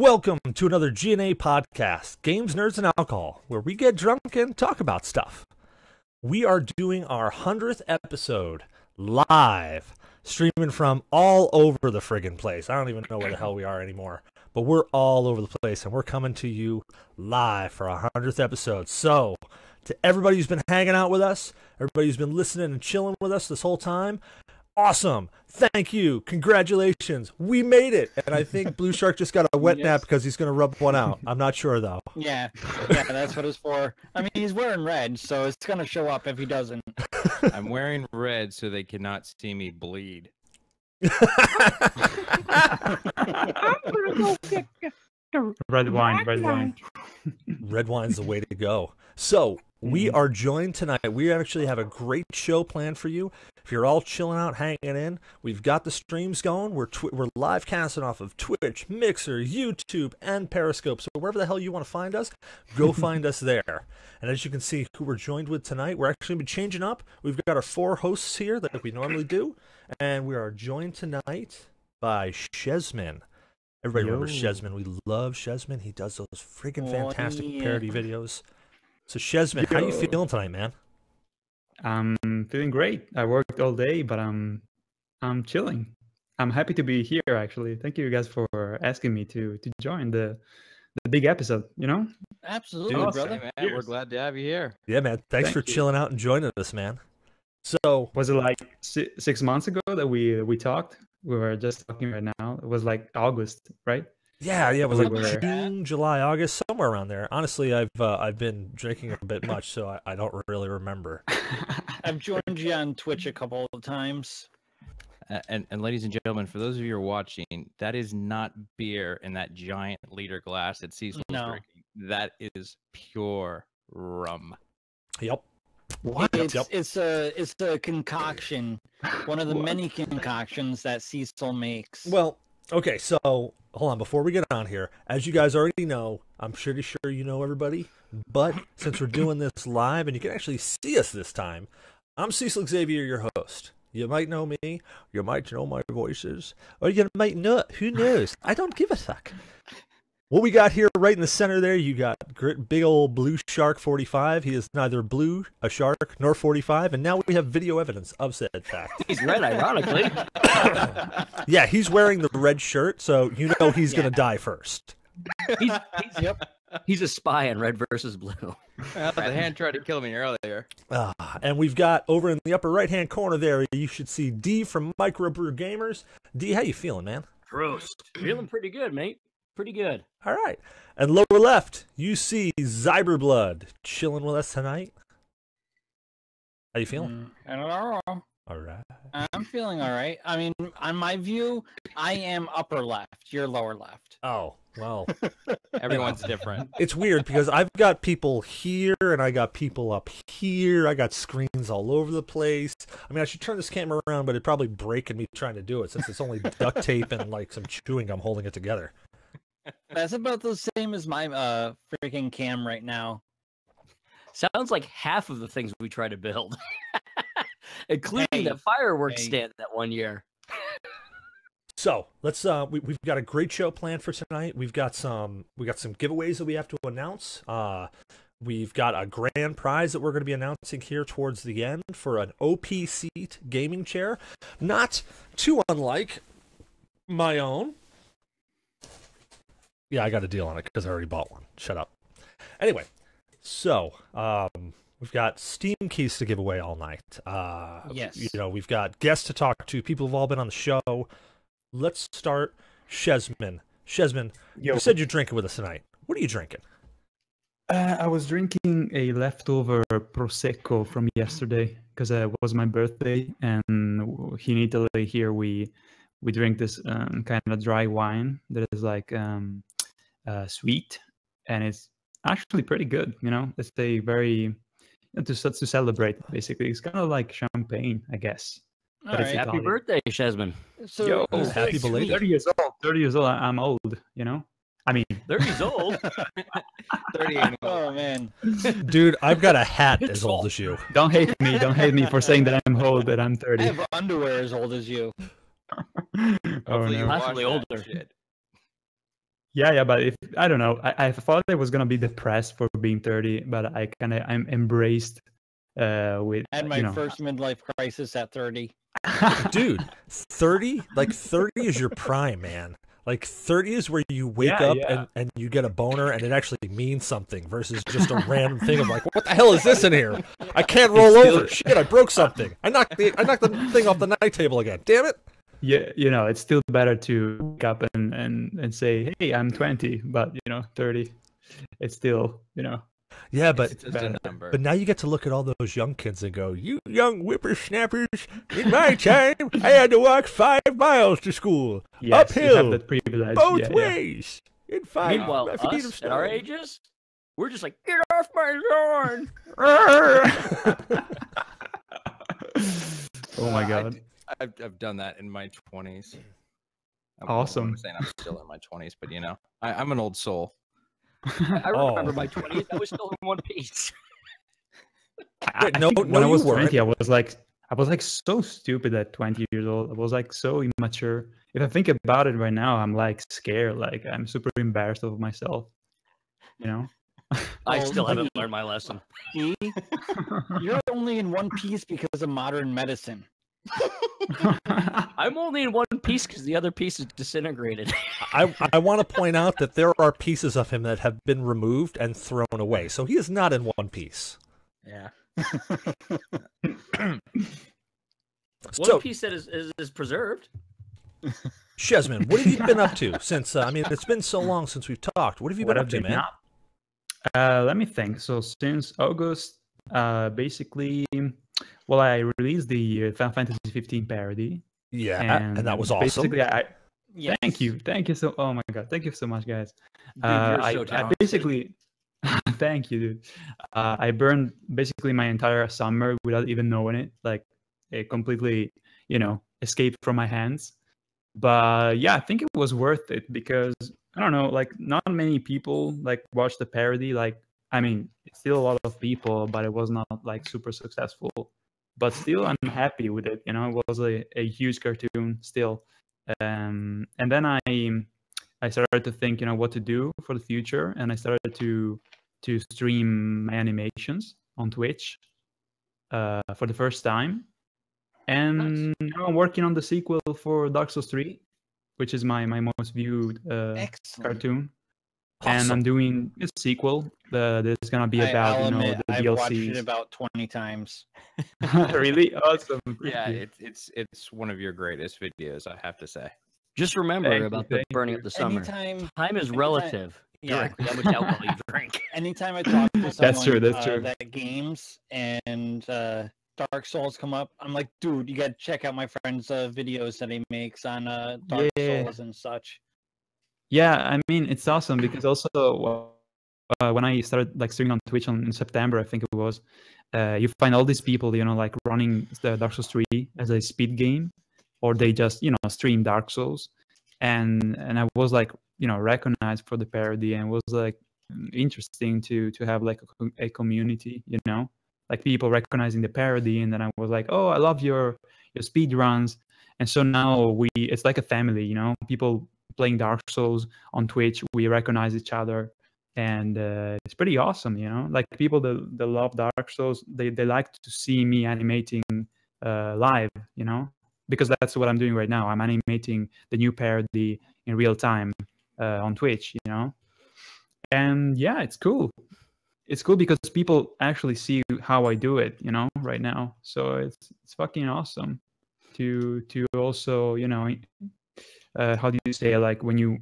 Welcome to another GNAPodcast, Games, Nerds, and Alcohol, where we get drunk and talk about stuff. We are doing our 100th episode live, streaming from all over the friggin' place. I don't even know where the hell we are anymore, but we're all over the place, and we're coming to you live for our 100th episode. So, to everybody who's been hanging out with us, everybody who's been listening and chilling with us this whole time, awesome. Thank you. Congratulations. We made it. And I think Blue Shark just got a wet nap because he's going to rub one out. I'm not sure, though. Yeah, that's what it's for. I mean, he's wearing red, so it's going to show up if he doesn't. I'm wearing red so they cannot see me bleed. Red wine. Red wine's the way to go. So, we are joined tonight. We actually have a great show planned for you. If you're all chilling out, hanging in, we've got the streams going. We're live casting off of Twitch, Mixer, YouTube, and Periscope. So wherever the hell you want to find us, go find us there. And as you can see who we're joined with tonight, we're actually going to be changing up. We've got our 4 hosts here that we normally do. And we are joined tonight by Shesman. Everybody remembers Shesman. We love Shesman. He does those friggin' fantastic parody videos. So Shesman, how you feeling tonight, man? I'm feeling great. I worked all day, but I'm chilling. I'm happy to be here, actually. Thank you guys for asking me to join the big episode, you know? Absolutely, Dude, brother. Man, we're glad to have you here. Yeah, man. Thanks for chilling out and joining us, man. So, was it like 6 months ago that we talked? We were just talking right now. It was like August, right? Yeah, it was like June, July, August, somewhere around there. Honestly, I've been drinking a bit much, so I don't really remember. I've joined you on Twitch a couple of times. And ladies and gentlemen, for those of you who are watching, that is not beer in that giant liter glass that Cecil's drinking. That is pure rum. Yep. What? It's a concoction, one of the many concoctions that Cecil makes. Well, okay, so hold on. Before we get on here, as you guys already know, I'm pretty sure you know everybody, but since we're doing this live and you can actually see us this time, I'm Cecil Xavier, your host. You might know me, you might know my voices, or you might not. Who knows? I don't give a fuck. What we got here right in the center there, you got big old Blue Shark 45. He is neither blue, a shark, nor 45, and now we have video evidence of said fact. He's red, ironically. Yeah, he's wearing the red shirt, so you know he's going to die first. He's a spy on Red versus Blue. Well, the hand tried to kill me earlier. And we've got over in the upper right-hand corner there, you should see D from Microbrew Gamers. D, how you feeling, man? Prost. Feeling pretty good, mate. Pretty good. All right. And lower left, you see Zyberblood chilling with us tonight. How you feeling? I don't know. All right. I'm feeling all right. I mean, on my view, I am upper left. You're lower left. Oh, well. Everyone's different. It's weird because I've got people here and I got people up here. I got screens all over the place. I mean, I should turn this camera around, but it'd probably break in me trying to do it since it's only duct tape and like some chewing gum holding it together. That's about the same as my freaking cam right now. Sounds like half of the things we try to build, including the fireworks stand that one year. So let's we've got a great show planned for tonight. We got some giveaways that we have to announce. We've got a grand prize that we're going to be announcing here towards the end for an OP seat gaming chair, not too unlike my own. Yeah, I got a deal on it because I already bought one. Shut up. Anyway, so we've got Steam keys to give away all night. Yes. You know, we've got guests to talk to. People have all been on the show. Let's start. Shesman. Shesman, you said you're drinking with us tonight. What are you drinking? I was drinking a leftover Prosecco from yesterday because it was my birthday, and in Italy here we drink this kind of dry wine that is like sweet, and it's actually pretty good. You know, it's a very to celebrate. Basically, it's kind of like champagne, I guess. All right. Happy birthday, Shesman. So, happy belated. 30 years old. 30 years old. I'm old. You know. I mean, 30 years old. 38. Oh man, dude, I've got a hat as old as you. Don't hate me. Don't hate me for saying that I'm old. That I'm 30. I have underwear as old as you. Oh, Hopefully no. you Possibly wash that older. shit. Yeah, but if I don't know, I thought I was gonna be depressed for being 30, but I'm embraced with I had my first midlife crisis at 30. Dude, 30, like 30 is your prime, man. Like 30 is where you wake up and you get a boner and it actually means something versus just a random thing of like, what the hell is this in here? I can't roll over. Shit, I broke something. I knocked the thing off the night table again. Damn it. Yeah, it's still better to wake up and say, hey, I'm 20, but 30, it's still, Yeah, but It's just a number. But now you get to look at all those young kids and go, you young whippersnappers, in my time, I had to walk 5 miles to school. Yes, uphill. you have that privilege. Both ways. In 5 Meanwhile, feet of us snow. at our ages, we're just like, get off my lawn. Oh my God. I've done that in my 20s. Awesome. I'm saying I'm still in my 20s, but I'm an old soul. I remember my 20s. I was still in one piece. Wait, I no, think no, when I you was weren't. 20, I was like so stupid at 20 years old. I was like so immature. If I think about it right now, I'm like scared. Like I'm super embarrassed of myself. I still haven't learned my lesson. You're only in one piece because of modern medicine. I'm only in one piece because the other piece is disintegrated. I want to point out that there are pieces of him that have been removed and thrown away. So he is not in one piece. Yeah. So, One piece that is preserved. Shesman, what have you been up to since, it's been so long since we've talked. What have you been up to, man? Let me think. So since August, basically, well, I released the Final Fantasy 15 parody. Yeah, and that was awesome. Basically, Yes. thank you so. Oh my God, thank you so much, guys. Dude, you're so I talented. basically, thank you, dude. I burned basically my entire summer without even knowing it. Like, it completely, escaped from my hands. But yeah, I think it was worth it because I don't know, like not many people like watch the parody. Like, I mean, it's still a lot of people, but it was not like super successful. But still, I'm happy with it. It was a huge cartoon still. And then I started to think, what to do for the future, and I started to stream my animations on Twitch for the first time. And now I'm working on the sequel for Dark Souls 3, which is my most viewed cartoon. Awesome. And I'm doing a sequel that's gonna be about I'll admit, the I've watched it DLCs. about 20 times. Really awesome. Yeah, it's one of your greatest videos, I have to say. Just remember Thank you, about the thank burning you. up the summer. Time is anytime- relative. Yeah. Directly how much alcohol you drink. Anytime I talk to someone That's true, that's true. that games and Dark Souls come up, I'm like, dude, you gotta check out my friend's videos that he makes on Dark Yeah. Souls and such. Yeah, I mean it's awesome because also when I started like streaming on Twitch in September, I think it was, you find all these people, like running the Dark Souls 3 as a speed game, or they just stream Dark Souls, and I was like recognized for the parody, and it was like interesting to have like a community, like people recognizing the parody, and then I was like, oh, I love your speed runs, and so now it's like a family, people playing Dark Souls on Twitch, we recognize each other, and it's pretty awesome, like people that love Dark Souls, they like to see me animating live, because that's what I'm doing right now. I'm animating the new parody in real time on Twitch, and yeah, it's cool. It's cool because people actually see how I do it, right now. So it's fucking awesome to also, how do you say, like when you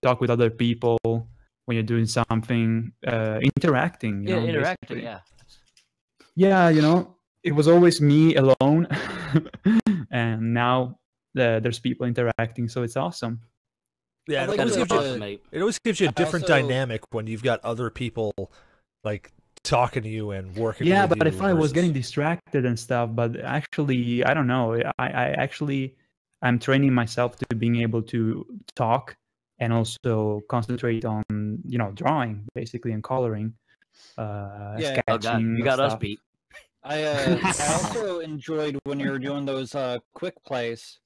talk with other people, when you're doing something, interacting, Yeah, interacting. basically. Yeah. Yeah, it was always me alone, and now there's people interacting, so it's awesome. Yeah, I'd it like always, to, gives you, awesome, mate. it always gives you a different also- dynamic when you've got other people like talking to you and working Yeah, with but you if I was versus- getting distracted and stuff, but actually, I don't know. I'm training myself to being able to talk and also concentrate on, drawing basically and coloring, Yeah. Oh God, sketching. you got us stuff. beat. I also enjoyed when you were doing those quick plays.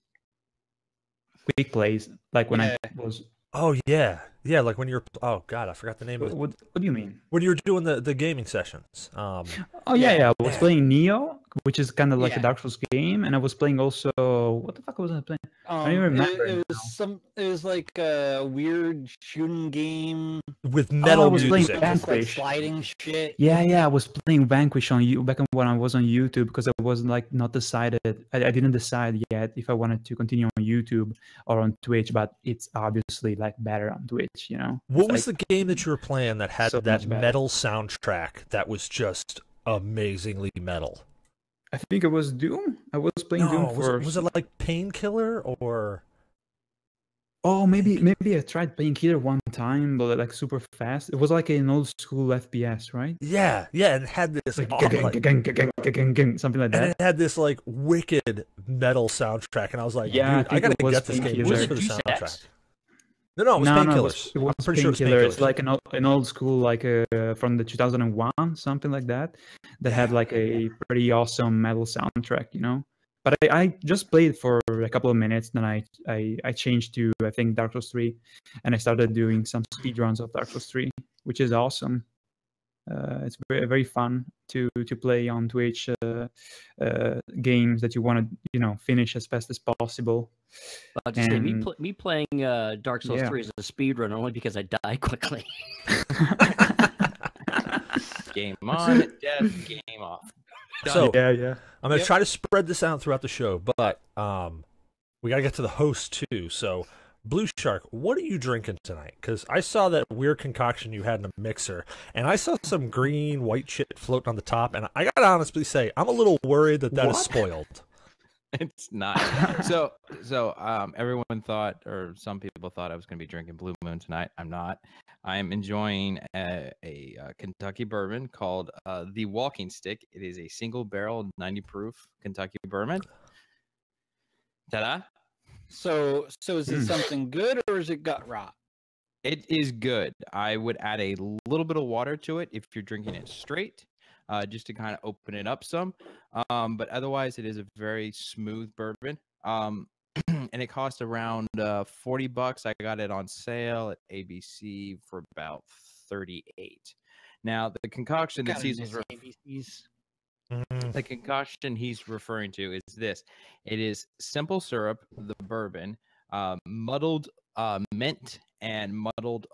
Quick plays, like when Yeah. I was Oh yeah, yeah. Like when you're. Oh God, I forgot the name of it. What do you mean? When you were doing the gaming sessions. Oh yeah. I was Yeah. playing Neo, which is kind of like a Yeah. Dark Souls game, and I was playing also what the fuck was I playing? I don't even remember. It was like a weird shooting game. With I metal was playing music. Just like Vanquish. sliding shit. Yeah, I was playing Vanquish on you back when I was on YouTube because I was like not decided. I didn't decide yet if I wanted to continue on YouTube or on Twitch, but it's obviously like better on Twitch, you know. What It's was like the game that you were playing that had so that much better. metal soundtrack that was just amazingly metal? I think it was Doom. I was playing Doom No, for. was it like Painkiller or? Oh, maybe I tried Painkiller one time, but like super fast. It was like an old school FPS, right? Yeah, and it had this Like something like that. and it had this like wicked metal soundtrack, and I was like, Yeah, dude, I I gotta think it was get this game Painkiller. just for the Deus soundtrack. Ex? No, it was No, Painkillers. it was I'm pretty sure it was Painkiller. It's Painkillers. like an old school, like from the 2001, something like that, that had like a pretty awesome metal soundtrack, you know. But I just played for a couple of minutes, then I changed to I think Dark Souls 3, and I started doing some speedruns of Dark Souls 3, which is awesome. It's very very fun to play on Twitch games that you want to finish as fast as possible. I'll just say And- me playing Dark Souls Yeah. 3 is a speedrun only because I die quickly. Game on, death, game off. So yeah. I'm gonna Yep. try to spread this out throughout the show, but we gotta get to the host too. So Blue Shark, what are you drinking tonight? Because I saw that weird concoction you had in a mixer, and I saw some green white shit floating on the top, and I gotta honestly say I'm a little worried that is What? spoiled. It's not. So everyone thought, or some people thought I was going to be drinking Blue Moon tonight. I'm not. I am enjoying a Kentucky bourbon called the Walking Stick. It is a single barrel, 90 proof Kentucky bourbon. Ta-da! So is it something good or is it gut rot? It is good. I would add a little bit of water to it if you're drinking it straight, just to kind of open it up some. But otherwise, it is a very smooth bourbon. And it cost around $40. I got it on sale at ABC for about 38. Now, the concoction that Cecil's ABCs. the concoction he's referring to is this. It is simple syrup, the bourbon, muddled mint, and muddled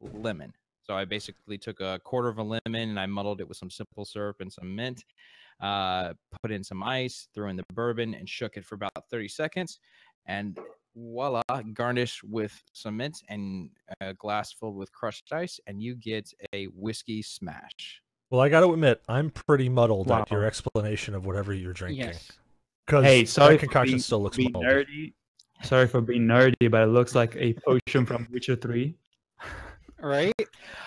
lemon. So I basically took a quarter of a lemon and I muddled it with some simple syrup and some mint, put in some ice, threw in the bourbon, and shook it for about 30 seconds. And voila, garnish with some mint and a glass filled with crushed ice, and you get a whiskey smash. Well, I got to admit, I'm pretty muddled Wow. at your explanation of whatever you're drinking. Yes. Because Hey, sorry that for concoction being, still looks being moldy. nerdy. Sorry for being nerdy, but it looks like a potion from Witcher 3. Right?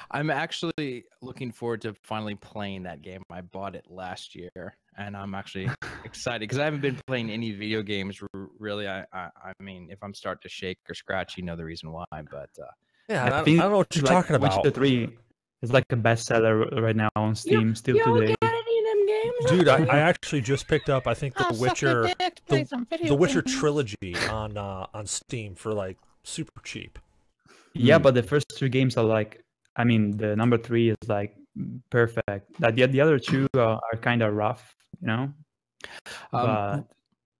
I'm actually looking forward to finally playing that game. I bought it last year, and I'm actually excited because I haven't been playing any video games really. I mean, if I'm starting to shake or scratch, you know the reason why. But Yeah, I think don't know what you're like talking about. Witcher 3 is like a bestseller right now on Steam still today. Dude, I actually just picked up, I think, the Witcher trilogy on Steam for like super cheap. Yeah, but the first 2 games are like, I mean, the number 3 is like perfect. That the other 2 are kind of rough, you know. But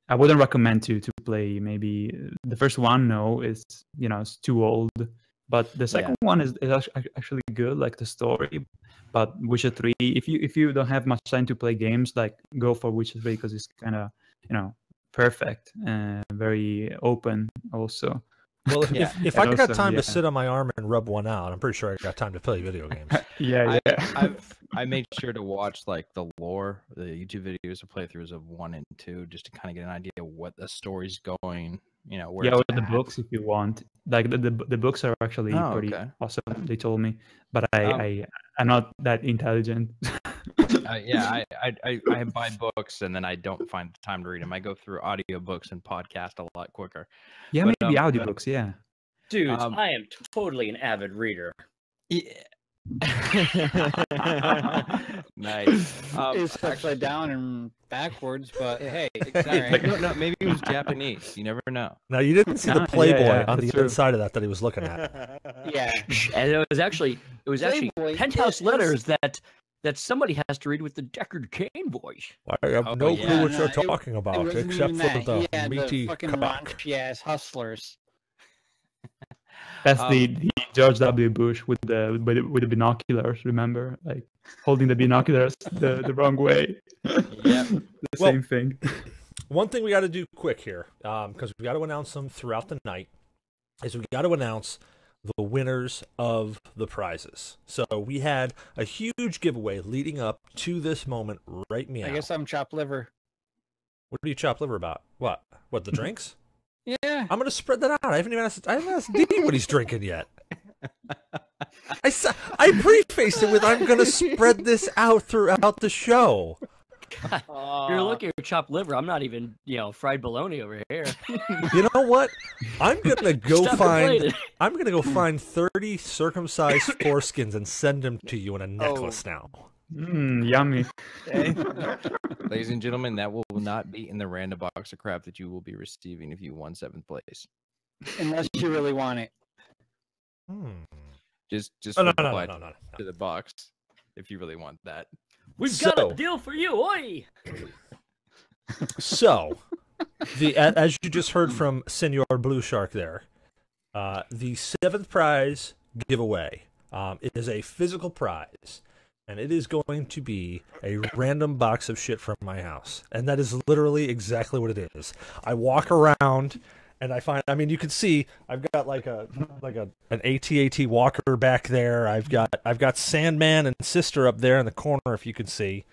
I wouldn't recommend to play. Maybe the first one, no, is it's too old. But the second one is actually good, like the story. But Witcher 3, if you don't have much time to play games, like go for Witcher 3 because it's kind of perfect and very open also. Well, if I And got also, time yeah. to sit on my arm and rub one out, I'm pretty sure I got time to play video games. Yeah. I made sure to watch like the lore, the YouTube videos or playthroughs of 1 and 2, just to kind of get an idea of what the story's going. Where Yeah, it's or the at. books if you want. Like the books are actually pretty okay. awesome. They told me, but I'm not that intelligent. Yeah, I buy books and then I don't find the time to read them. I go through audiobooks and podcast a lot quicker. Yeah, But, maybe audiobooks. Yeah. Dude, I am totally an avid reader. Yeah, Nice. It's upside down and backwards, but hey, Exactly. No, maybe it was Japanese. You never know. Now you didn't see the Yeah, Playboy yeah, on the that's true. inside of that he was looking at. yeah. And it was actually Playboy, penthouse yeah, letters that somebody has to read with the Deckard Cain voice. I have Oh, no yeah. clue what No, you're it- talking It about, wasn't except even for that. the He had meaty the fucking cock. raunchy ass hustlers. That's the George W. Bush with the binoculars. Remember, like holding the binoculars the wrong way. Yep. The Well- same thing. One thing we got to do quick here, because we got to announce them throughout the night, is we got to announce the winners of the prizes. So we had a huge giveaway leading up to this moment right meow. I guess I'm chopped liver. What do you chop liver about? What? What, the drinks? Yeah. I'm going to spread that out. I haven't asked D what he's drinking yet. I prefaced it with I'm going to spread this out throughout the show. You're looking at chopped liver. I'm not even, fried bologna over here. You know what? I'm gonna go Stop find. complaining. I'm gonna go find 30 circumcised foreskins and send them to you in a necklace now. Yummy. Ladies and gentlemen, that will not be in the random box of crap that you will be receiving if you won 7th place. Unless you really want it. Just Oh, no, reply no. to the box if you really want that. We've got So- a deal for you, oi! So, as you just heard from Senor Blue Shark there, the 7th prize giveaway, it is a physical prize, and it is going to be a random box of shit from my house. And that is literally exactly what it is. I walk around and I find, I mean, you can see I've got an AT-AT walker back there. I've got Sandman and Sister up there in the corner, if you can see.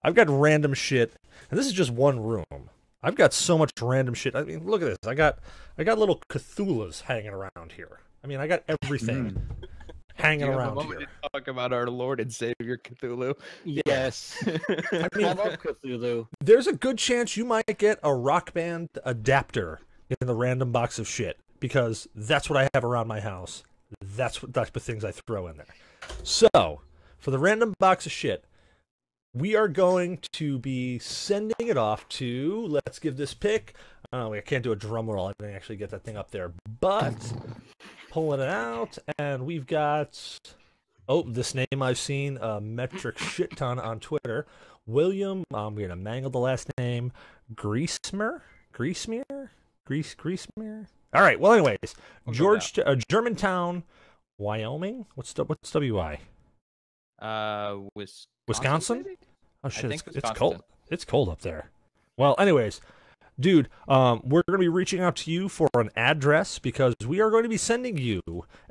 I've got random shit, and this is just one room. I've got so much random shit. I mean, look at this. I got little Cthulhus hanging around here. I mean, I got everything hanging Do you have a around moment here. to talk about our Lord and Savior Cthulhu? Yes. I I mean, love Cthulhu. there's a good chance you might get a Rock Band adapter in the random box of shit, because that's what I have around my house. That's what type of things I throw in there. So, for the random box of shit, we are going to be sending it off to, let's give this pick. I can't do a drum roll. I didn't actually get that thing up there. But, pulling it out, and we've got, this name I've seen a metric shit ton on Twitter. William, we're going to mangle the last name, Griesmer? All right, well, anyways, We'll go Germantown, Wyoming? What's WI? Wisconsin? maybe? Oh shit, it's Wisconsin. cold. It's cold up there. Well, anyways, dude, we're going to be reaching out to you for an address because we are going to be sending you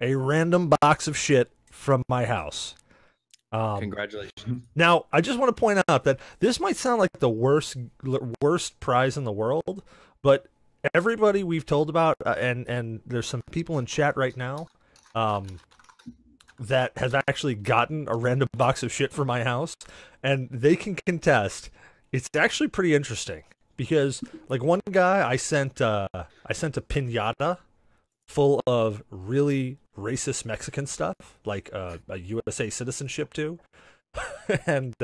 a random box of shit from my house. Congratulations. Now, I just want to point out that this might sound like the worst prize in the world, but everybody we've told about, and there's some people in chat right now, that have actually gotten a random box of shit from my house, and they can contest. It's actually pretty interesting because, like, one guy I sent a piñata full of really racist Mexican stuff, like a USA citizenship to, and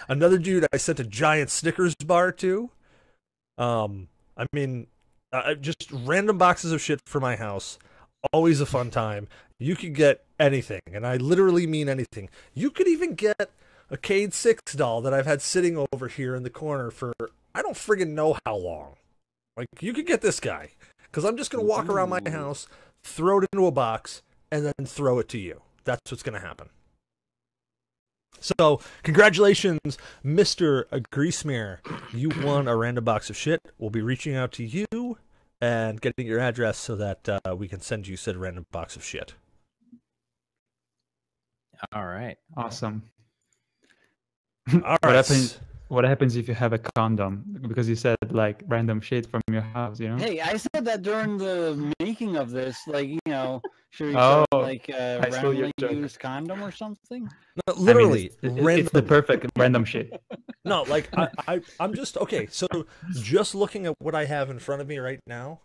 another dude I sent a giant Snickers bar to. I mean, just random boxes of shit for my house. Always a fun time. You could get anything, and I literally mean anything. You could even get a Cade 6 doll that I've had sitting over here in the corner for I don't friggin' know how long. Like, you could get this guy, because I'm just going to walk around my house, throw it into a box, and then throw it to you. That's what's going to happen. So, congratulations, Mr. Griesmer. You won a random box of shit. We'll be reaching out to you and getting your address so that we can send you said random box of shit. All right. Awesome. All right. What happens if you have a condom? Because you said like random shit from your house, you know? Hey, I said that during the making of this, like, should we Oh, say, like a I stole your randomly joke. used condom or something? No, literally, I mean, random. it's the perfect random shit. No, like I'm just okay. So just looking at what I have in front of me right now.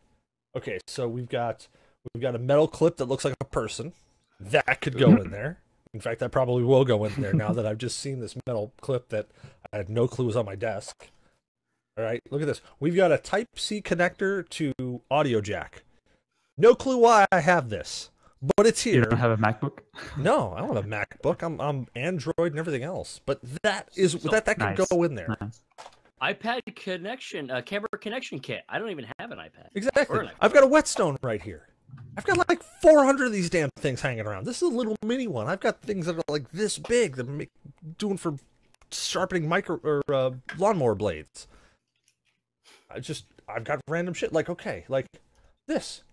Okay, so we've got a metal clip that looks like a person that could go in there. In fact, I probably will go in there now that I've just seen this metal clip that I had no clue was on my desk. All right, look at this. We've got a Type-C connector to audio jack. No clue why I have this, but it's here. You don't have a MacBook? No, I don't have a MacBook. I'm Android and everything else. But that can Nice. go in there. Nice. iPad connection, camera connection kit. I don't even have an iPad. Exactly. Or an I've got a whetstone right here. I've got like 400 of these damn things hanging around. This is a little mini one. I've got things that are like this big that I'm doing for sharpening lawnmower blades. I've got random shit. Like, okay, like this.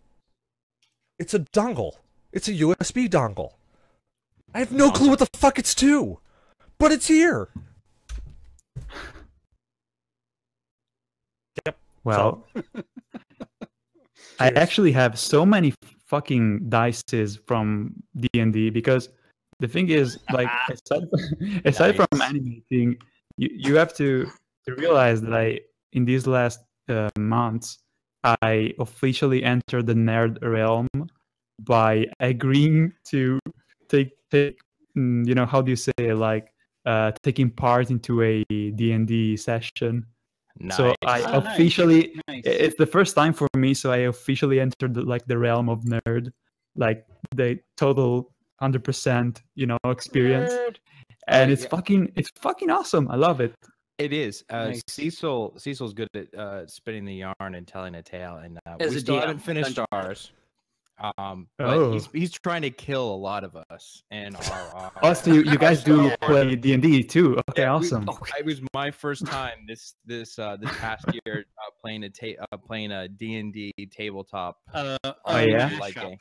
It's a dongle. It's a USB dongle. I have no clue what the fuck it's to, but it's here. Yep. Well, I actually have so many fucking dices from D&D because the thing is, like, aside from animating, you have to realize that in these last months, I officially entered the nerd realm by agreeing to take how do you say it? Like taking part into a D&D session. Nice. So I officially, it's the first time for me. So I officially entered the realm of nerd, like the total 100%, experience. Nerd. And it's fucking awesome. I love it. It is. Nice. Cecil's good at spinning the yarn and telling a tale, and As we a still DM, haven't finished dungeon ours. But he's trying to kill a lot of us and our so you guys do play D&D too? Okay, yeah, awesome. It was my first time this past year playing a D&D tabletop. Yeah. Game.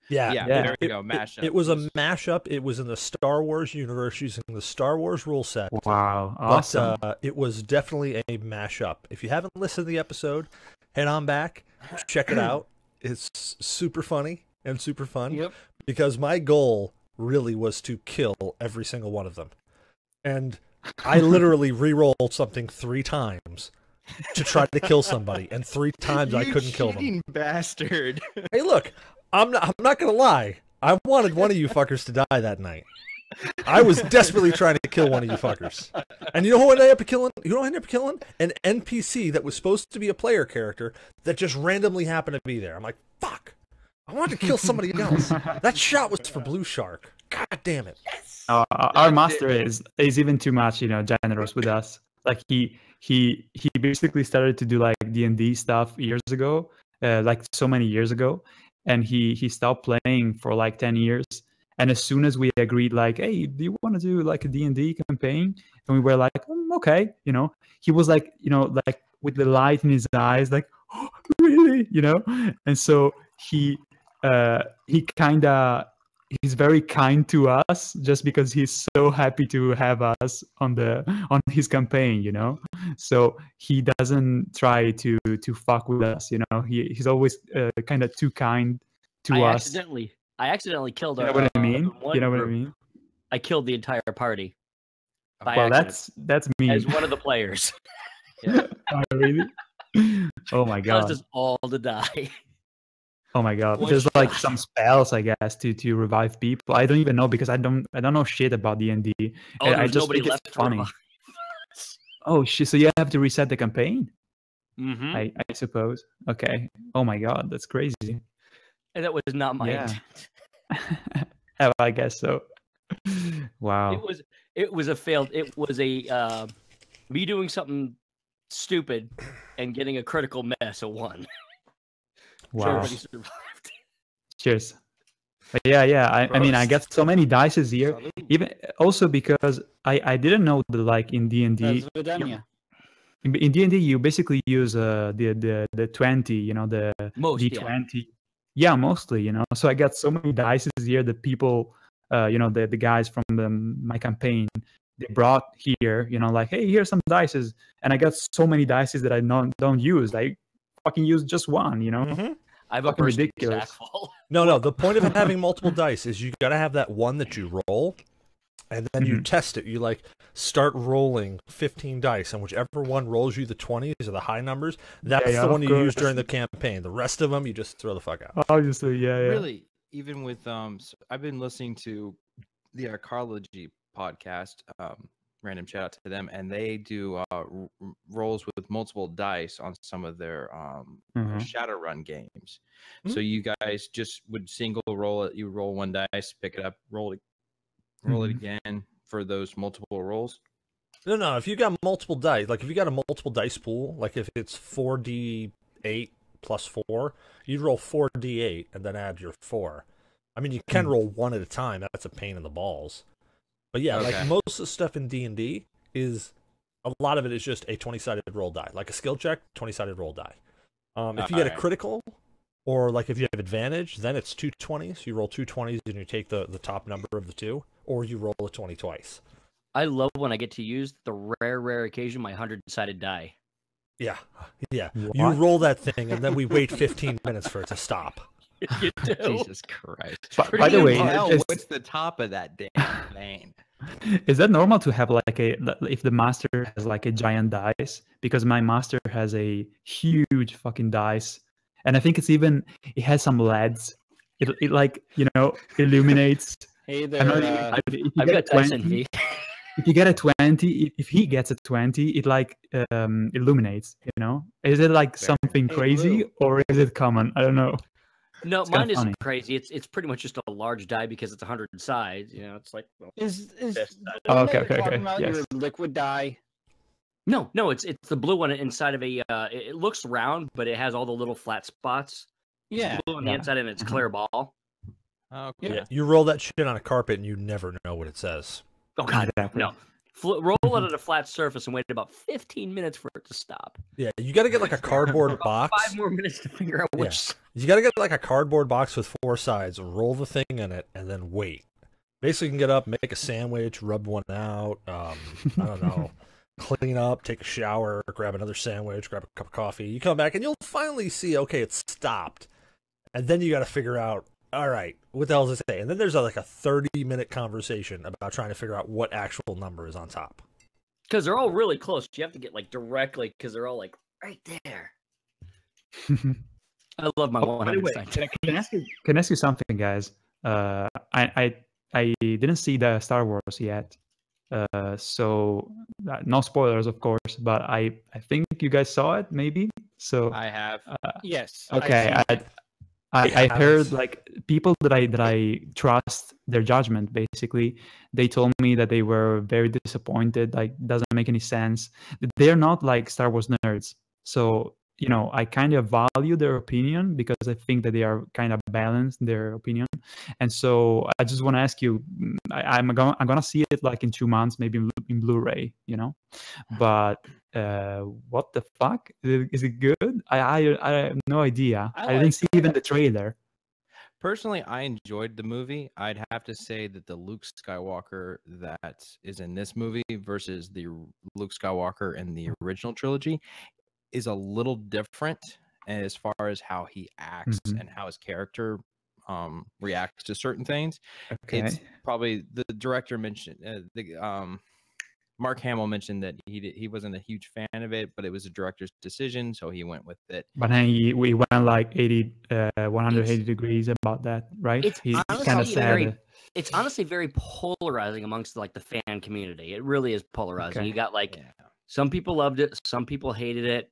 Yeah. There we go. Mashup. It was a mashup. It was in the Star Wars universe using the Star Wars rule set. Wow, awesome. But it was definitely a mashup. If you haven't listened to the episode, head on back, check it out. It's super funny and super fun. Yep. Because my goal really was to kill every single one of them. And I literally re-rolled something 3 times to try to kill somebody, and 3 times I couldn't kill them. Cheating bastard. Hey, look, I'm not gonna lie. I wanted one of you fuckers to die that night. I was desperately trying to kill one of you fuckers. And you know who I ended up killing? You know who I ended up killing? An NPC that was supposed to be a player character that just randomly happened to be there. I'm like, fuck. I wanted to kill somebody else. That shot was for Blue Shark. God damn it. Yes. Our master is even too much, generous with us. Like he basically started to do like D&D stuff years ago, like so many years ago, and he stopped playing for like 10 years. And as soon as we agreed, like, hey, do you want to do like a D&D campaign? And we were like, okay, he was like, like with the light in his eyes, like, oh, really, And so he's very kind to us just because he's so happy to have us on his campaign, So he doesn't try to fuck with us, He's always kind of too kind to us. I accidentally killed You know what I mean? I killed the entire party. Well, that's me. As one of the players. Oh, really? Oh my god! Caused us all to die. Oh my god! There's like some spells, I guess, to revive people. I don't even know because I don't know shit about D&D. I just think it's funny. Oh shit! So you have to reset the campaign? Mm-hmm. I suppose. Okay. Oh my god, that's crazy. And that was not my intent. I guess so. Wow. It was a me doing something stupid and getting a critical miss, a 1. Wow. So everybody survived. Cheers. But yeah. I mean, I got so many dices here. Even also because I didn't know that like in D&D. In D&D, you basically use the 20, the D20. Yeah, mostly, So I got so many dice here that people, the guys from my campaign, they brought here, like, hey, here's some dice, and I got so many dice that I don't use. I fucking use just one, Mm-hmm. I have a ridiculous. No. The point of having multiple dice is you got to have that one that you roll, and then you test it. You like start rolling 15 dice, and whichever one rolls you the 20s or the high numbers, that's the one you use during the campaign. The rest of them, you just throw the fuck out. Obviously, yeah. Really, even with I've been listening to the Arcology podcast. Random shout out to them, and they do rolls with multiple dice on some of their Shadowrun games. So you guys just would single roll it. You roll one dice, pick it up, roll it again for those multiple rolls. No. If you got multiple dice, like if you got a multiple dice pool, like if it's 4d8 plus 4, you'd roll 4d8 and then add your 4. I mean, you can roll one at a time. That's a pain in the balls. But yeah, like most of the stuff in D&D is, a lot of it is just a 20-sided roll die. Like a skill check, 20-sided roll die. If you get a critical, or like if you have advantage, then it's 2 20s. You roll 2 20s and you take the top number of the two, or you roll a 20 twice. I love when I get to use the rare occasion my 100-sided die. Yeah. What? You roll that thing, and then we wait 15 minutes for it to stop. You do. Jesus Christ! By the way, what's the top of that damn thing? Is that normal to have like if the master has like a giant dice? Because my master has a huge fucking dice, and I think it has some LEDs. It like illuminates. Hey there. I've got dice envy. If you get a 20, if he gets a 20, it like illuminates. Is it like something crazy or is it common? I don't know. No, It's mine kinda isn't funny. crazy. It's pretty much just a large die because it's 100 sides. It's like Is Yes. the one Okay, that you're okay, talking about yes. your liquid die? no, it's the blue one inside of a. It looks round, but it has all the little flat spots. Yeah. Blue on the inside, and it's clear ball. Okay. Yeah, you roll that shit on a carpet, and you never know what it says. Oh god, Exactly. no! Roll it at a flat surface and wait about 15 minutes for it to stop. Yeah, you got to get like a cardboard box. 5 more minutes to figure out which. You got to get like a cardboard box with 4 sides, roll the thing in it, and then wait. Basically, you can get up, make a sandwich, rub one out. I don't know, clean up, take a shower, grab another sandwich, grab a cup of coffee. You come back and you'll finally see, okay, it's stopped. And then you got to figure out, all right, what the hell does it say? And then there's like a 30-minute conversation about trying to figure out what actual number is on top. Because they're all really close. You have to get like directly because they're all like right there. I love my By the 100 way, sides. can I ask you something, guys? I didn't see the Star Wars yet, so no spoilers, of course. But I think you guys saw it, maybe. So I have. Yes. okay, I heard like people that I trust their judgment. Basically, they told me that they were very disappointed. Like, doesn't make any sense. They're not like Star Wars nerds, so I kind of value their opinion because I think that they are kind of balanced in their opinion. And so I just want to ask you, I'm gonna see it like in 2 months, maybe in Blu-ray, But what the fuck? Is it good? I have no idea. I didn't see even the trailer. Personally, I enjoyed the movie. I'd have to say that the Luke Skywalker that is in this movie versus the Luke Skywalker in the original trilogy is a little different as far as how he acts and how his character reacts to certain things. Okay. It's probably the director mentioned Mark Hamill mentioned that he wasn't a huge fan of it, but it was a director's decision, so he went with it. But we went like 180 degrees about that, right? He kind of said it's honestly very polarizing amongst like the fan community. It really is polarizing. Okay. You got like some people loved it, some people hated it.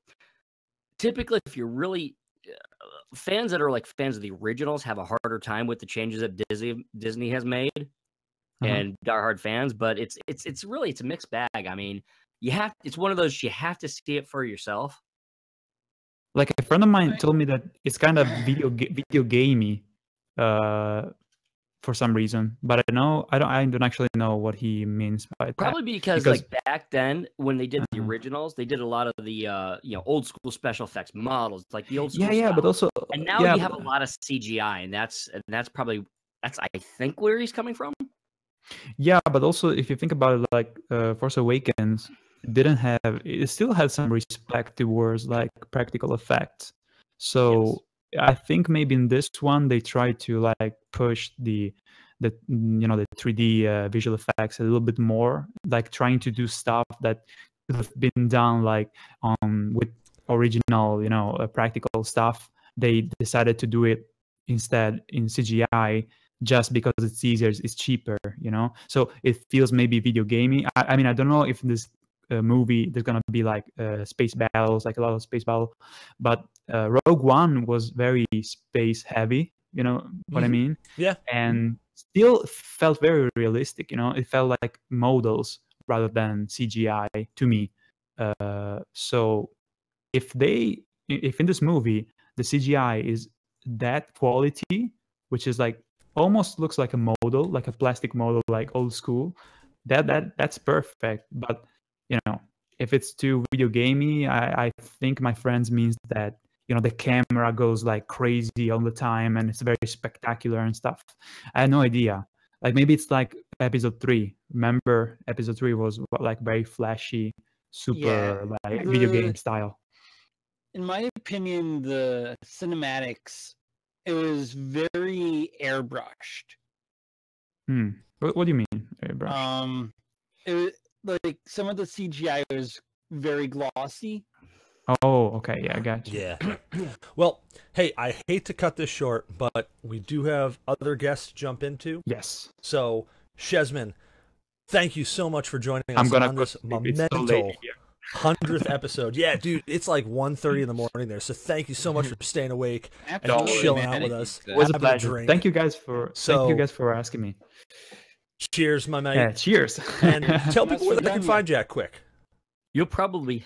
Typically, if you're really fans that are like fans of the originals have a harder time with the changes that Disney has made, and diehard fans. But it's really a mixed bag. I mean, it's one of those you have to see it for yourself. Like a friend of mine told me that it's kind of video gamey, for some reason. But I don't actually know what he means by that. Probably because like back then when they did the originals, they did a lot of the old school special effects models, like the old school style. But also and now you have a lot of CGI, and that's I think where he's coming from. Yeah, but also if you think about it, like Force Awakens it still had some respect towards like practical effects. So I think maybe in this one they try to like push the 3D visual effects a little bit more, like trying to do stuff that could have been done like with original practical stuff. They decided to do it instead in CGI just because it's easier, it's cheaper, so it feels maybe video gamey. I mean, I don't know if this movie there's gonna be like space battles, like a lot of space battle, but Rogue One was very space heavy, what I mean? Yeah. And still felt very realistic, it felt like models rather than CGI to me. So if in this movie the CGI is that quality, which is like almost looks like a model, like a plastic model, like old school, that's perfect. But if it's too video gamey, I think my friends means that the camera goes like crazy all the time and it's very spectacular and stuff. I had no idea. Like maybe it's like episode 3. Remember, episode 3 was like very flashy, super like video game style. In my opinion, the cinematics, it was very airbrushed. What do you mean, airbrush? It was like some of the CGI was very glossy. Oh, okay, yeah, I got you. Yeah. Well, hey, I hate to cut this short, but we do have other guests to jump into. Yes. So, Shesman, thank you so much for joining us I'm gonna on this so memento late here. 100th episode. Yeah, dude, it's like 1:30 in the morning there. So thank you so much for staying awake and Absolutely, chilling man. out with us. It was a having pleasure. drink. Thank you guys for asking me. Cheers, my mate. Yeah, cheers. And tell That's people where for they can them, find you at quick. You'll probably.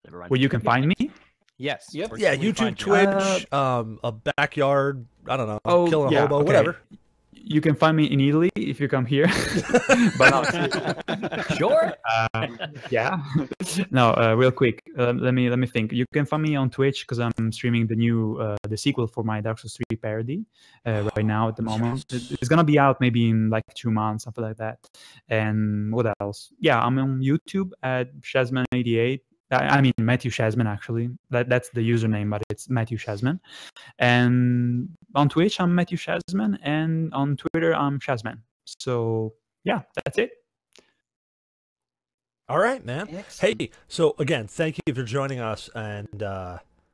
Never mind. Well, you can find me. Yes. Yep. where Yeah, can we YouTube, find you? Twitch, a backyard, I don't know, killing a yeah, hobo, okay. whatever. You can find me in Italy if you come here. But no, Sure. yeah. No, real quick. Let me think. You can find me on Twitch because I'm streaming the sequel for my Dark Souls 3 parody right now at the moment. It's gonna be out maybe in like 2 months, something like that. And what else? Yeah, I'm on YouTube at Shazman88. I mean Matthew Shazman, actually. That's the username, but it's Matthew Shazman. And on Twitch, I'm Matthew Shazman, and on Twitter, I'm Shazman. So yeah, that's it. All right, man. Excellent. Hey, so again, thank you for joining us, and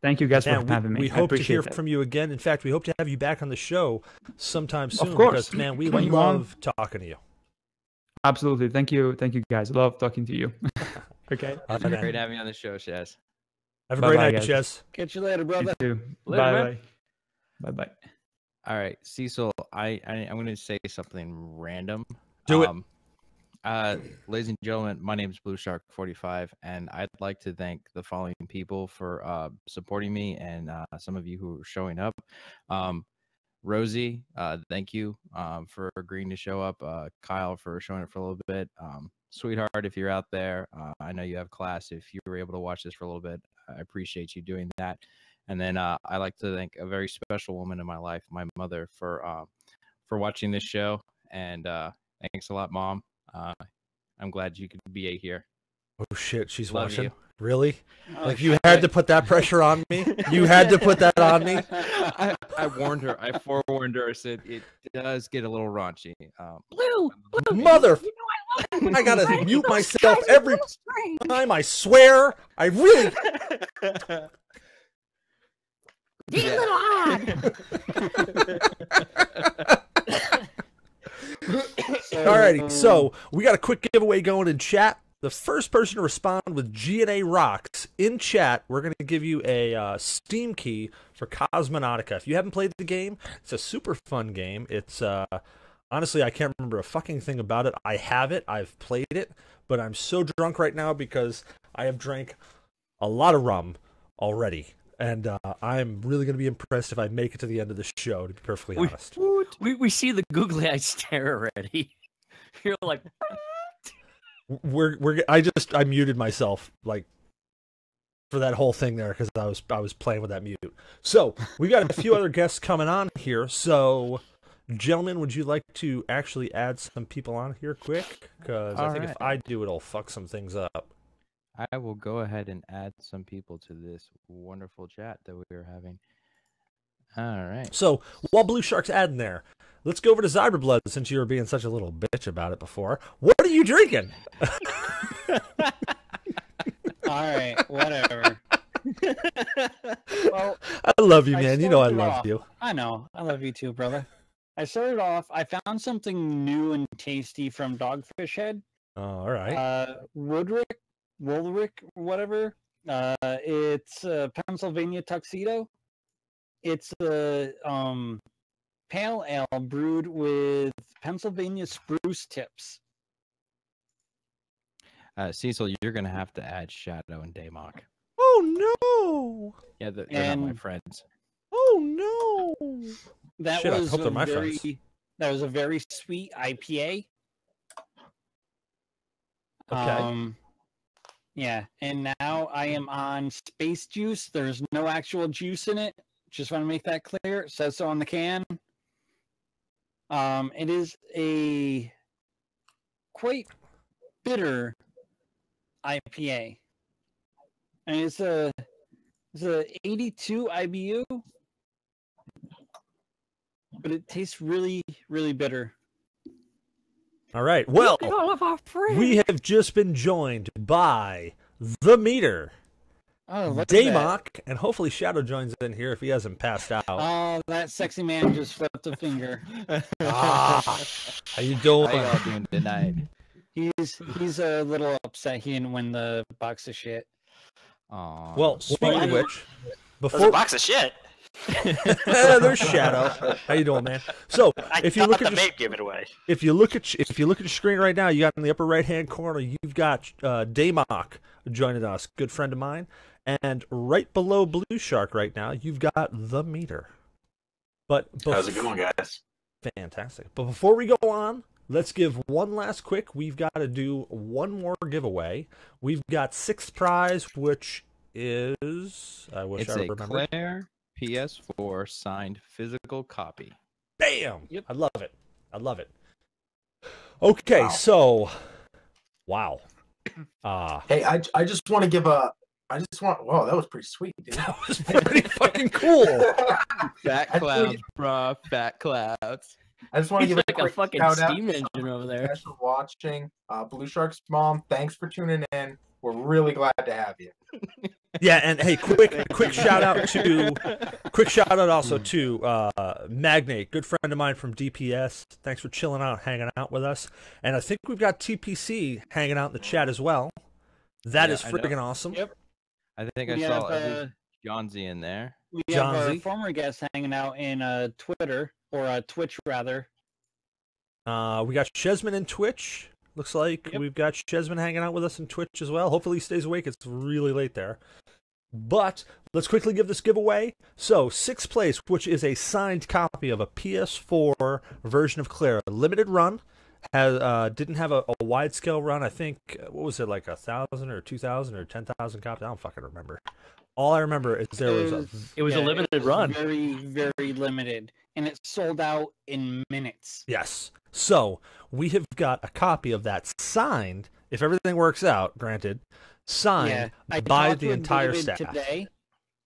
Thank you guys man, for having me. we I hope to appreciate hear that. from you again. In fact, we hope to have you back on the show sometime soon. course. Because, man, we When you love talking to you. Absolutely. Thank you, guys. Love talking to you. Okay. All right, man. Great having you on the show, Shaz. Have a Bye-bye, great night, guys. Ches. Catch you later, You brother. too. Later, Bye man. bye. Bye bye. All right, Cecil, I'm going to say something random. Do it. Ladies and gentlemen, my name is Blue Shark 45, and I'd like to thank the following people for supporting me and some of you who are showing up. Rosie, thank you for agreeing to show up. Kyle for showing up for a little bit. Sweetheart, if you're out there, I know you have class. If you were able to watch this for a little bit, I appreciate you doing that. And then I like to thank a very special woman in my life, my mother, for watching this show. And thanks a lot, Mom. I'm glad you could be here. Oh, shit, she's Love watching. you. Really? Oh, Like, you had to put that pressure on me? You had to put that on me? I warned her. I forewarned her. I said it does get a little raunchy. Blue. Mother! I gotta mute myself every time, I swear. I really... He's a little odd. Alrighty, so we got a quick giveaway going in chat. The first person to respond with GNA Rocks in chat, we're going to give you a Steam key for Cosmonautica. If you haven't played the game, it's a super fun game. It's honestly, I can't remember a fucking thing about it. I have it, I've played it, but I'm so drunk right now because I have drank a lot of rum already. And I'm really going to be impressed if I make it to the end of the show, to be perfectly honest. We see the googly eye stare already. You're like, I muted myself like for that whole thing there because I was playing with that mute. So we got a few other guests coming on here. So, gentlemen, would you like to actually add some people on here quick? Because I think if I do, it'll fuck some things up. I will go ahead and add some people to this wonderful chat that we are having. All right. So while Blue Shark's adding there, let's go over to Zyberblood since you were being such a little bitch about it before. What are you drinking? All right, whatever. Well, I love you, man. You know I started love off- you. I know. I love you too, brother. I started off. I found something new and tasty from Dogfish Head. All right. Woolrich, whatever. It's Pennsylvania Tuxedo. It's a pale ale brewed with Pennsylvania spruce tips. Cecil, you're gonna have to add Shadow and Daymok. Oh no! Yeah, they're not my friends. Oh no! That Shit, I was hope they're my very. friends. That was a very sweet IPA. Okay. Yeah, and now I am on Space Juice. There's no actual juice in it. Just want to make that clear. It says so on the can. It is a quite bitter IPA, and it's a 82 IBU, but it tastes really, really bitter. All right. Well, we have just been joined by the meter, Oh, look at that. Daymok, and hopefully Shadow joins in here if he hasn't passed out. Oh, that sexy man just flipped a finger. How you doing? How y'all doing tonight? He's a little upset he didn't win the box of shit. Aw. Well, speaking of which, That's a before box of shit. there's Shadow. How you doing, man? So if you look at the your, mate give it away. if you look at your screen right now, you got in the upper right hand corner, you've got Daymok joining us, good friend of mine, and right below Blue Shark right now, you've got the meter. But How's it going, guys? Fantastic. But before we go on, let's give one last quick. We've got to do one more giveaway. We've got sixth prize, which is I wish It's I a remembered. Claire PS4 signed physical copy. Bam! Yep. I love it. I love it. Okay, Wow. so wow. Hey, I just want to give a. Whoa, that was pretty sweet, dude. That was pretty fucking cool. Fat I clouds, think- bruh. Fat clouds. I just want to He's give like a a quick fucking shout out. steam engine over there. Thanks for watching. Blue Shark's mom, thanks for tuning in. We're really glad to have you. Yeah, and hey, quick shout out also to Magnate, good friend of mine from DPS. Thanks for chilling out, hanging out with us. And I think we've got TPC hanging out in the chat as well. That Yeah, is I know. freaking awesome. Yep. I think I We saw have, at least Johnsy in there. We have our Johnsy. former guest hanging out in Twitter, or Twitch rather. We got Chesman in Twitch. Looks like Yep. we've got Chesman hanging out with us in Twitch as well. Hopefully he stays awake. It's really late there. But let's quickly give this giveaway. So, sixth place, which is a signed copy of a PS4 version of Claire, limited run. Didn't have a wide scale run. I think, what was it, like 1,000 or 2,000 or 10,000 copies? I don't fucking remember. All I remember is there was a. It was a limited run. Very, very limited. And it sold out in minutes. Yes. So we have got a copy of that signed, if everything works out, granted, signed I by talked the with entire David staff. Today.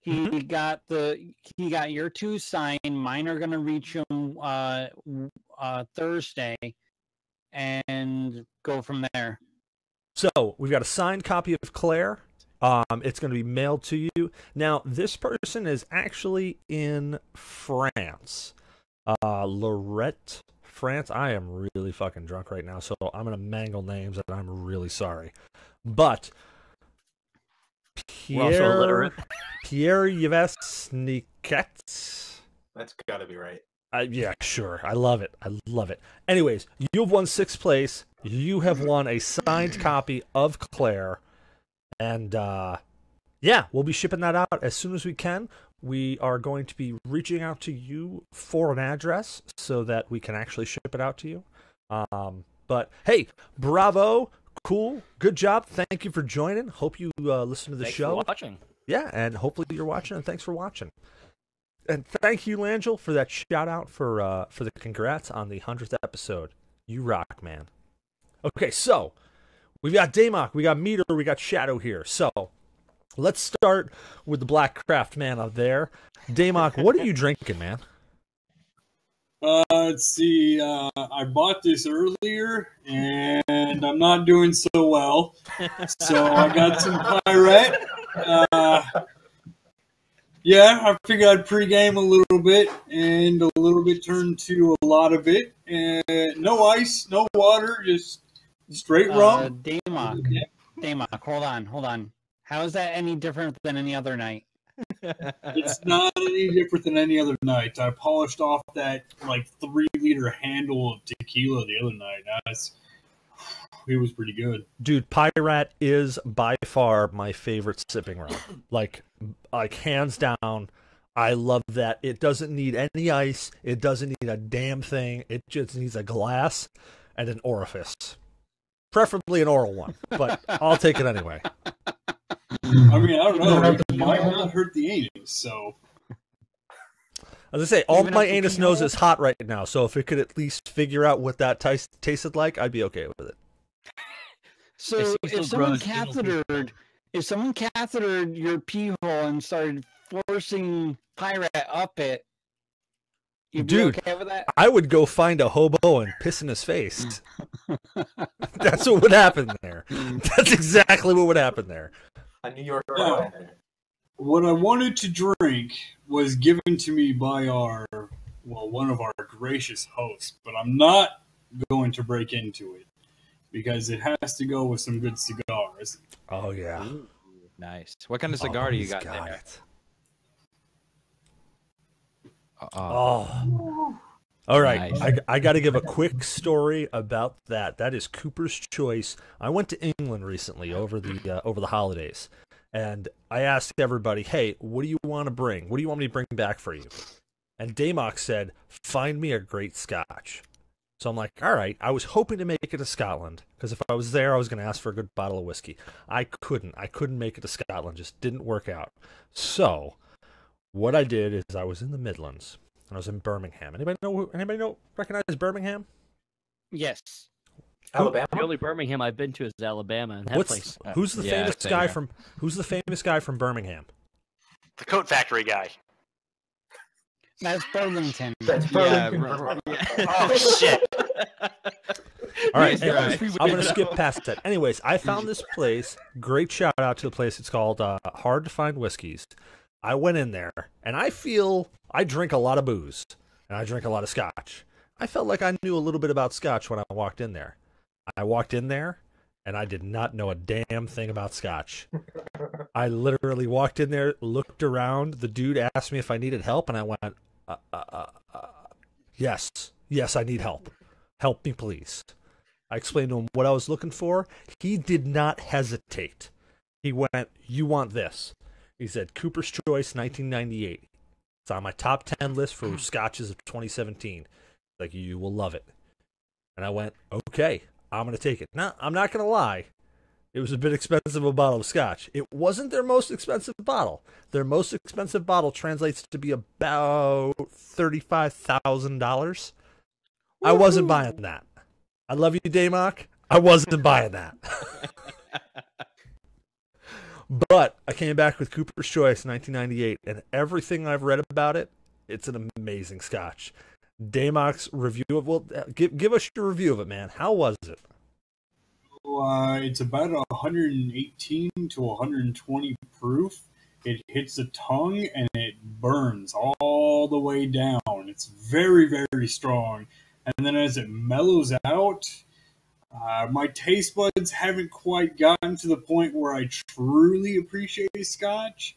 He got your two signed. Mine are gonna reach him Thursday, and go from there. So we've got a signed copy of Claire. It's going to be mailed to you. Now, this person is actually in France. Lorette, France. I am really fucking drunk right now, so I'm going to mangle names, and I'm really sorry. But We're also illiterate. Pierre Yves Niquet. That's got to be right. Yeah, sure. I love it. I love it. Anyways, you've won sixth place. You have won a signed copy of Claire. And, yeah, we'll be shipping that out as soon as we can. We are going to be reaching out to you for an address so that we can actually ship it out to you. But, hey, bravo. Cool. Good job. Thank you for joining. Hope you listen to the Thanks show. for watching. Yeah, and hopefully you're watching, and thanks for watching. And thank you, Langell, for that shout out for the congrats on the 100th episode. You rock, man. Okay, so we've got Daymok, we got Meter, we got Shadow here. So let's start with the Black Craft man out there. Daymok, what are you drinking, man? Let's see. I bought this earlier, and I'm not doing so well. So I got some Pirate. Yeah, I figured I'd pregame a little bit, and a little bit turned to a lot of it. And no ice, no water, just straight rum. Damok, hold on. How is that any different than any other night? It's not any different than any other night. I polished off that like 3-liter handle of tequila the other night. It was pretty good. Dude, Pyrat is by far my favorite sipping rum. Like hands down, I love that. It doesn't need any ice. It doesn't need a damn thing. It just needs a glass and an orifice. Preferably an oral one, but I'll take it anyway. I mean, I don't know. It might not hurt the anus, so. As I say, all my anus knows is hot right now, so if it could at least figure out what that tasted like, I'd be okay with it. So if someone cathetered your pee hole and started forcing Pyrat up it, you'd be okay with that? I would go find a hobo and piss in his face. That's what would happen there. That's exactly what would happen there. A New York. What I wanted to drink was given to me by one of our gracious hosts, but I'm not going to break into it because it has to go with some good cigars. Oh, yeah. Ooh, nice. What kind of cigar do you got there? Oh. All right. Nice. I got to give a quick story about that. That is Cooper's Choice. I went to England recently over the holidays, and I asked everybody, hey, what do you want to bring? What do you want me to bring back for you? And Damok said, find me a great scotch. So I'm like, all right. I was hoping to make it to Scotland, because if I was there, I was going to ask for a good bottle of whiskey. I couldn't make it to Scotland. Just didn't work out. So what I did is I was in the Midlands, and I was in Birmingham. Anybody recognize Birmingham? Yes. Alabama. The only Birmingham I've been to is Alabama. And that place. Who's the famous guy from Birmingham? The coat factory guy. That's Burlington. That's Burlington. Oh shit! All right, anyways, I'm gonna skip past that. Anyways, I found this place. Great shout out to the place. It's called Hard to Find Whiskeys. I went in there, and I drink a lot of booze, and I drink a lot of scotch. I felt like I knew a little bit about scotch when I walked in there. I walked in there, and I did not know a damn thing about scotch. I literally walked in there, looked around. The dude asked me if I needed help, and I went, yes, I need help. Help me, please. I explained to him what I was looking for. He did not hesitate. He went, you want this? He said, Cooper's Choice 1998. It's on my top 10 list for scotches of 2017. Like, you will love it. And I went, okay, I'm going to take it. Now, I'm not going to lie. It was a bit expensive a bottle of scotch. It wasn't their most expensive bottle. Their most expensive bottle translates to be about $35,000. I wasn't buying that. I love you, Damok. I wasn't buying that. But I came back with Cooper's Choice 1998, and everything I've read about it, it's an amazing scotch. Damok's review of give us your review of it, man. How was it? It's about 118 to 120 proof. It hits the tongue and it burns all the way down. It's very, very strong. And then as it mellows out, my taste buds haven't quite gotten to the point where I truly appreciate scotch.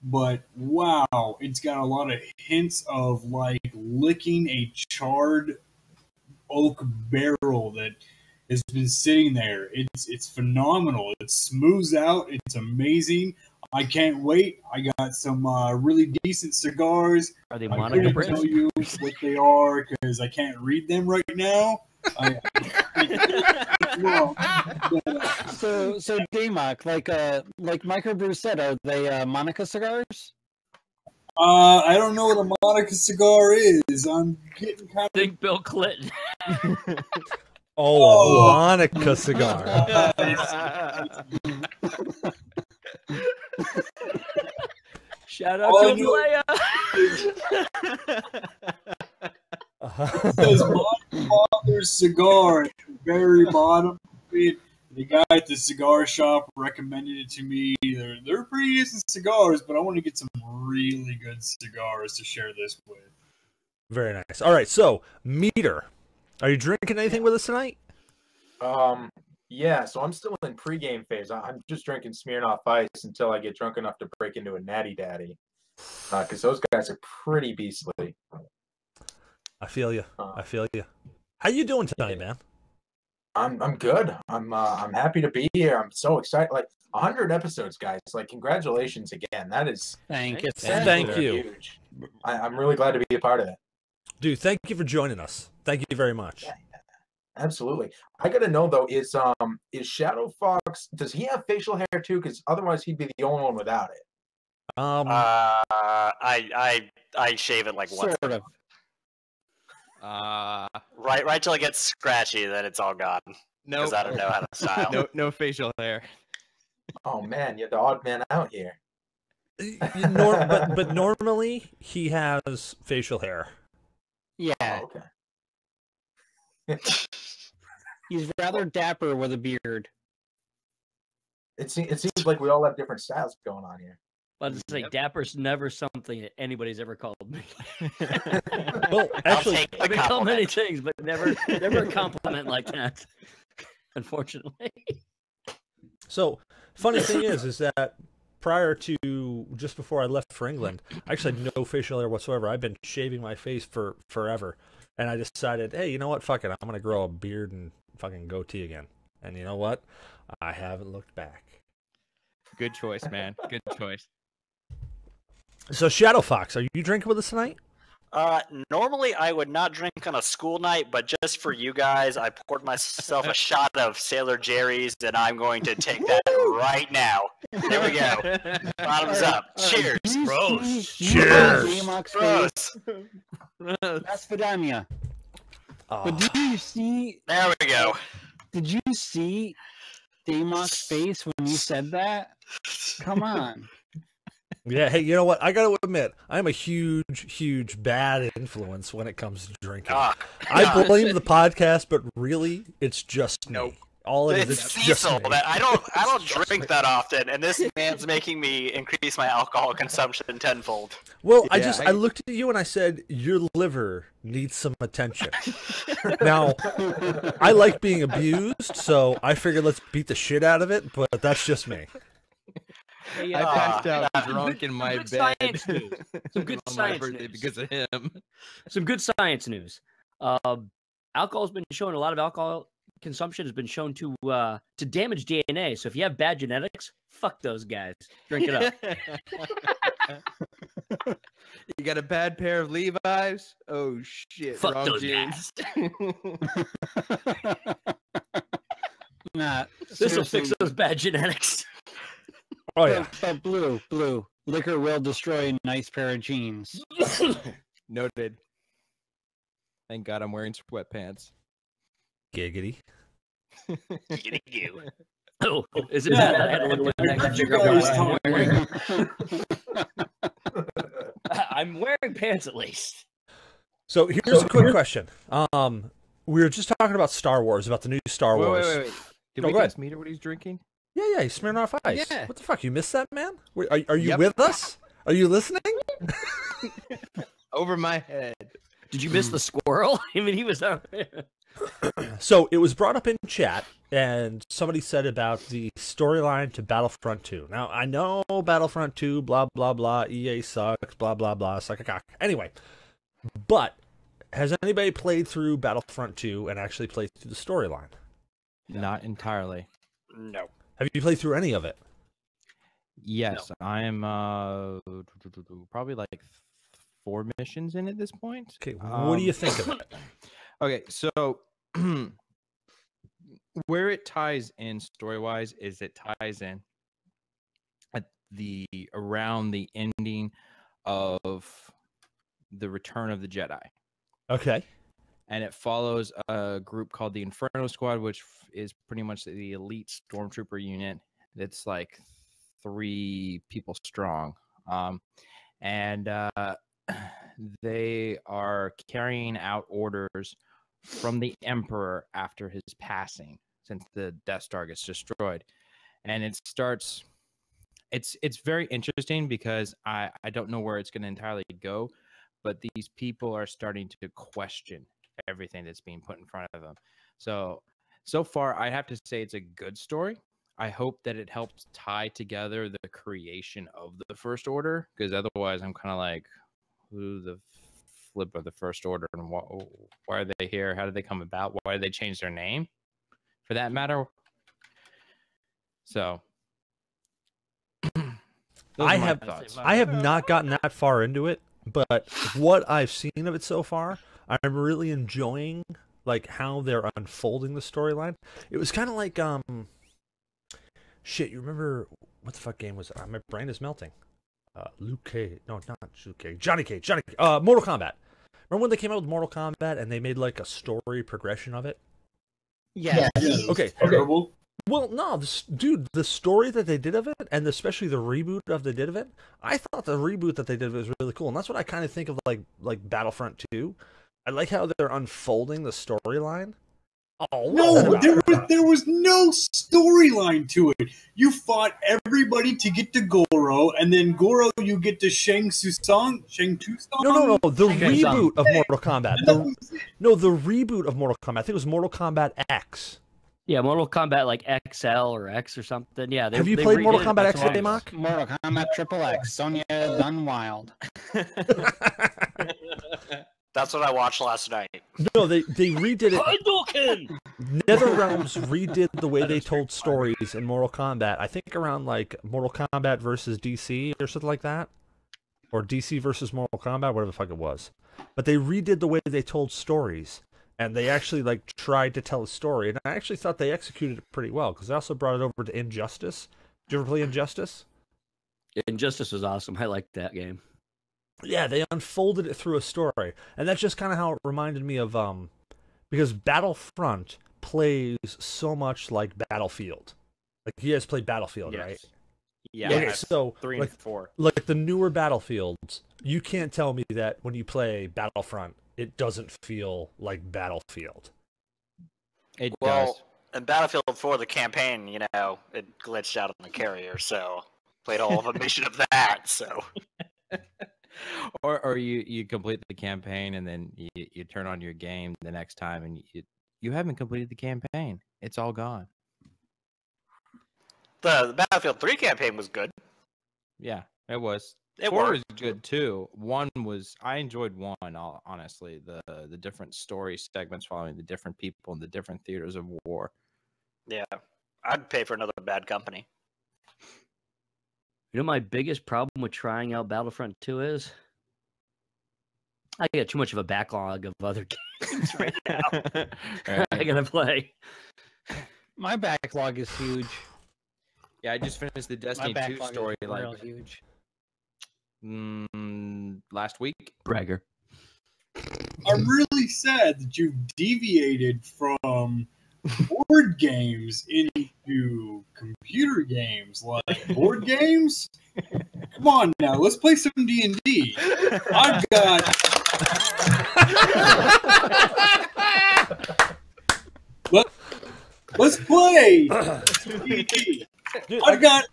But wow, it's got a lot of hints of like licking a charred oak barrel that has been sitting there. It's phenomenal. It smooths out. It's amazing. I can't wait. I got some really decent cigars. Are they I Monica can't Brits? tell you what they are because I can't read them right now. So Damok, like Microbrew said, are they Monica cigars? I don't know what a Monica cigar is. I'm getting kind of. Think Bill Clinton. Oh, a Monica cigar. Shout out to Leia. It says my father's cigar at the very bottom. The guy at the cigar shop recommended it to me. They're pretty decent cigars, but I want to get some really good cigars to share this with. Very nice. All right, so Meter, are you drinking anything with us tonight? Yeah, so I'm still in pregame phase. I'm just drinking Smirnoff Ice until I get drunk enough to break into a Natty Daddy. Because those guys are pretty beastly. I feel you. I feel you. How you doing tonight, man? I'm good. I'm happy to be here. I'm so excited. Like 100 episodes, guys. Like congratulations again. That is thank you. Thank you. Huge. I'm really glad to be a part of it. Dude, thank you for joining us. Thank you very much. Yeah, absolutely. I gotta know though, is Shadow Fox, does he have facial hair too? Because otherwise he'd be the only one without it. I shave it like once. Sort of. Right till it gets scratchy, then it's all gone. No, because I don't know how to style. no facial hair. Oh man, you're the odd man out here. But normally he has facial hair. Yeah. Oh, okay. He's rather dapper with a beard. It seems like we all have different styles going on here. But it's like dapper's never something that anybody's ever called me. Well, actually, I've been called many things, but never a compliment like that. Unfortunately. So, funny thing is that prior to just before I left for England, I actually had no facial hair whatsoever. I've been shaving my face for forever, and I decided, hey, you know what? Fuck it, I'm gonna grow a beard and fucking goatee again. And you know what? I haven't looked back. Good choice, man. Good choice. So, Shadow Fox, are you drinking with us tonight? Normally I would not drink on a school night, but just for you guys, I poured myself a shot of Sailor Jerry's, and I'm going to take that right now. There we go. Bottoms up. Cheers, bros. Cheers. Bros. Asphodania. Oh. But did you see? There we go. Did you see Damok's face when you said that? Come on. Yeah, hey, you know what? I got to admit, I'm a huge bad influence when it comes to drinking. I blame the podcast, but really, it's just me. All it is, it's just Cecil. me. I don't drink that often, and this man's making me increase my alcohol consumption tenfold. Well, I looked at you and I said, your liver needs some attention. Now, I like being abused, so I figured let's beat the shit out of it, but that's just me. Hey, I passed out drunk in my good bed. Science news. Some good on my science birthday news. because of him. Some good science news. Alcohol's been shown. A lot of alcohol consumption has been shown to damage DNA. So if you have bad genetics, fuck those guys. Drink it up. You got a bad pair of Levi's? Oh shit! Fuck wrong those jeans. Nah, This will seriously. fix those bad genetics. Oh, yeah. But blue. Liquor will destroy a nice pair of jeans. Noted. Thank God I'm wearing sweatpants. Giggity. You. Oh, is it bad? I had to look at that to figure out what I'm wearing. I'm wearing pants at least. So here's a quick question. We were just talking about Star Wars, about the new Star Wars. Wait. Did we ask Meter what he's drinking? Yeah, he's Smirnoff Ice. Yeah. What the fuck? You missed that, man? Are you with us? Are you listening? Over my head. Did you miss the squirrel? I mean, he was out there. So it was brought up in chat, and somebody said about the storyline to Battlefront 2. Now, I know Battlefront 2, blah, blah, blah, EA sucks, blah, blah, blah, suck a cock. Anyway, but has anybody played through Battlefront 2 and actually played through the storyline? Not entirely. No. Have you played through any of it? Yes, I am probably like 4 missions in at this point. Okay, what do you think of it? Okay, so where it ties in story-wise is it ties in at around the ending of the Return of the Jedi. Okay. And it follows a group called the Inferno Squad, which is pretty much the elite stormtrooper unit. It's like 3 people strong. And they are carrying out orders from the Emperor after his passing, since the Death Star gets destroyed. And it starts it's very interesting because I don't know where it's going to entirely go, but these people are starting to question everything that's being put in front of them. So far, I have to say it's a good story. I hope that it helps tie together the creation of the First Order, because otherwise I'm kind of like, who the flip of the First Order, and why are they here? How did they come about? Why did they change their name, for that matter? So I have not gotten that far into it, but what I've seen of it so far, I'm really enjoying like how they're unfolding the storyline. It was kind of like shit. You remember what the fuck game was it? My brain is melting. Luke Cage. No, not Luke Cage. Johnny Cage. Mortal Kombat. Remember when they came out with Mortal Kombat and they made like a story progression of it? Yeah. Okay. Terrible. Well, no, dude, the story that they did of it, and especially the reboot of they did of it, I thought the reboot that they did was really cool, and that's what I kind of think of like Battlefront 2. I like how they're unfolding the storyline. Oh no, there was no storyline to it. You fought everybody to get to Goro, and then Goro you get to Shang Tsung. No. The reboot of Mortal Kombat. The reboot of Mortal Kombat. I think it was Mortal Kombat X. Yeah, Mortal Kombat like XL or X or something. Yeah. Have you played Mortal Kombat X, Mock? Mortal Kombat Triple X. Sonya Dunwild. That's what I watched last night. No, they redid it. NetherRealms redid the way they told stories in Mortal Kombat. I think around like Mortal Kombat versus DC or something like that, or DC versus Mortal Kombat, whatever the fuck it was. But they redid the way they told stories, and they actually like tried to tell a story. And I actually thought they executed it pretty well because they also brought it over to Injustice. Did you ever play Injustice? Injustice was awesome. I liked that game. Yeah, they unfolded it through a story, and that's just kind of how it reminded me of because Battlefront plays so much like Battlefield. Like you guys played Battlefield, right? Yeah. Okay, so 3 and 4. Like the newer Battlefields, you can't tell me that when you play Battlefront, it doesn't feel like Battlefield. It does. In Battlefield 4, the campaign, it glitched out on the carrier, so played all of a mission of that. So. Or you complete the campaign and then you turn on your game the next time and you haven't completed the campaign. It's all gone. The Battlefield 3 campaign was good. Yeah, it was. 4 was good too. I enjoyed 1, honestly. The different story segments following the different people in the different theaters of war. Yeah, I'd pay for another Bad Company. You know, my biggest problem with trying out Battlefront 2 is I got too much of a backlog of other games right now. Right. I gotta play. My backlog is huge. Yeah, I just finished the Destiny 2 story huge. Last week. Bragger. I'm really sad that you've deviated from board games into computer games, like board games. Come on now, let's play some D&D. I've got. Let's play D&D. Dude, I got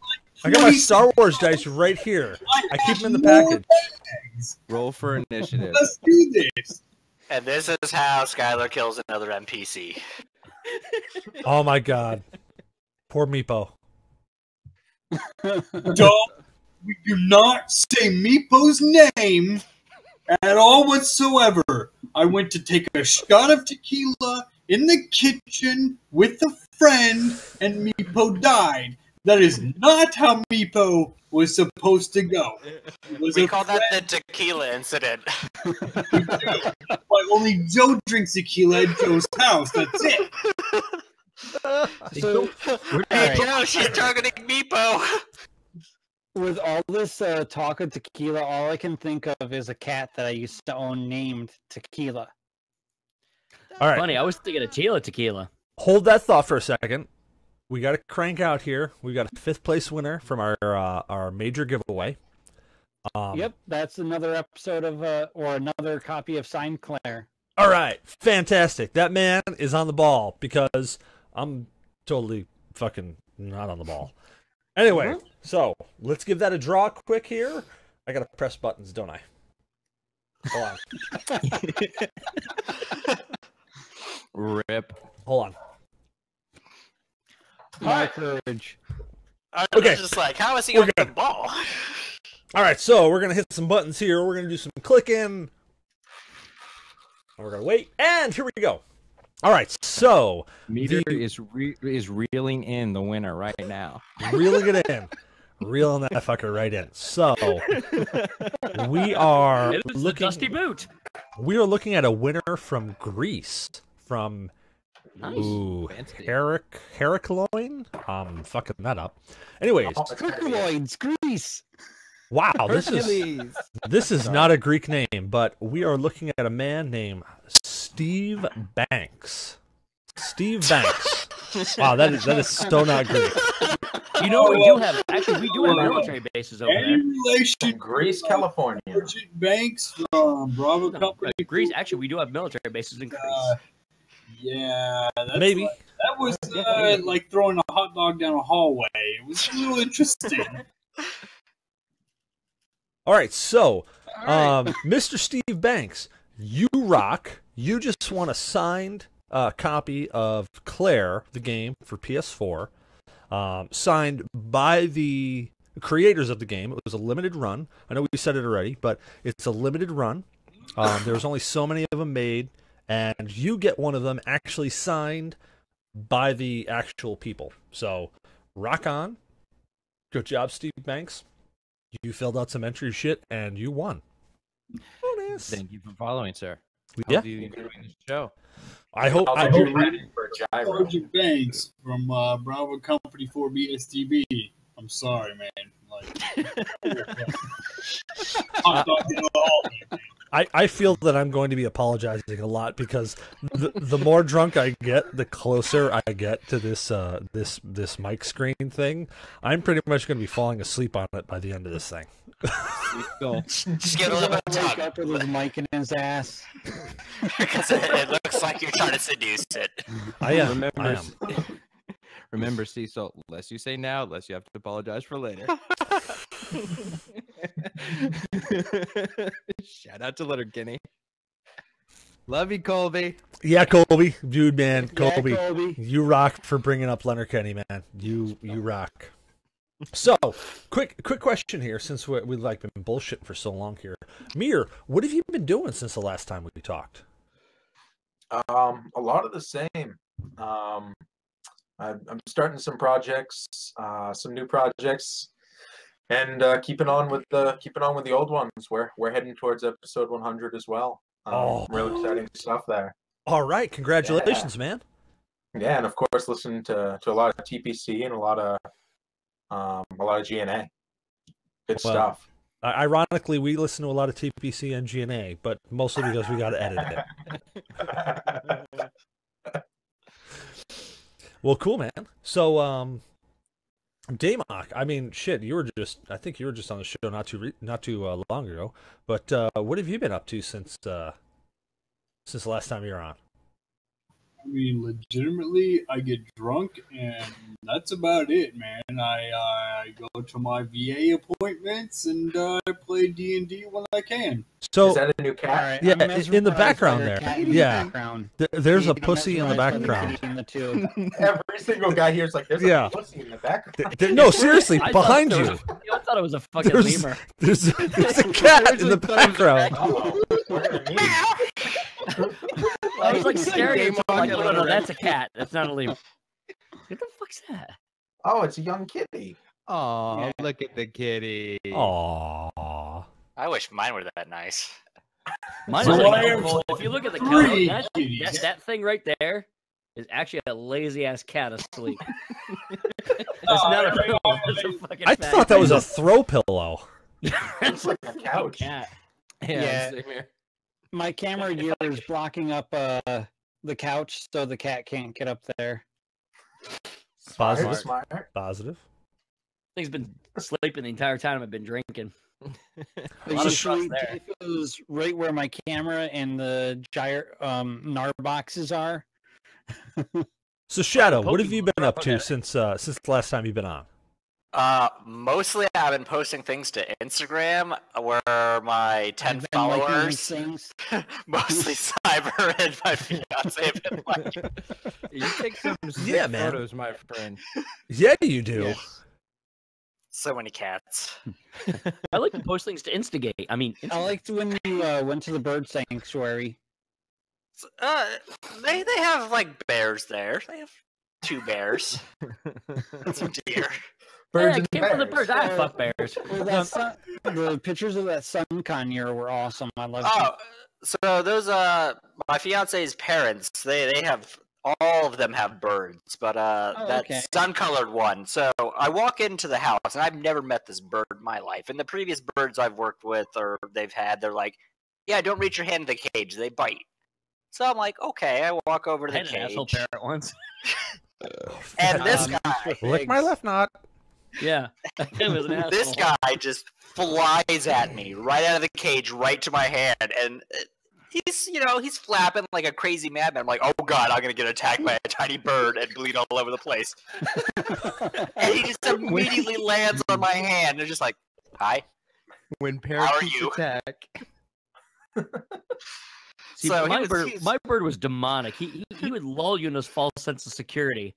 my Star Wars dice right here. I keep them in the package. Roll for initiative. Let's do this. And this is how Skylar kills another NPC. Oh my god. Poor Meepo. We do not say Meepo's name at all whatsoever. I went to take a shot of tequila in the kitchen with a friend, and Meepo died. That is not how Meepo was supposed to go. We call that the tequila incident. But only Joe drinks tequila at Joe's house. That's it. So, hey, Joe, she's targeting Meepo. With all this talk of tequila, all I can think of is a cat that I used to own named Tequila. All right. Funny, I was thinking of tequila. Hold that thought for a second. We got to crank out here. We got a 5th place winner from our major giveaway. Yep, that's another episode of or another copy of Signed Claire. All right, fantastic. That man is on the ball because I'm totally fucking not on the ball. Anyway, So let's give that a draw quick here. I gotta press buttons, don't I? Hold on. Rip. Hold on. My courage. Okay. Just like, how is he going to get the ball? All right, so we're gonna hit some buttons here. We're gonna do some clicking. We're gonna wait, and here we go. All right, so Meter is reeling in the winner right now. Reeling it in. Reeling that fucker right in. So we are looking. Dusty boot. We are looking at a winner from Greece, from Heracloin. I'm fucking that up. Anyways, Heracloids, Greece. Wow, this is not a Greek name, but we are looking at a man named Steve Banks. Steve Banks. Wow, that is so not Greek. You know, we do have military bases over there. Relation, Greece, California. Banks from Bravo Company. Greece. Actually, we do have military bases in Greece. Yeah, maybe that was like throwing a hot dog down a hallway. It was a little interesting. All right, so Mr. Steve Banks, you rock. You just want a signed copy of Claire, the game for PS4. Signed by the creators of the game. It was a limited run. I know we said it already, but it's a limited run. There's only so many of them made, and you get one of them actually signed by the actual people. So, rock on. Good job, Steve Banks. You filled out some entry shit, and you won. Bonus. Thank you for following, sir. Yeah. You enjoying the show. I hope. Sergeant Banks from Bravo Company for BSTB. I'm sorry, man. I feel that I'm going to be apologizing a lot because the more drunk I get, the closer I get to this mic screen thing. I'm pretty much going to be falling asleep on it by the end of this thing. Just get a little bit wake up with his mic in his ass. Because it looks like you're trying to seduce it. I am. Remember, Cecil, less you say now, less you have to apologize for later. Shout out to Letterkenny. Love you, Colby. Yeah, Colby. Dude, man. Colby. Yeah, Colby. You rock for bringing up Letterkenny, man. You rock. So, quick question here, since we've been bullshitting for so long here. Mir, what have you been doing since the last time we talked? A lot of the same. I'm starting some projects, some new projects, and keeping on with the old ones. We're heading towards episode 100 as well. Real exciting stuff there. All right, congratulations, man. Yeah, and of course, listening to a lot of TPC and a lot of GNA. Good stuff. Ironically, we listen to a lot of TPC and GNA, but mostly because we got to edit it. Well, cool, man. So, Damok, I mean, shit, I think you were just on the show not too long ago. But what have you been up to since the last time you were on? I mean, legitimately, I get drunk, and that's about it, man. I go to my VA appointments, and I play D&D when I can. So, is that a new cat? Right, yeah, in the background there. Yeah, background. There's a pussy in the background. Every single guy here is like, there's a pussy in the background. No, seriously, behind you. I thought it was a fucking lemur. There's a cat in the background. I was like staring at him like, no, that's a cat. That's not a lemur. What the fuck's that? Oh, it's a young kitty. Oh, Yeah. look at the kitty. Aww. I wish mine were that nice. Mine So is I am if you look at the three cat, kitties. that thing right there is actually a lazy ass cat asleep. That's Oh, not a there we pillow. go. That's a fucking I fat thought that was a throw pillow. It's like a couch. cat. Yeah. same here. My camera gear is blocking up the couch, so the cat can't get up there. Positive. Smart. Positive. Thing's been sleeping the entire time I've been drinking. A But lot of usually, trust there. Dave is right where my camera and the NAR boxes are. So, Shadow, what have you been up to since the last time you've been on? Mostly I've been posting things to Instagram where my 10 followers, mostly Cyber and my fiance have been liking. You take some sick photos, my friend. Yeah, you do. Yes. So many cats. I like to post things to instigate. I mean, I liked when you went to the bird sanctuary. They have like bears there. They have 2 bears. And some deer. Birds I and came for the bears. birds. I fuck bears. Well, the pictures of that sun conure were awesome. I loved Oh, so those my fiance's parents, they have, all of them have birds, but that okay. sun-colored one. So I walk into the house, and I've never met this bird in my life. And the previous birds I've worked with or they've had, they're like, yeah, don't reach your hand in the cage, they bite. So I'm like, okay, I walk over to the I had an asshole cage. parrot once. And this guy, Lick my left knot. Yeah, it was an asshole. this guy just flies at me right out of the cage, right to my hand, and he's flapping like a crazy madman. I'm like, oh god, I'm gonna get attacked by a tiny bird and bleed all over the place. And he just immediately lands on my hand. And they're just like, hi. When How are parakeets you? attack. See, So my bird was demonic. He would lull you in this false sense of security.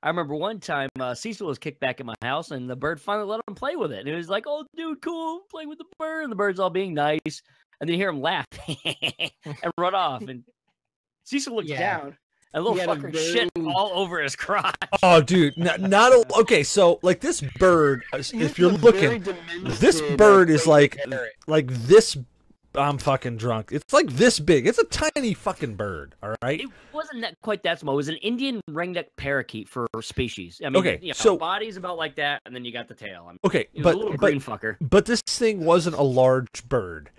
I remember one time Cecil was kicked back at my house, and the bird finally let him play with it. And it was like, "Oh, dude, cool, play with the bird." And the bird's all being nice, and then you hear him laugh and run off. And Cecil looks down, and little fucker shit all over his crotch. Oh, dude, okay. So, like this bird, if you're looking, this bird is like this. I'm fucking drunk. It's like this big. It's a tiny fucking bird. All right. It wasn't quite that small. It was an Indian ringneck parakeet for species. I mean, so body's about like that, and then you got the tail. I mean, okay, it was a little green fucker. But this thing wasn't a large bird.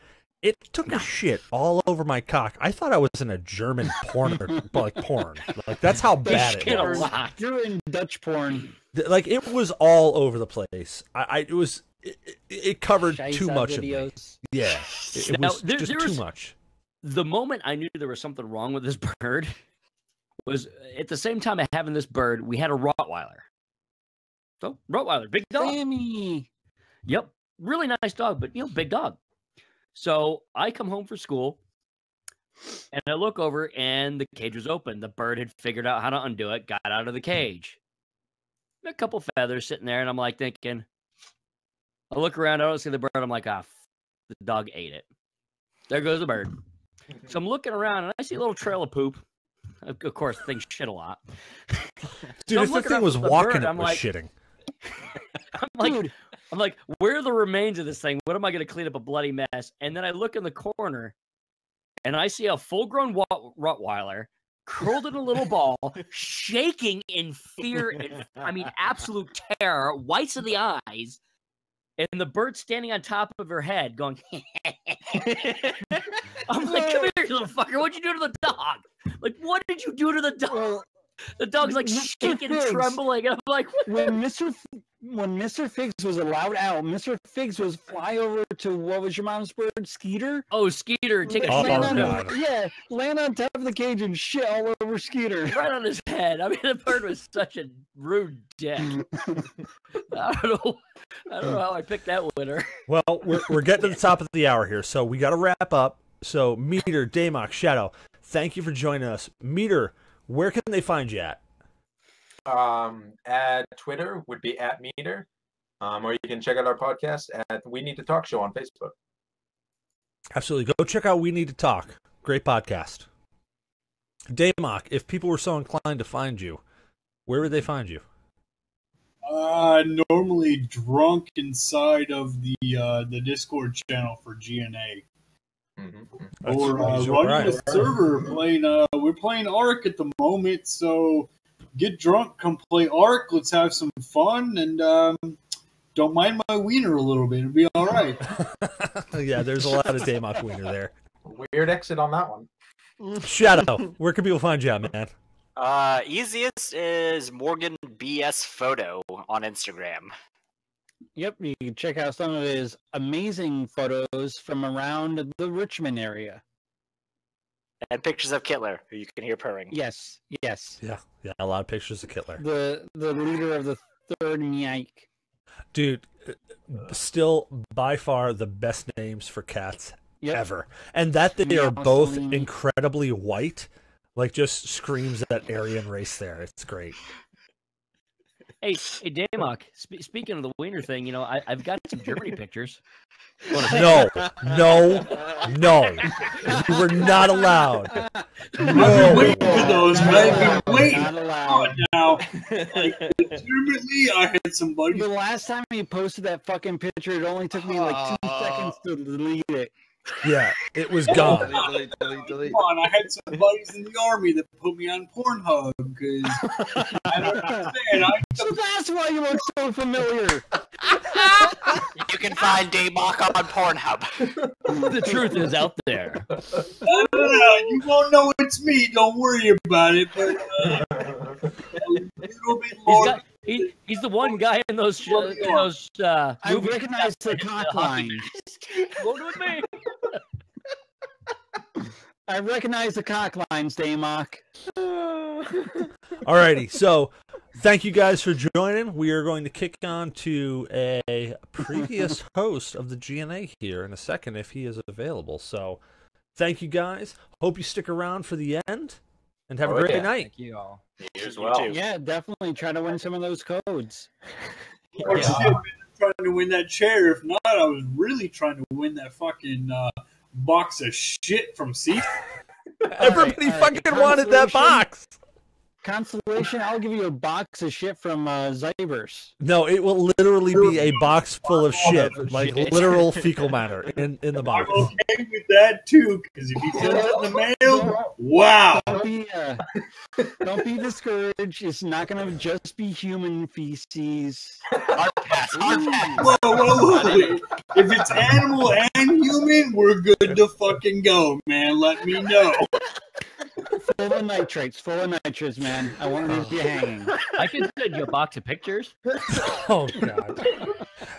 It took a shit all over my cock. I thought I was in a German porn, porn. Like that's how bad it was. You're in Dutch porn. Like it was all over the place. It covered too much of me. Yeah, it was just too much. The moment I knew there was something wrong with this bird was at the same time of having this bird, we had a Rottweiler. So Rottweiler, big dog. Sammy. Yep, really nice dog, but big dog. So I come home for school, and I look over, and the cage was open. The bird had figured out how to undo it, got out of the cage. A couple feathers sitting there, and I'm like thinking. I look around, I don't see the bird. I'm like, the dog ate it. There goes the bird. So I'm looking around, and I see a little trail of poop. Of course, things shit a lot. Dude, if the thing was walking, it was shitting. I'm like, where are the remains of this thing? What am I going to clean up a bloody mess? And then I look in the corner, and I see a full-grown Rottweiler curled in a little ball, shaking in fear and, absolute terror, whites of the eyes. And the bird standing on top of her head going, I'm like, come here, little fucker. What'd you do to the dog? Like, what did you do to the dog? The dog's like shaking and trembling. And I'm like, what? When Mr. Figs was allowed out, Mr. Figs was fly over to, what was your mom's bird? Skeeter? Oh, Skeeter. Take a shit. Land on top of the cage and shit all over Skeeter. Right on his head. I mean, the bird was such a rude dick. I don't know how I picked that winner. Well, we're getting to the top of the hour here, so we got to wrap up. So, Meter, Damok, Shadow, thank you for joining us. Meter, where can they find you at? At Twitter would be @Meter, or you can check out our podcast at We Need to Talk Show on Facebook. Absolutely, go check out We Need to Talk. Great podcast. Damok, if people were so inclined to find you, where would they find you? Normally drunk inside of the Discord channel for GNA. Mm-hmm. Or running a server playing. We're playing Ark at the moment, so get drunk, come play Ark. Let's have some fun, and don't mind my wiener a little bit. It'll be all right. Yeah, there's a lot of Damok wiener there. Weird exit on that one. Shadow, where can people find you at, man? Easiest is Morgan BS Photo on Instagram. Yep, you can check out some of his amazing photos from around the Richmond area. And pictures of Kittler, who you can hear purring. Yes. Yeah, a lot of pictures of Kittler. The leader of the third Nike. Dude, still by far the best names for cats ever. And that they are both incredibly white, like just screams that Aryan race there. It's great. Hey, Damok, speaking of the wiener thing, I've got some Germany pictures. No. You were not allowed. No. Wait for those, man. Wait. Not allowed. Now, legitimately, I had somebody. The last time he posted that fucking picture, it only took me like 2 seconds to delete it. Yeah, it was gone. Delete. Come on, I had some buddies in the army that put me on Pornhub because I don't understand. So that's why you look so familiar. You can find D-Mock on Pornhub. The truth is out there. You won't know it's me. Don't worry about it. But a little bit more. He's the one guy in those I recognize the cock line. Go with me. I recognize the cock lines, Damok. Alrighty, so thank you guys for joining. We are going to kick on to a previous host of the GNA here in a second if he is available. So thank you guys. Hope you stick around for the end and have a great night. Thank you all. You as well. Yeah, definitely try to win some of those codes. Or shit, man, I'm trying to win that chair. If not, I was really trying to win that fucking box of shit from C. Everybody fucking wanted that box. Consolation, I'll give you a box of shit from Zybers. No, it will literally be a box full of shit, like literal fecal matter in the box. I'm okay with that too, because if he sends it in the mail, wow. Don't be discouraged. It's not going to just be human feces. Hard pass. Whoa. If it's animal and human, we're good to fucking go, man. Let me know. Full of nitrates, man. I want to be hanging. I can send you a box of pictures. Oh, God.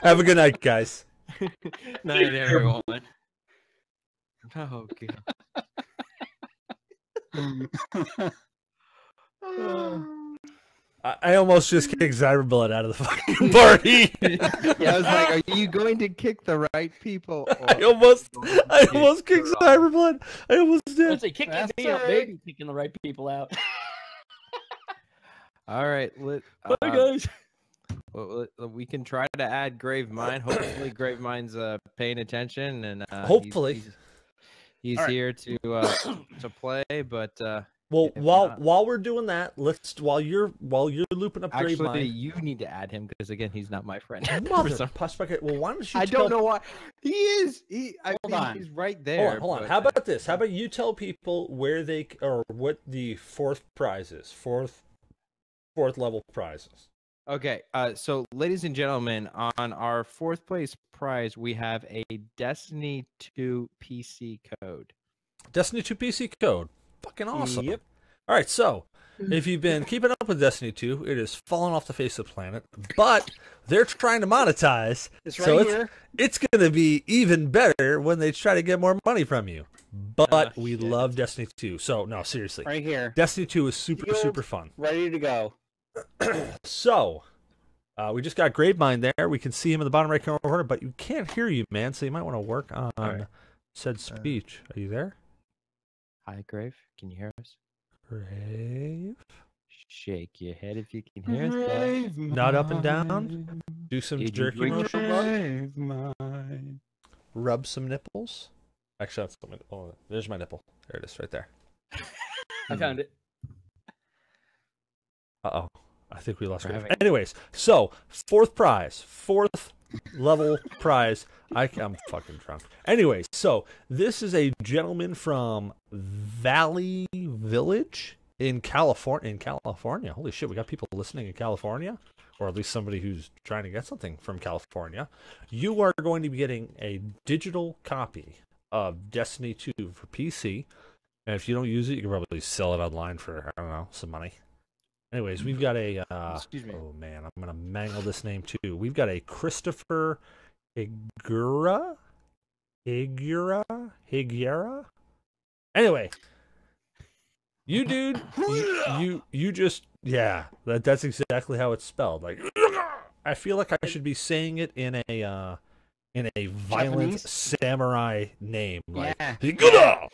Have a good night, guys. Night, everyone. Oh, God. I almost just kicked Zyberblood out of the fucking party. Yeah, I was like, are you going to kick the right people? I almost kicked Zyberblood. I almost did. Let's say kicking me out, maybe kicking the right people out. All right. Bye, guys. We can try to add Gravemind. Hopefully, Gravemind's paying attention, and hopefully he's here to play. But well, while we're doing that, while you're looping up actually, Gravemind, you need to add him because again, he's not my friend. Mother bucket. Well, why don't you? I don't know why he is. He's right there. Hold on. How about this? How about you tell people where they or what the fourth prize is? Fourth level prizes. Okay, so ladies and gentlemen, on our fourth place prize, we have a Destiny 2 PC code. Destiny 2 PC code. Fucking awesome. Yep. All right, so if you've been keeping up with Destiny 2, it has fallen off the face of the planet, but they're trying to monetize. It's right here. It's going to be even better when they try to get more money from you. But we love Destiny 2. So, no, seriously. Right here. Destiny 2 is super fun. Ready to go. So, we just got Gravemind there. We can see him in the bottom right corner, but you can't hear you, man, so you might want to work on said speech. Are you there? Hi, Grave. Can you hear us? Grave? Shake your head if you can hear us. Nod up and down. Do some jerky motion. Rub some nipples. Actually, there's my nipple. There it is, right there. I found it. Uh-oh. I think we lost Grave. Anyways, so fourth level prize. I'm fucking drunk. Anyways, so this is a gentleman from Valley Village in California. Holy shit, we got people listening in California, or at least somebody who's trying to get something from California. You are going to be getting a digital copy of Destiny 2 for PC, and if you don't use it, you can probably sell it online for, I don't know, some money. Anyways, we've got a excuse me. Oh man, I'm gonna mangle this name too. We've got a Christopher Higuera. Anyway, you dude, you just that's exactly how it's spelled. Like, I feel like I should be saying it in a violent Japanese? samurai name, like Yeah. Higuda!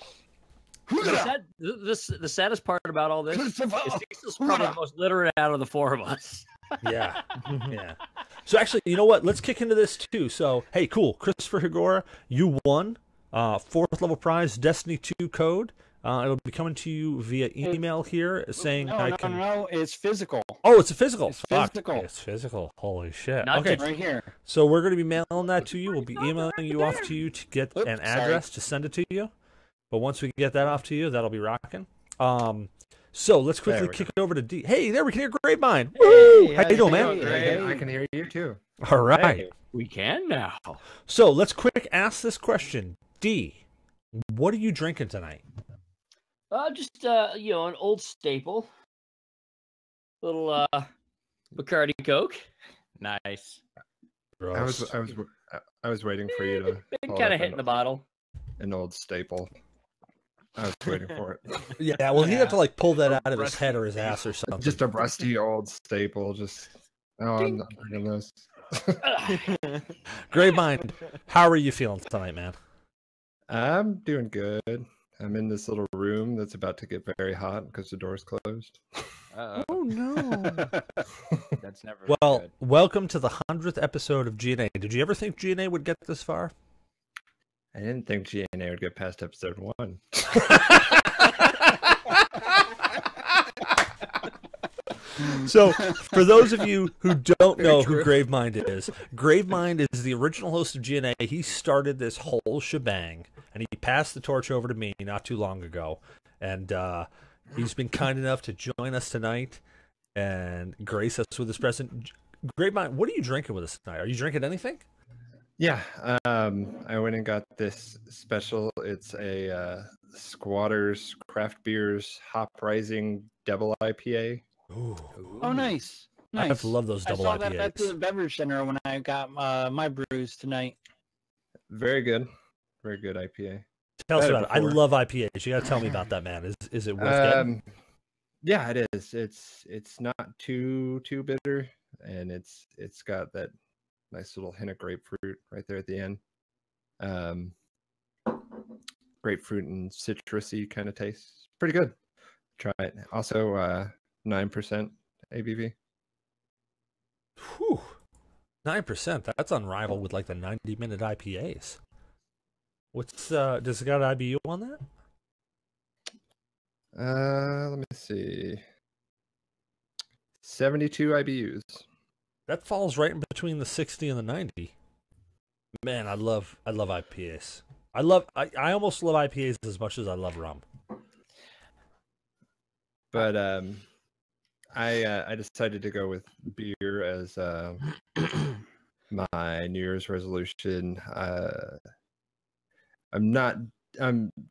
The saddest part about all this is Cecil's probably the most literate out of the four of us. Yeah, yeah. So actually, you know what? Let's kick into this too. So hey, cool, Christopher Higora, you won 4th level prize, Destiny 2 code. It'll be coming to you via email here, saying No, it's physical. Oh, it's a physical. It's Fuck. physical. It's physical. Holy shit. Not Okay. Right here. So we're going to be mailing that to you. We'll be emailing you off to you to get an address to send it to you. But once we get that off to you, that'll be rocking. So let's quickly kick it over to D. Hey, there we can hear Gravemind. Woo! How you doing, man? Hey, I can hear you too. All right. Hey, we can now. So let's quick ask this question. D, what are you drinking tonight? Just an old staple. Little Bacardi Coke. Nice. Gross. I was waiting for you to Been kind of hitting the bottle. an old staple. I was waiting for it. Yeah, well, he'd have to like pull that out of his head or his ass or something. Just a rusty old staple. I'm not drinking this. Gravemind, how are you feeling tonight, man? I'm doing good. I'm in this little room that's about to get very hot because the door's closed. Oh no. That's never Well, good. welcome to the 100th episode of GNA. Did you ever think GNA would get this far? I didn't think GNA would get past episode 1. So, for those of you who don't know who Gravemind is the original host of GNA. He started this whole shebang, and he passed the torch over to me not too long ago. And he's been kind enough to join us tonight and grace us with his presence. Gravemind, what are you drinking with us tonight? Are you drinking anything? Yeah, I went and got this special. It's a Squatters Craft Beers Hop Rising Double IPA. Ooh. Oh, nice. I love those double I saw IPAs. that at the beverage center when I got my brews tonight. Very good. Very good IPA. Tell us Had it about it. I before. love IPAs. You got to tell me about that, man. Is it worth getting? Yeah, it is. It's not too bitter, and it's got that nice little hint of grapefruit right there at the end. Grapefruit and citrusy kind of taste. Pretty good. Try it. Also, 9% ABV. Whew. 9%. That's unrivaled with like the 90-minute IPAs. What's does it got IBU on that? Let me see. 72 IBUs. That falls right in between the 60 and the 90. Man, I love IPAs. I almost love IPAs as much as I love rum. But I decided to go with beer as my New Year's resolution. I'm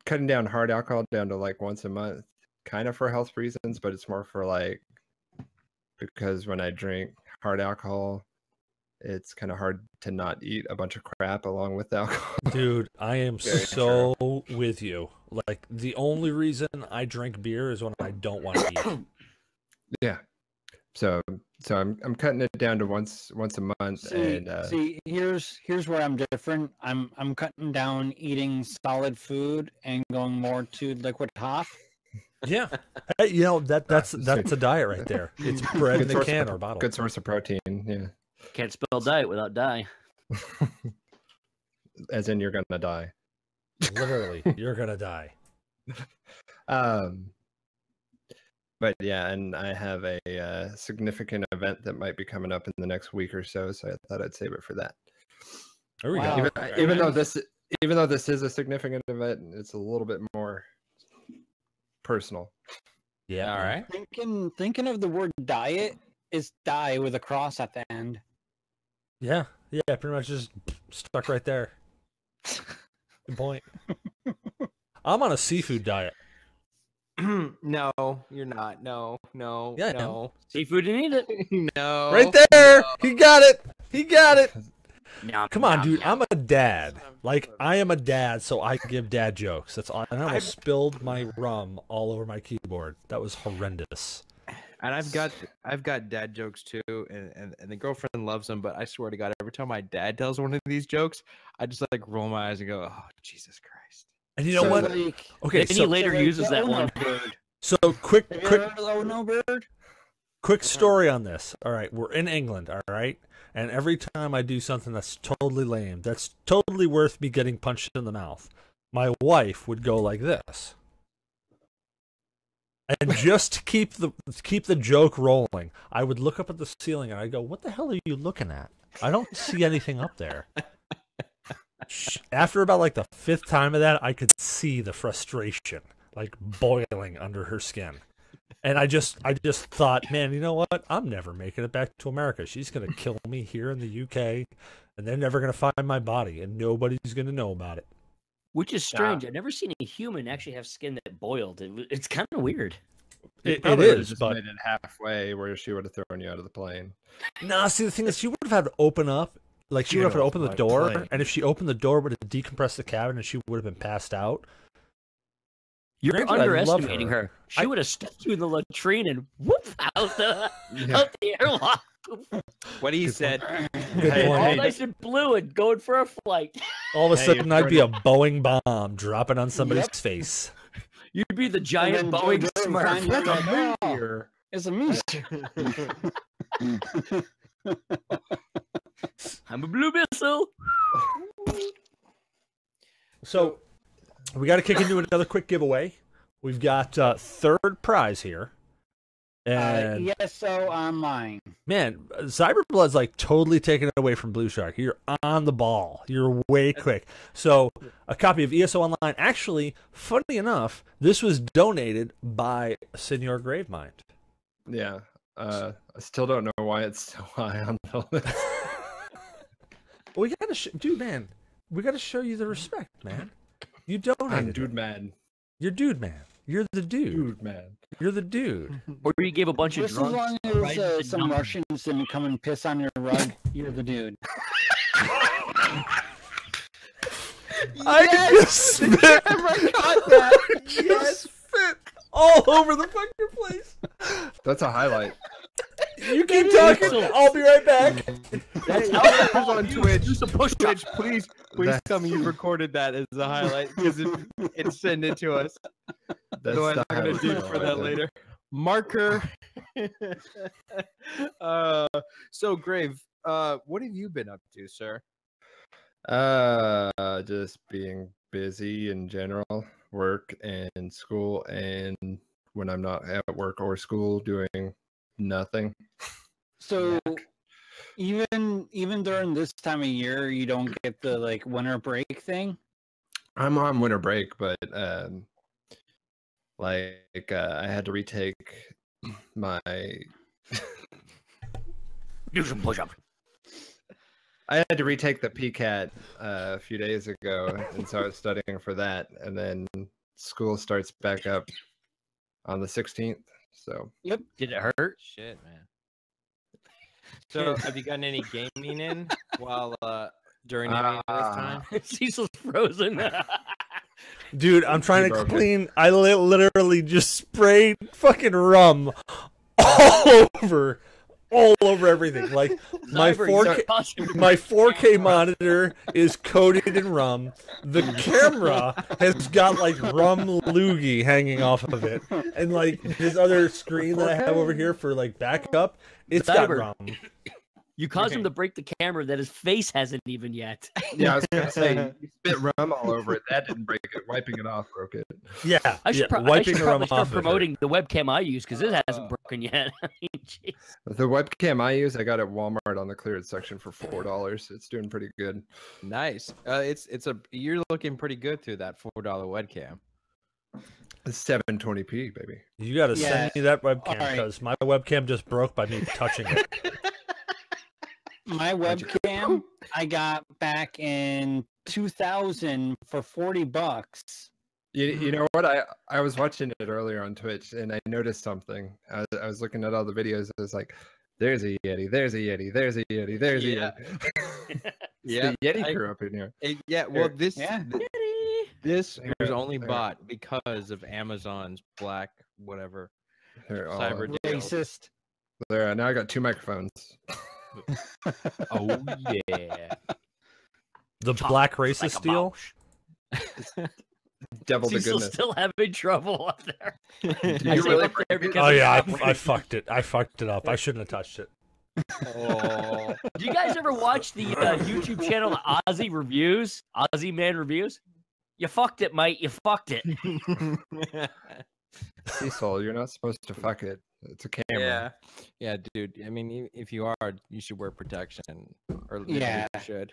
cutting down hard alcohol down to like once a month, kind of for health reasons, but it's more for like because when I drink hard alcohol, it's kind of hard to not eat a bunch of crap along with the alcohol. Dude, I am so with you. Like the only reason I drink beer is when I don't want to eat. Yeah. So I'm cutting it down to once a month. See, here's where I'm different. I'm cutting down eating solid food and going more to liquid hop. Yeah, hey, you know that's a diet right there. It's bread in a can or bottle. Good source of protein. Yeah. Can't spell diet without die. As in, you're gonna die. Literally, you're gonna die. But yeah, and I have a significant event that might be coming up in the next week or so, so I thought I'd save it for that. There we Wow. go. Even though this is a significant event, it's a little bit more personal. Yeah. All right. Thinking of the word diet is die with a cross at the end. Yeah. Pretty much just stuck right there. Good point. I'm on a seafood diet. No, you're not. No. Yeah, I no. Seafood and eat it. No. Right there. He got it. Nom, Come on, nom, dude. nom. I'm a dad. Like I am a dad, so I give dad jokes. That's all. And I almost spilled my rum all over my keyboard. That was horrendous. And I've got dad jokes too, and the girlfriend loves them. But I swear to God, every time my dad tells one of these jokes, I just like roll my eyes and go, "Oh, Jesus Christ!" And you know what? Like, Okay, Then he later uses that one. Bird. So quick, Have you ever heard of the no bird? quick story on this. All right, we're in England. All right, and every time I do something that's totally lame, that's totally worth me getting punched in the mouth, my wife would go like this. And just to keep the joke rolling, I would look up at the ceiling and I go, "What the hell are you looking at? I don't see anything up there." After about like the 5th time of that, I could see the frustration like boiling under her skin, and I just thought, man, you know what? I'm never making it back to America. She's gonna kill me here in the UK, and they're never gonna find my body, and nobody's gonna know about it. Which is strange. I've never seen a human actually have skin that boiled. It's kind of weird. It Probably would've is, just but made it halfway where she would have thrown you out of the plane. no. See, the thing is, she would have had to open up. Like, she would have had to open the my door, plane. and if she opened the door, it would have decompressed the cabin, and she would have been passed out. You're Granted, I love underestimating her. her. She would have stepped you in the latrine and whoop out the airlock. What he said. Good Hey, point. All nice and blue and going for a flight. All of a Hey, sudden, you're I'd be a Boeing bomb dropping on somebody's face. You'd be the giant And then Boeing Joe Smurf. finds out, like, oh, it's a moose. I'm a blue missile. So, we got to kick into another quick giveaway. We've got third prize here. And Yes, so on mine. man, Cyberblood's like totally taken it away from Blue Shark. You're on the ball. You're way quick. So, a copy of ESO Online. Actually, funny enough, this was donated by Senor Gravemind. Yeah. I still don't know why it's so high on the list. We got to, dude, man. We got to show you the respect, man. You donated. I'm it. dude man. You're dude, man. You're the dude. Dude man. You're the dude. Or you gave a bunch of Just as drunks. long right as to some number. Russians didn't come and piss on your rug, you're the dude. I just spit. Just spit all over the fucking place. That's a highlight. You keep talking. I'll be right back. That's how it is on Twitch. Do some push Twitch, please That's- tell me you recorded that as a highlight because it send it to us. That's So I'm the gonna highlight. do for that later. Marker. So Grave, what have you been up to, sir? Just being busy in general, work and school, and when I'm not at work or school, doing nothing. So even during this time of year, you don't get the like winter break thing. I'm on winter break, but I had to retake my Do some push up. I had to retake the PCAT a few days ago, and so I was studying for that. And then school starts back up on the 16th. So Did it hurt? Shit, man. So have you gotten any gaming in while during any of this time? Cecil's frozen. Dude, I'm trying to broke it. clean. I literally just sprayed fucking rum all over everything. Like my Cyber, 4K, you're awesome. my 4K monitor is coated in rum. The camera has got like rum loogie hanging off of it, and like this other screen that I have over here for like backup, it's got Cyber. rum. You caused him to break the camera that his face hasn't even yet. yeah, I was gonna say you spit rum all over it. That didn't break it. Wiping it off broke it. Yeah, I should, yeah, I wiping should the rum probably start off of it. promoting the webcam I use because it hasn't broken yet. I mean, jeez. The webcam I use, I got at Walmart on the cleared section for $4. It's doing pretty good. Nice. You're looking pretty good through that $4 webcam. It's 720p, baby. You got to Yeah. send me that webcam All right. because my webcam just broke by me touching it. My webcam I got back in 2000 for $40. You know what? I was watching it earlier on Twitch, and I noticed something. I was looking at all the videos. I was like, "There's a Yeti. There's a Yeti. There's a Yeti. There's Yeah. a Yeti." Yeah. the Yeti crew up in here. Yeah. Well, this Yeah. this Here, was only there. bought because of Amazon's Black whatever Cyber Racist. There, now I got 2 microphones. Oh yeah. The black racist like deal. Double the Cecil's goodness. still having trouble up there. Did I you say really up there because Oh of yeah, copyright. I fucked it. I fucked it up. I shouldn't have touched it. Oh. Do you guys ever watch the YouTube channel the Ozzy Reviews? Ozzy Man Reviews? You fucked it, mate. You fucked it. Cecil, you're not supposed to fuck it. It's a camera. Yeah, dude. I mean, if you are, you should wear protection, or at Yeah. least you should.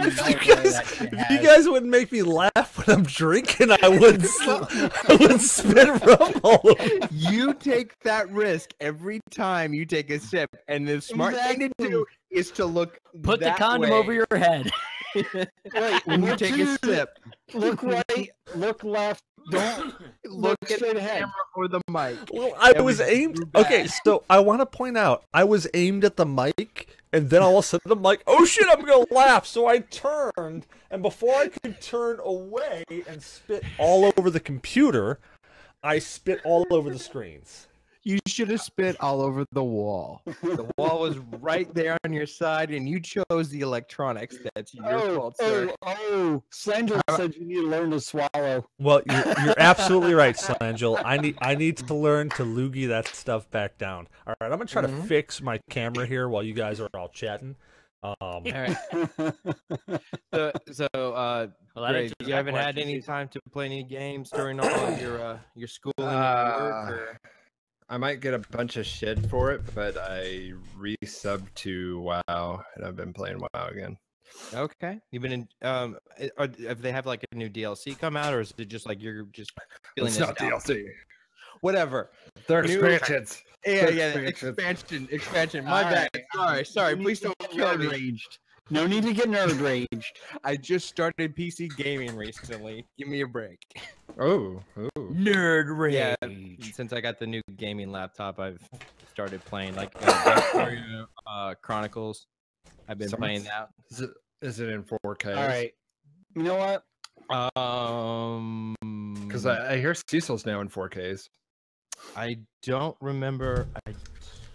If you guys wouldn't make me laugh when I'm drinking, I wouldn't spit rum all over. You take that risk every time you take a sip, and the smart thing to do is to look. Put the that condom way over your head. when you take a sip. Look right, look left. Don't Look at straight the ahead. camera or the mic. Well, I That was was aimed. too bad. Okay, so I want to point out, I was aimed at the mic, and then all of a sudden I'm like, oh shit, I'm gonna laugh. So I turned, and before I could turn away and spit all over the computer, I spit all over the screens. You should have spit all over the wall. The wall was right there on your side, and you chose the electronics. That's your fault, sir. Slangel said you need to learn to swallow. Well, you're absolutely right, Slangel. I need to learn to loogie that stuff back down. All right, I'm gonna try to fix my camera here while you guys are all chatting. All right. So, Well, that Greg, answers you that haven't had question, any Cecil. time to play any games during all of your schooling and work? Or... I might get a bunch of shit for it, but I resubbed to WoW, and I've been playing WoW again. Okay, you've been in. If they have like a new DLC come out, or is it just like you're just feeling It's not nostalgic? DLC. Whatever. They're New- expansions. Yeah, They're expansion. My bad. Sorry. Please don't kill me. Raged. No need to get nerd raged. I just started PC gaming recently. Give me a break. Oh. Nerd rage. Yeah, since I got the new gaming laptop, I've started playing like Victoria, Chronicles. I've been playing that. Is it in 4K? All right. You know what? Because I hear Cecil's now in 4Ks. I don't remember.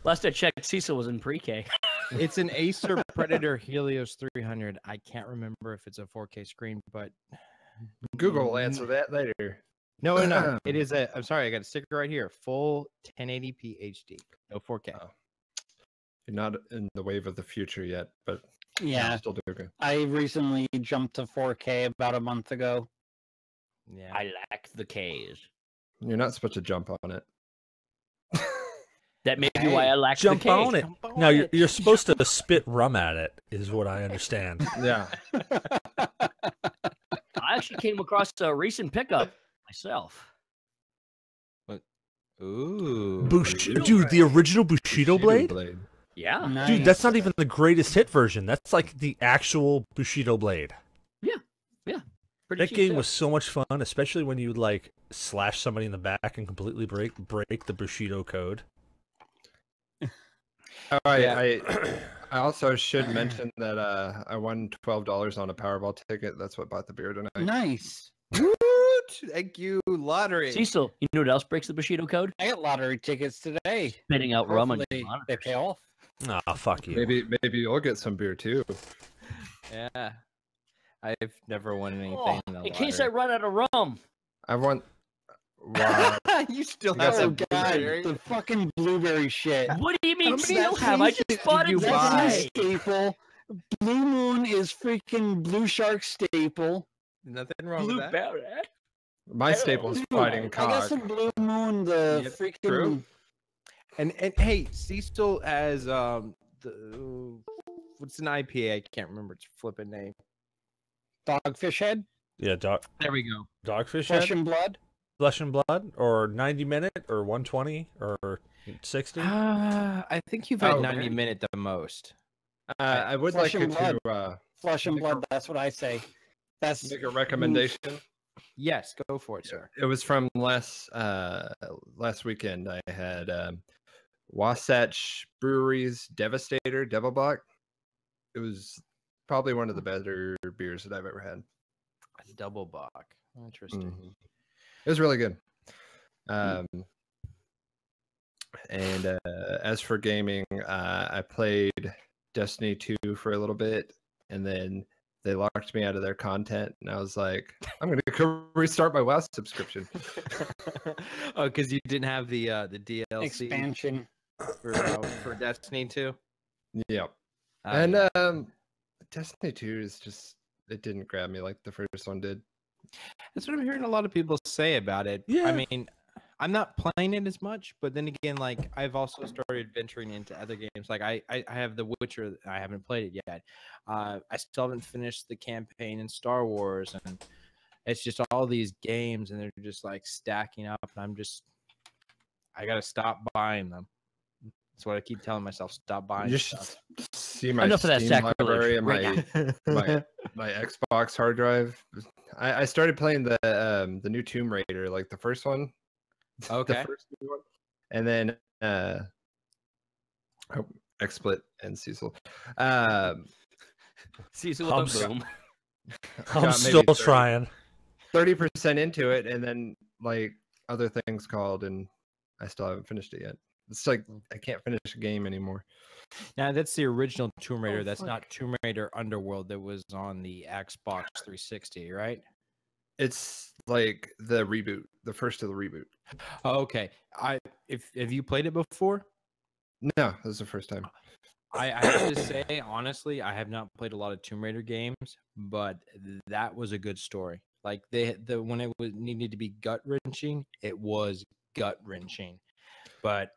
Last I checked, Cecil was in pre-K. It's an Acer Predator Helios 300. I can't remember if it's a 4K screen, but Google will answer that later. no. It is a. I'm sorry, I got a sticker right here. Full 1080p HD, no 4K. Oh. You're not in the wave of the future yet, but Yeah. still do good. I recently jumped to 4K about a month ago. Yeah. I lack the K's. You're not supposed to jump on it. That may be why I lack Jump the K's. on it. Now you're supposed to spit rum at it, is what I understand. Yeah. I actually came across a recent pickup myself. Ooh. Dude, the original Bushido blade? Yeah. Nice. Dude, that's not even the greatest hit version. That's like the actual Bushido blade. Pretty That cheap game too. was so much fun, especially when you like slash somebody in the back and completely break the Bushido code. Oh, I also should mention that I won $12 on a Powerball ticket. That's what bought the beer tonight. Nice. Woot! Thank you, lottery. Cecil, you know what else breaks the Bushido code? I got lottery tickets today. Spitting out rum on Hopefully your monitor. they pay off. Ah, fuck you. Maybe you'll get some beer too. Yeah. I've never won anything Oh, in the in case I lottery. run out of rum. I want. Wow. You still have Oh some god, blueberry? the fucking blueberry shit. What do you mean many still have? I cases just bought did it you That's buy? a today. staple. Blue Moon is freaking Blue Shark staple. Nothing wrong with that. Blueberry. My staple's fighting I cock. guess the Blue Moon, the Yep, freaking true. And hey, Cecil has what's an IPA? I can't remember its flipping name. Dogfish Head, Yeah, There we go. Dogfish Flesh Head, and Blood. Flesh and Blood, or 90 minute, or 120, or 60. I think you've had Oh, 90 okay. minute the most. I would Flesh like and you Blood. to Flesh and Blood, that's what I say. That's make a recommendation. Yes, go for it, sir. It was from last weekend. I had Wasatch Brewery's Devastator Devil Block. It was probably one of the better beers that I've ever had. Double Bach. Interesting. It was really good. And as for gaming, I played Destiny 2 for a little bit, and then they locked me out of their content, and I was like, I'm going to restart my WoW subscription. Oh, because you didn't have the DLC Expansion for Destiny 2. Yep. Oh, And yeah. Destiny 2 is just, it didn't grab me like the first one did. That's what I'm hearing a lot of people say about it. Yeah. I mean, I'm not playing it as much, but then again, like I've also started venturing into other games. Like I have The Witcher. I haven't played it yet. I still haven't finished the campaign in Star Wars, and it's just all these games, and they're just like stacking up. And I gotta stop buying them. That's what I keep telling myself. Stop buying You stuff. should see my Enough of that Steam library sacrilege. and my Xbox hard drive. I started playing the new Tomb Raider, like the first one. Okay. The first one. And then XSplit and Cecil. Cecil I'm and boom. I'm still trying. 30% into it, and then like other things called, and I still haven't finished it yet. It's like I can't finish a game anymore. Now that's the original Tomb Raider. Oh, That's fuck. not Tomb Raider Underworld that was on the Xbox 360, right? It's like the reboot, the first of the reboot. Oh, okay. Have you played it before? No, this is the first time. I have to say, honestly, I have not played a lot of Tomb Raider games, but that was a good story. Like when it needed to be gut wrenching, it was gut wrenching. But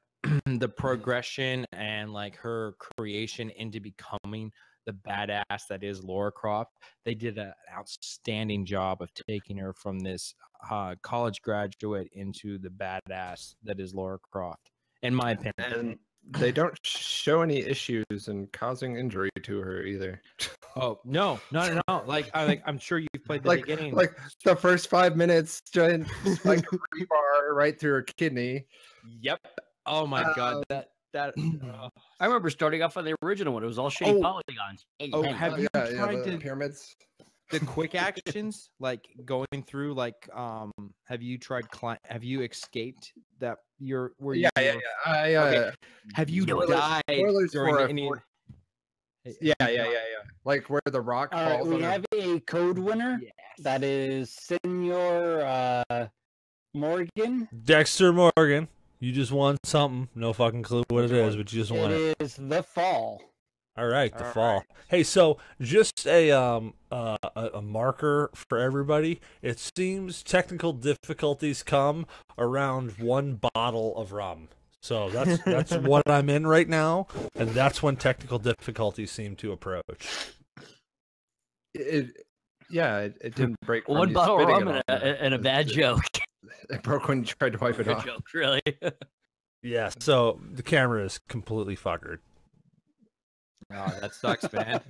the progression and like her creation into becoming the badass that is Lara Croft, they did an outstanding job of taking her from this college graduate into the badass that is Lara Croft, in my opinion. And they don't show any issues in causing injury to her either. Oh no, not at all. Like I'm sure you've played the beginning. Like the first 5 minutes, giant spike rebar right through her kidney. Yep. Oh my god, that. I remember starting off on the original one. It was all shitty Oh. polygons. Oh, have you tried the to pyramids? the quick actions, like going through, like have you tried? Have you escaped that? You're where you? Yeah. Okay. Have you died spoilers during for any? Yeah. Like where the rock falls. we on her. have a code winner. Yes. That is Senor Morgan. Dexter Morgan, you just won something. No fucking clue what it is, but you just won it. It is The Fall. All right, the All fall. right. Hey, so just a marker for everybody. It seems technical difficulties come around one bottle of rum. So that's what I'm in right now, and that's when technical difficulties seem to approach. It didn't break. from One you bottle of spitting rum it and on a bad joke. It broke when you tried to wipe it Good off. joke, really. Yeah, so the camera is completely fuckered. Oh, that sucks, man.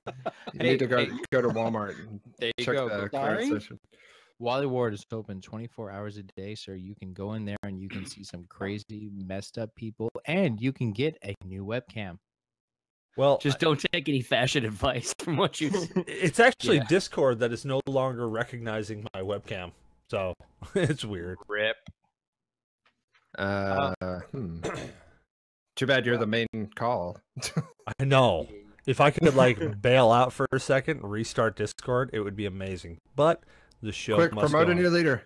You need to go to Walmart and There you check go. the Sorry? clearance section. Wally Ward is open 24 hours a day, so you can go in there and you can see some crazy, messed up people, and you can get a new webcam. Well, Just don't take any fashion advice from what you see. it's actually Yeah. Discord that is no longer recognizing my webcam, so it's weird. Rip. Too bad you're the main call. I know. If I could like bail out for a second, restart Discord, it would be amazing. But the show Quick, must promote go a new on. leader.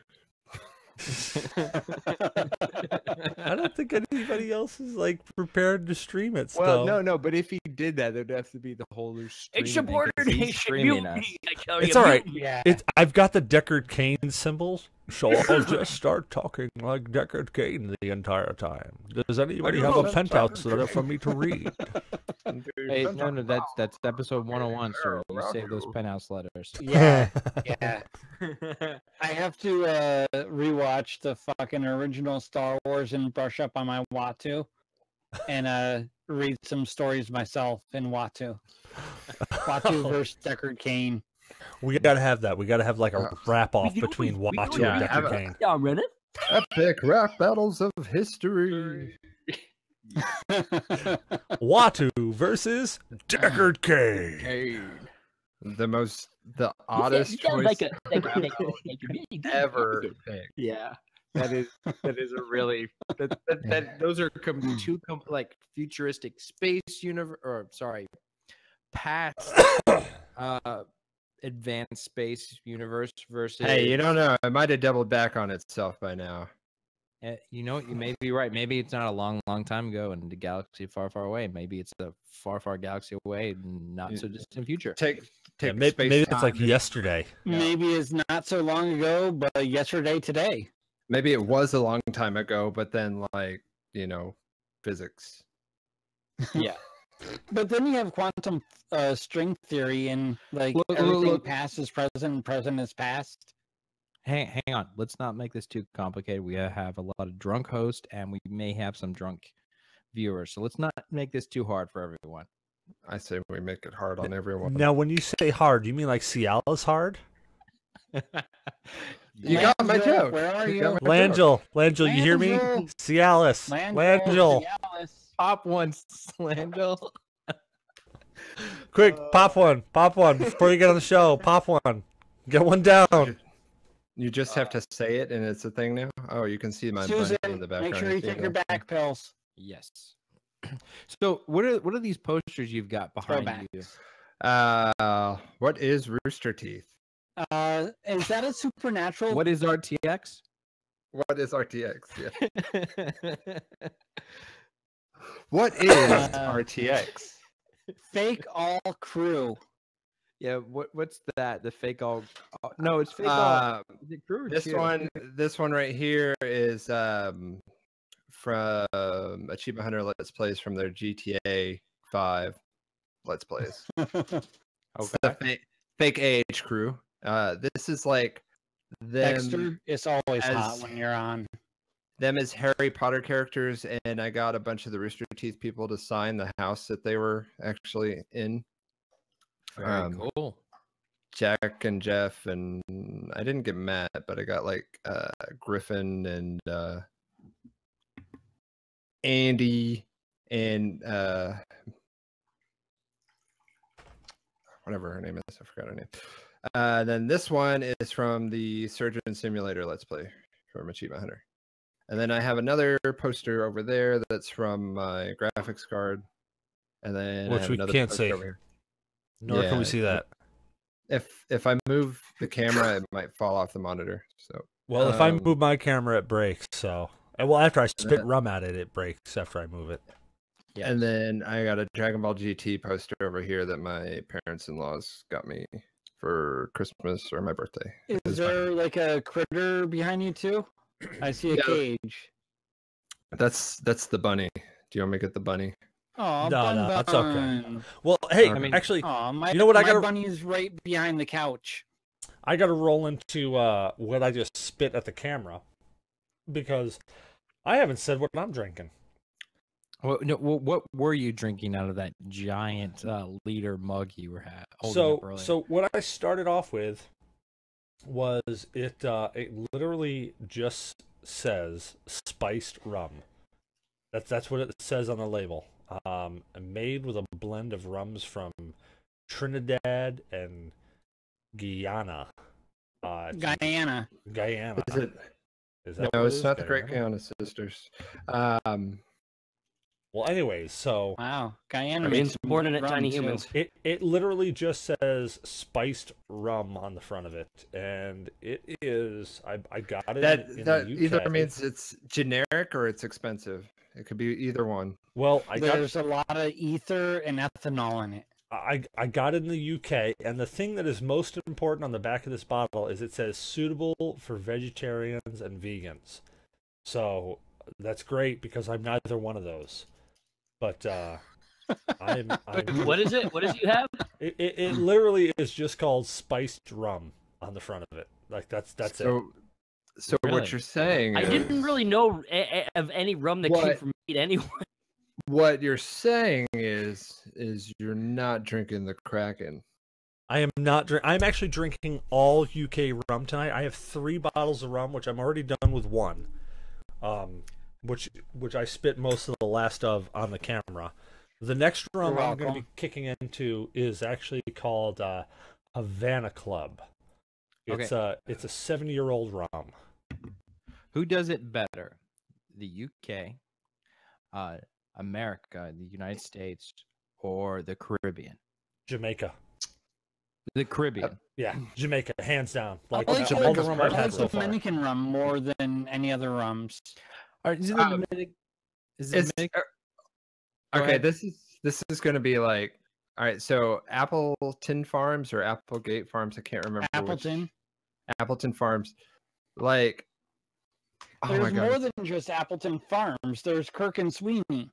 I don't think anybody else is like prepared to stream it. Well, still. no, but if he did that, there'd have to be the whole new stream. It's your border nation. Mutiny, I tell It's you, all right. mutiny. Yeah. I've got the Deckard Cain symbols, so I'll just start talking like Deckard Cain the entire time. Does anybody have a penthouse letter for me to read? Hey, no, that's episode 101, sir. You save those penthouse letters. Yeah. I have to rewatch the fucking original Star Wars and brush up on my Watu, and read some stories myself in Watu. Watu versus Deckard Cain. We gotta have that. We gotta have like a wrap off between we do Watu it. and Yeah, Deckard Cain. Yeah, I'm ready. Epic rap battles of history. Watu versus Deckard Cain. The oddest choice Like a ever picked. yeah. That is a really those are like futuristic space universe, or sorry, past advanced space universe versus. Hey, you don't know. It might have doubled back on itself by now. You know, you may be right. Maybe it's not a long, long time ago in the galaxy far, far away. Maybe it's a far, far galaxy away, not so distant future. Maybe it's like yesterday. Maybe it's not so long ago, but yesterday today. Maybe it was a long time ago, but then physics. Yeah. But then you have quantum string theory, and everything past is present and present is past. Hang on. Let's not make this too complicated. We have a lot of drunk hosts, and we may have some drunk viewers. So let's not make this too hard for everyone. I say we make it hard on everyone. Now, when you say hard, you mean like Cialis hard? You got my joke. Where are you? Langell, you hear me? Cialis. Langell. Pop one, Langell. Quick, pop one before you get on the show. Pop one. Get one down. You just have to say it, and it's a thing now. Oh, you can see my Susan, bunny in the background. make sure you take your back pills. Yes. So, what are these posters you've got behind you? What is Rooster Teeth? Is that a supernatural? What is RTX? What is RTX? Yeah. What is RTX? Fake all crew. Yeah, what's that? The fake all? No, it's fake all. Is it crew or This one right here is from Achievement Hunter Let's Plays from their GTA 5 Let's Plays. Okay. Fake AH crew. This is like them. Dexter, it's always hot when you're on. Them as Harry Potter characters, and I got a bunch of the Rooster Teeth people to sign the house that they were actually in. Very cool. Jack and Jeff, and I didn't get Matt, but I got like Griffin and Andy and whatever her name is. I forgot her name. Then this one is from the Surgeon Simulator Let's Play from Achievement Hunter. And then I have another poster over there that's from my graphics card. And then which we can't see. Over here. Nor can we see that. If I move the camera, it might fall off the monitor. So if I move my camera, it breaks. So after I spit rum at it, it breaks after I move it. Yeah. And then I got a Dragon Ball GT poster over here that my parents-in-laws got me for Christmas or my birthday. Is there like a critter behind you too? I see a cage. That's the bunny. Do you want me to get the bunny? Oh, no, that's okay. Well, hey, actually, you know what? My bunny's right behind the couch. I got to roll into what I just spit at the camera because I haven't said what I'm drinking. Well, no, what were you drinking out of that giant liter mug you were holding up earlier? So what I started off with was it literally just says spiced rum. That's what it says on the label. Made with a blend of rums from Trinidad and Guyana. Guyana. Is it? Is that no, it's not the Great Guyana Sisters. Well, anyways, so wow, Guyana means subordinate tiny humans. It literally just says spiced rum on the front of it, and it is. I got it. That either means it's generic or it's expensive. It could be either one. Well, there's a lot of ether and ethanol in it. I got it in the UK, and the thing that is most important on the back of this bottle is it says suitable for vegetarians and vegans. So that's great because I'm neither one of those. But I'm What is it? What does you have? It literally is just called spiced rum on the front of it. Like that's it. So really? What you're saying? I didn't really know of any rum that came from meat anyway. What you're saying is you're not drinking the Kraken. I am not. I'm actually drinking all UK rum tonight. I have 3 bottles of rum, which I'm already done with one. Which I spit most of the last of on the camera. The next rum I'm going to be kicking into is actually called Havana Club. It's a 70-year-old rum. Who does it better? The UK, America, the United States, or the Caribbean? Jamaica. The Caribbean. Yeah, Jamaica, hands down. Like I like all the rum I've had so far. Dominican rum more than any other rums. All right, is it the Dominican? Okay, this is going to be like, all right. So Appleton Farms or Applegate Farms, I can't remember. Appleton. Appleton Farms, like. There's more than just Appleton Farms. There's Kirk and Sweeney.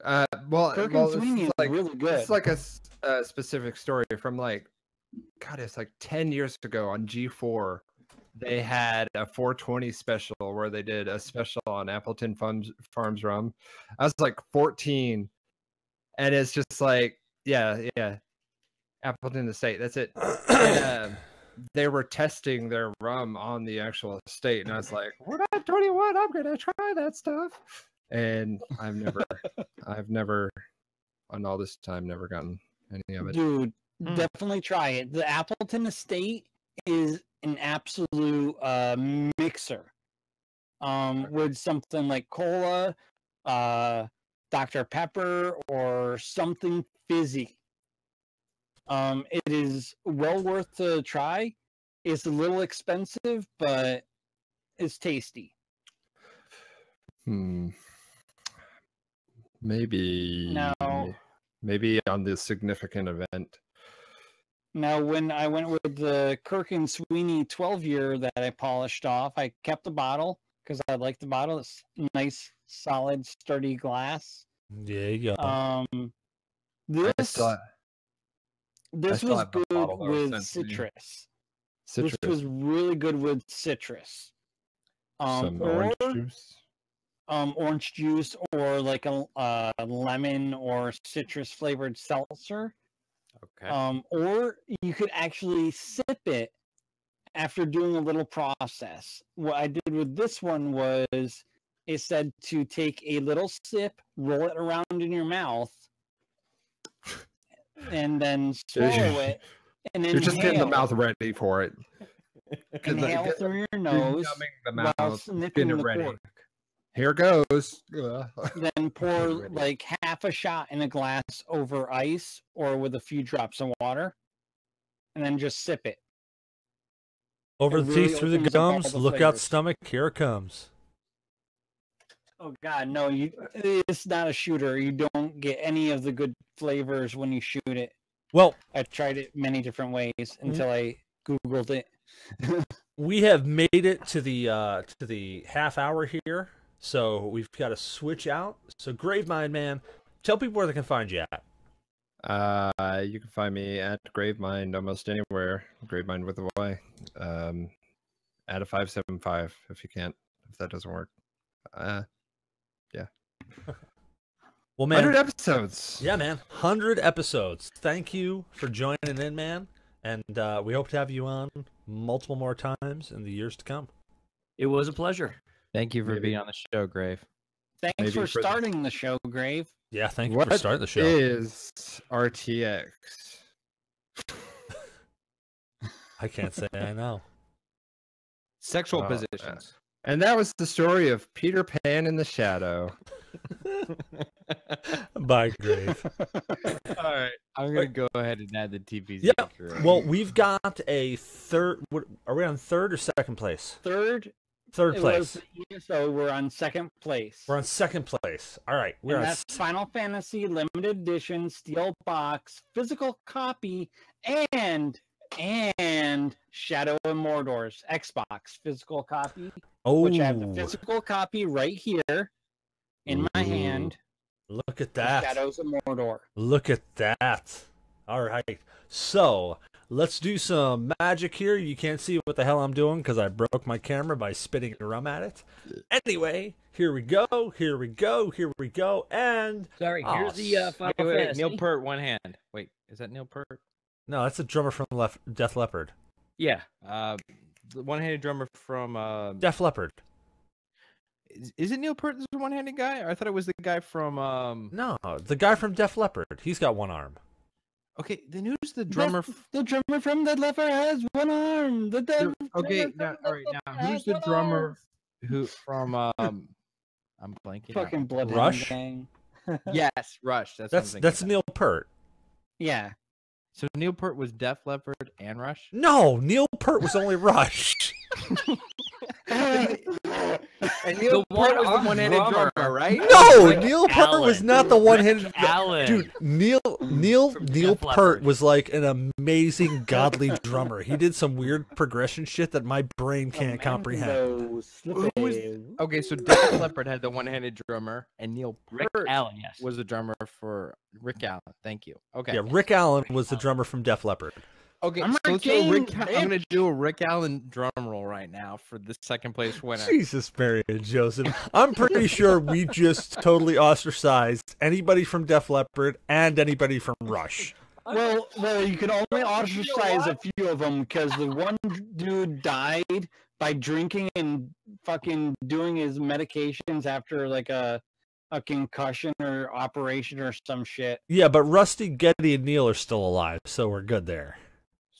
Kirk and Sweeney is like, really good. It's like a specific story from like, God, it's like 10 years ago on G4. They had a 420 special where they did a special on Appleton Farms rum. I was like 14, and it's just like, yeah, Appleton Estate. That's it. And, they were testing their rum on the actual estate, and I was like, "We're not 21. I'm gonna try that stuff." And I've never, on all this time, never gotten any of it. Dude, definitely try it. The Appleton Estate is an absolute mixer. With something like cola, Dr. Pepper, or something fizzy. It is well worth the try. It's a little expensive, but it's tasty. Maybe on the significant event. Now, when I went with the Kirk and Sweeney 12-year that I polished off, I kept the bottle because I like the bottle. It's nice, solid, sturdy glass. Yeah, you go. This was good with citrus. This was really good with citrus. Some orange juice. Orange juice, or like a lemon or citrus flavored seltzer. Okay. Or you could actually sip it after doing a little process. What I did with this one was it said to take a little sip, roll it around in your mouth, and then swallow it, and then you're just getting the mouth ready for it. Inhale through your nose while snipping the cork. Here goes. Then pour like half a shot in a glass over ice or with a few drops of water, and then just sip it. Over the teeth, through the gums. Look out, stomach. Here it comes. Oh God, no! It's not a shooter. You don't get any of the good flavors when you shoot it. Well, I tried it many different ways until I Googled it. We have made it to the half hour here, so we've got to switch out. So, Gravemind, man, tell people where they can find you at. You can find me at Gravemind almost anywhere. Gravemind with a Y. Add a 575 if you can't. If that doesn't work. Yeah. Well, man, 100 episodes. Yeah, man, 100 episodes. Thank you for joining in, man, and we hope to have you on multiple more times in the years to come. It was a pleasure. Thank you for being on the show, Grave. Thanks for starting the show, Grave. Yeah, thank you for starting the show. What is RTX? I can't say I know. Sexual positions. And that was the story of Peter Pan in the Shadow. Bye, Grave. All right, I'm gonna go ahead and add the TPZ. Yeah. Well, we've got a third. Are we on third or second place? Third place. So we're on second place. We're on second place. All right. That's Final Fantasy Limited Edition, Steel Box, physical copy, and Shadow of Mordor's Xbox physical copy. Oh, which I have the physical copy right here in my hand. Look at that. Shadows of Mordor. Look at that. All right. So let's do some magic here. You can't see what the hell I'm doing because I broke my camera by spitting rum at it. Anyway, here we go. Here we go. Here we go. And sorry, here's the Final Fantasy. Neil Peart, one hand. Wait, is that Neil Peart? No, that's a drummer from Def Leppard. Yeah. The one-handed drummer from Def Leppard. Is it Neil Peart, the one-handed guy? I thought it was the guy from No, the guy from Def Leppard. He's got one arm. Okay, then who's the drummer? The drummer from Def Leppard has one arm. Okay, now who's the drummer who from I'm blanking. Fucking Bloodhound Rush? Gang. Yes, Rush. That's what I'm thinking That's about. Neil Peart. Yeah. So Neil Peart was Def Leppard and Rush. No, Neil Peart was only Rush. And Neil Peart was the one-handed drummer, right? No, Rick Neil Peart was Allen. not the one-handed. Allen. Dude, Neil Def Peart Leppard. was like an amazing godly drummer. He did some weird progression shit that my brain can't comprehend. Okay, so Def Leppard had the one-handed drummer, and Neil Rick Peart Allen, yes. was the drummer for Rick Allen. Thank you. Okay. Yeah, Rick Allen was the drummer from Def Leppard. Okay, I'm so not let's do a Rick. kidding, I'm gonna do a Rick Allen drum roll right now for the second place winner. Jesus, Mary and Joseph. I'm pretty sure we just totally ostracized anybody from Def Leppard and anybody from Rush. Well, you can only ostracize a few of them because the one dude died by drinking and fucking doing his medications after like a concussion or operation or some shit. Yeah, but Rusty, Getty, and Neil are still alive, so we're good there.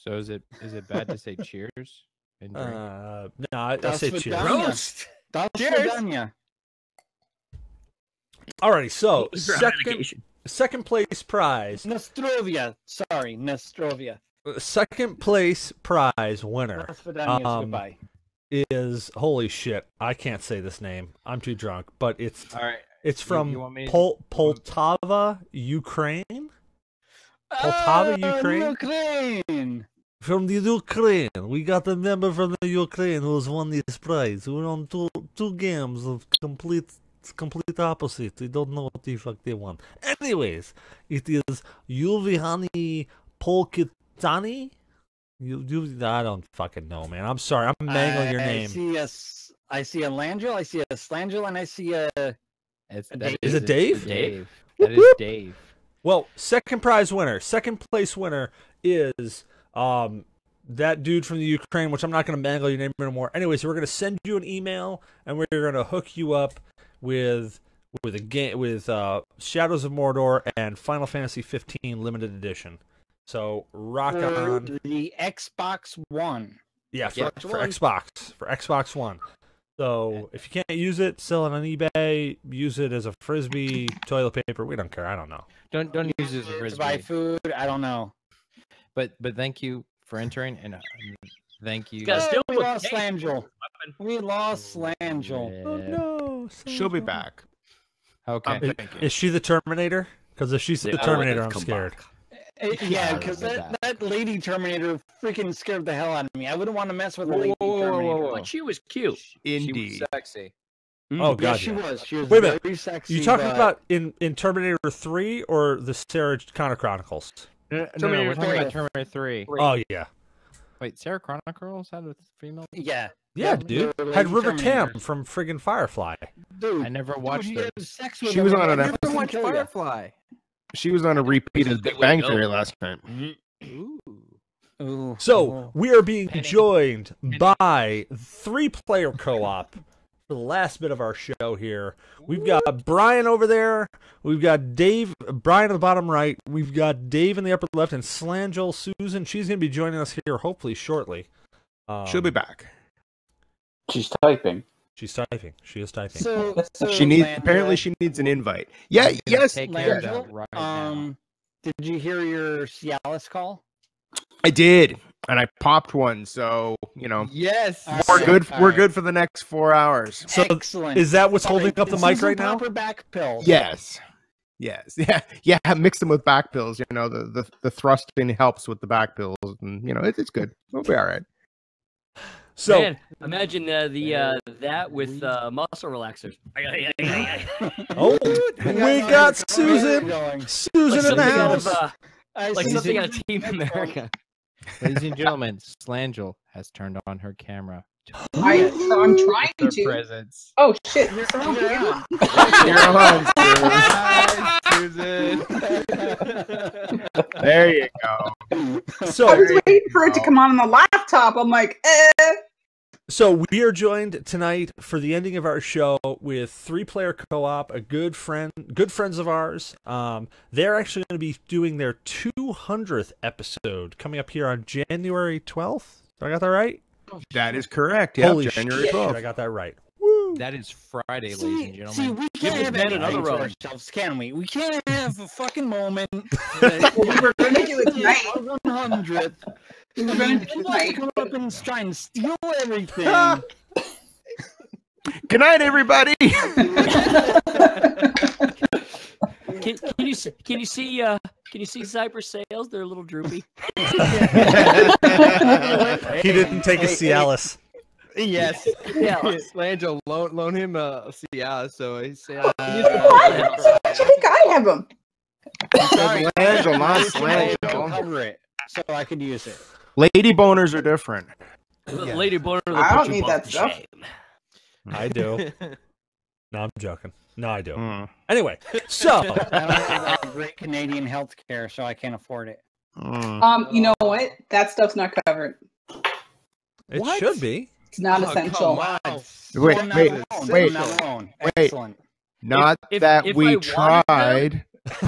So is it bad to say cheers and drink? No, I Das say cheers. Vidania. Roast. Das Cheers. Vidania. Alrighty, so For medication. second place prize. Nostrovia. Sorry, Nostrovia. Second place prize winner Das Vidania is Um, goodbye. is holy shit. I can't say this name. I'm too drunk, but it's All right. it's from you want me to- Poltava, Ukraine. Poltava, Ukraine. Ukraine. From the Ukraine, we got a member from the Ukraine who's won this prize. We won two games of complete opposite. We don't know what the fuck they won. Anyways, it is Yuvihani Polkitani. I don't fucking know, man. I'm sorry. I'm mangling your name. I see a Langell, I see a Slangell, and I see a Dave. Is it Dave? Dave. Whoop, That is whoop. Dave. Well, second place winner is that dude from the Ukraine, which I'm not going to mangle your name anymore. Anyways, we're going to send you an email and we're going to hook you up with a game with Shadows of Mordor and Final Fantasy 15 limited edition. So rock for on. the Xbox One. Yeah, for Xbox Xbox One. So if you can't use it, sell it on eBay. Use it as a frisbee, toilet paper. We don't care. I don't know. Don't use it as a To buy frisbee. food, I don't know. But thank you for entering and thank you. Guys, still we with lost Dave. Slangell. We lost Slangell. Oh no! She'll be back. Okay. Is she the Terminator? Because if she's the Yeah. Terminator, Oh, I'm come scared. back. Yeah, because that lady Terminator freaking scared the hell out of me. I wouldn't want to mess with a lady Terminator. But she was cute. She Indeed. was sexy. Oh Yeah, god, she yeah. was. She was Wait a very minute. sexy. You talking but- about in Terminator 3 or the Sarah Connor Chronicles? No, Terminator we're talking about 3. Terminator 3. Oh yeah, Wait, Sarah Chronicles had a female? Yeah. yeah, They dude. were Had lady River Tam Terminators. from friggin' Firefly. Dude, I never watched dude, her. he had sex with She was him on and an he episode. fucking Watch killed ya. Firefly. She was on a repeat of Big Bang Theory last time. Ooh. So we are being Penny. joined by 3-player co-op for the last bit of our show here. We've got Brian over there. We've got Dave, Brian in the bottom right. We've got Dave in the upper left, and Slangell Susan. She's going to be joining us here hopefully shortly. She'll be back. She's typing. She's typing. She is typing. So She needs. Landra, Apparently, she needs an invite. Yeah. I'm gonna Yes. Take care of Landra, that right now. did you hear your Cialis call? I did, and I popped one. So Yes. All we're right, good. all We're right. good for the next 4 hours. So Excellent. is that what's All holding up the this mic isn't right now? Proper back pills. Yes. Yes. Yeah. Mix them with back pills. The thrusting helps with the back pills, and it's good. We'll be all right. So Man, imagine that with muscle relaxers. oh, we got Susan. Going. Susan in the house. Like see something Susan. out of Team America. Ladies and gentlemen, Slangell has turned on her camera. I'm trying Her to. presence. Oh shit! You're You're on, Susan. There you go. So I was waiting for it to come on the laptop. I'm like, So we are joined tonight for the ending of our show with 3-player co-op, a good friends of ours. They're actually going to be doing their 200th episode coming up here on January 12th. Did I got that right? That is correct. Yeah, Holy January shit, 12th. I got that right. Woo! That is Friday, ladies and gentlemen. See, we can't have another to ourselves, can we? We can't have a fucking moment. We're going to do it tonight. 100th. We're going to do it tonight. Come up and try and steal everything. Good night, everybody. Can you see Cypress Sales? They're a little droopy. He didn't take a Cialis. Yes. Cialis. Langel, loan him a Cialis. So he said, What? I think I have them. Langel, not Slangel. Cover it so I could use it. Lady boners are different. Lady Boner. I don't need that stuff. I do. No, I'm joking. No, I do. Anyway, so I don't have that great Canadian health care, so I can't afford it. You know what? That stuff's not covered. it should be. It's not essential. Wait. Not alone. Excellent. Not If that I we wanted tried. If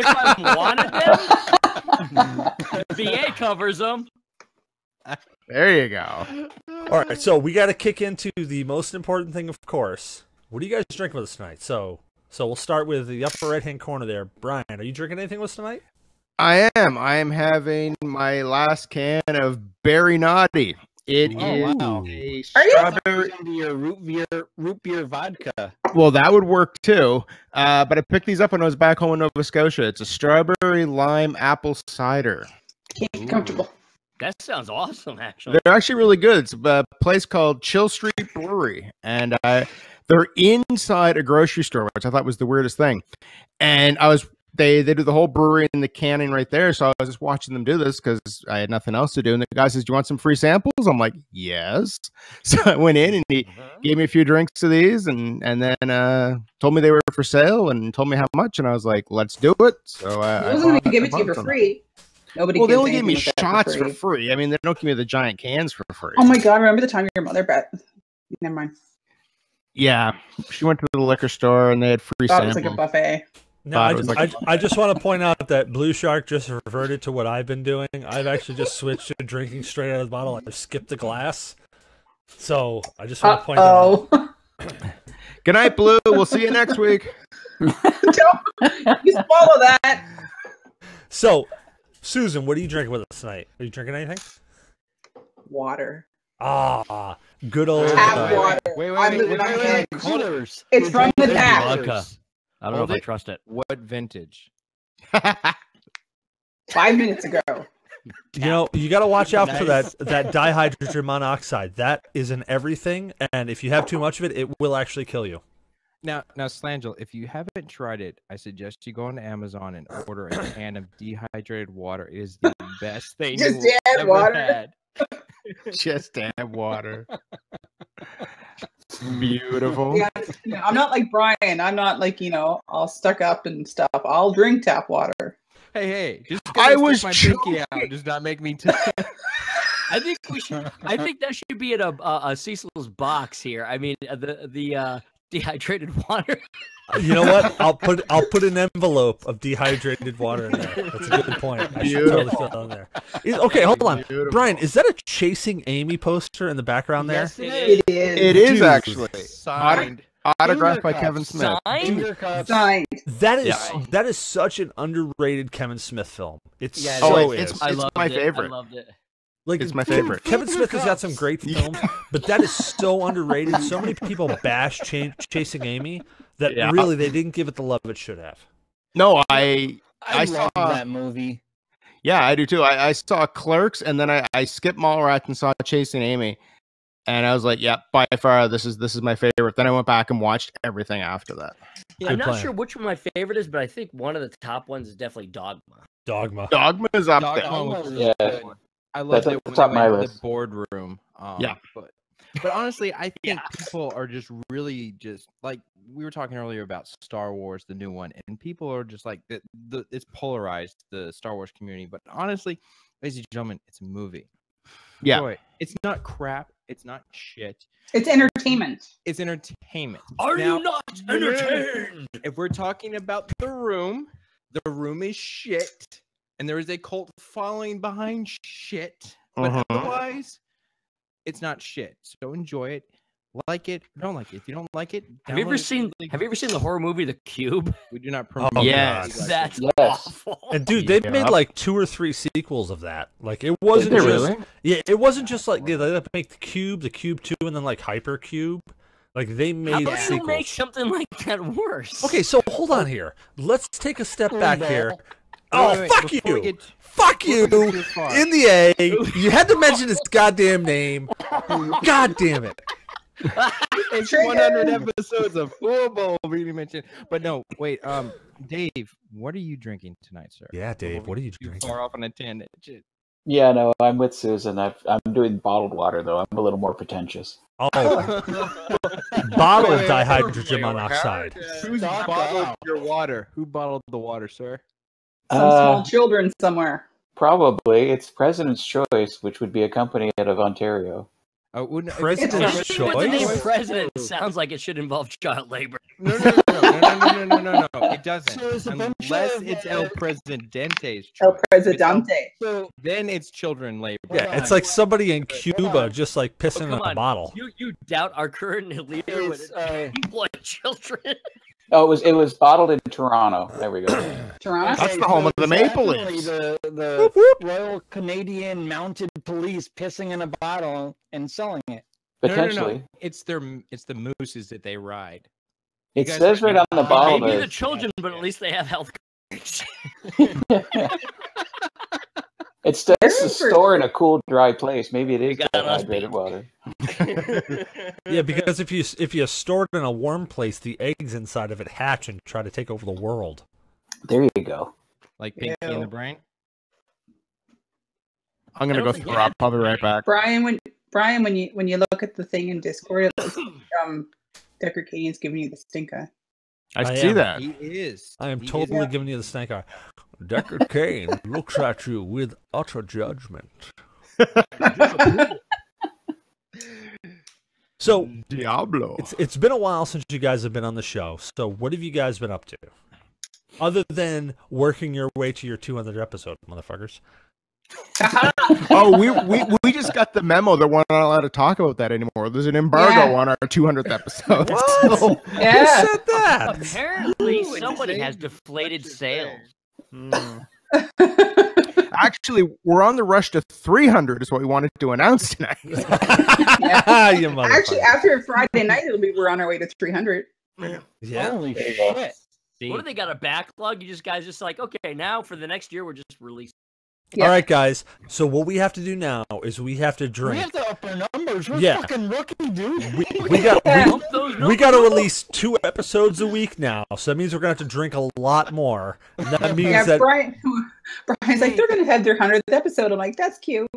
I wanted them, VA covers them. There you go. All right, so we got to kick into the most important thing, of course. What are you guys drinking with us tonight? So we'll start with the upper right-hand corner there. Brian, are you drinking anything with us tonight? I am having my last can of Berry Naughty. It is wow. a Are you? strawberry. Into your root beer vodka. Well, that would work too. But I picked these up when I was back home in Nova Scotia. It's a strawberry lime apple cider. Can't be comfortable. That sounds awesome, actually. They're actually really good. It's a place called Chill Street Brewery, and they're inside a grocery store, which I thought was the weirdest thing. And they do the whole brewery and the canning right there, so I was just watching them do this because I had nothing else to do. And the guy says, "Do you want some free samples?" I'm like, "Yes." So I went in and he gave me a few drinks of these, and then told me they were for sale and told me how much, and I was like, "Let's do it." So I wasn't going to give it to you for free. Nobody. Well, they gives only give me anything like that shots for free. I mean, they don't give me the giant cans for free. Oh my god! Remember the time your mother bet? Never mind. Yeah, she went to the liquor store and they had free Thought it samples. was like a buffet. No, I just want to point out that Blue Shark just reverted to what I've been doing. I've actually just switched to drinking straight out of the bottle. I've skipped the glass. So I just want to point that out. Good night, Blue. We'll see you next week. You swallow that. So, Susan, what are you drinking with us tonight? Are you drinking anything? Water. Ah, good old Tap water. Wait. It's from the tap. Vodka. I don't know if I trust it. What vintage? 5 minutes ago. You know, you got to watch out for that dihydrogen monoxide. That is in everything, and if you have too much of it, it will actually kill you. Now, Slangel, if you haven't tried it, I suggest you go on Amazon and order a can of dehydrated water. It is the best thing Just you add ever water. had. Just add water. Beautiful. Yeah, I'm not like Brian. I'm not like, all stuck up and stuff. I'll drink tap water. Hey, just I because was my pinky out does not make me. I think we should. I think that should be in a Cecil's box here. I mean, the dehydrated water. You know what? I'll put an envelope of dehydrated water in there. That's a good point. I should totally put that in there. Okay, hold on. Beautiful. Brian, is that a Chasing Amy poster in the background there? Yes, it is. It is Dude. actually Signed. autographed by Kevin Smith. Signed. That is such an underrated Kevin Smith film. It's Yeah, so it's is. I loved my it. favorite. I loved it. Like, It's my dude, favorite. Kevin Smith has got some great films, but that is so underrated. So many people bash Chasing Amy that really they didn't give it the love it should have. No, I love saw that movie. Yeah, I do too. I saw Clerks, and then I skipped Mallrats and saw Chasing Amy, and I was like, yeah, by far this is my favorite. Then I went back and watched everything after that. Yeah, I'm not sure which one my favorite is, but I think one of the top ones is definitely Dogma. Dogma is up there. Dogma Yeah. I love That's it when top they my went to list. the boardroom. Yeah. But honestly, I think people are just really just like we were talking earlier about Star Wars, the new one, and people are just like it's polarized, the Star Wars community. But honestly, ladies and gentlemen, it's a movie. Yeah. Enjoy it. It's not crap. It's not shit. It's entertainment. It's entertainment. Are Now, you not entertained? if we're talking about the room is shit, and there is a cult following behind shit. But otherwise, it's not shit. So enjoy it. Like it, don't like it. If you don't like it, Have you ever download it. seen the horror movie The Cube? We do not promote. Oh, Yes, God. that's Yes. awful. And dude, they've made Yep. like 2 or 3 sequels of that. Like it wasn't they just really? yeah, it wasn't just like they make the Cube 2, and then like Hypercube. Like they How made do you sequels. make something like that worse? Okay, so hold on here. Let's take a step back here. Oh, Wait, fuck before we you! get- Fuck you! before we get too far. In the A, you had to mention his goddamn name. God damn it! It's Trigger. 100 episodes of football being mentioned. But no, wait. Dave, what are you drinking tonight, sir? Yeah, Dave, what are you Too drinking? far off on a tangent. Yeah, no, I'm with Susan. I'm doing bottled water though. I'm a little more pretentious. Oh, bottled Wait, dihydrogen monoxide. Who's bottled your water? Who bottled the water, sir? Some small children somewhere. Probably it's President's Choice, which would be a company out of Ontario. Oh, wouldn't President's With the name Choice? president sounds like it should involve child labor. No. It doesn't. So it's a bunch Unless of, it's El Presidente's El choice. Presidente. So Then it's children labor. Yeah, it's like somebody in Cuba just like pissing in come a on. bottle. You doubt our current leader it's, would employ children? Oh, it was bottled in Toronto. There we go. Toronto. That's the home of the it's Maple definitely Leafs. The Royal Canadian Mounted Police pissing in a bottle and selling it. Potentially, It's the mooses that they ride. it guys says are- right on the bottle Maybe the that children, but at least they have health coverage. it says to for- store in a cool, dry place. Maybe it is got us dehydrated water. Yeah, because if you store it in a warm place, the eggs inside of it hatch and try to take over the world. There you go. Like Pinky in the Brain. I'm gonna I go don't think throw up. I'll be right back. Brian, when you look at the thing in Discord, it looks like Decker Canian's giving you the stink eye. I I see am. that. He is. I am He totally is. giving you the snake eye. Deckard Cain looks at you with utter judgment. So Diablo. it's been a while since you guys have been on the show. So what have you guys been up to, other than working your way to your 200th episode, motherfuckers? Oh, we just got the memo that we're not allowed to talk about that anymore. There's an embargo on our 200th episode. What? Yeah. Who said that? Apparently, somebody has deflated sales. Actually, we're on the rush to 300 is what we wanted to announce tonight. You Actually, motherfucker. after Friday night, we're on our way to 300. Yeah. Holy There you go. shit. What do they got a backlog? You guys just like, okay, now for the next year, we're just releasing. Yeah. All right, guys. So what we have to do now is we have to We drink. have to up our numbers. We're Yeah. fucking rookie, dude. We got Bump those we got to numbers up. release 2 episodes a week now. So that means we're gonna have to drink a lot more. And that means Yeah, that Brian's like, they're going to have their 100th episode. I'm like, that's cute.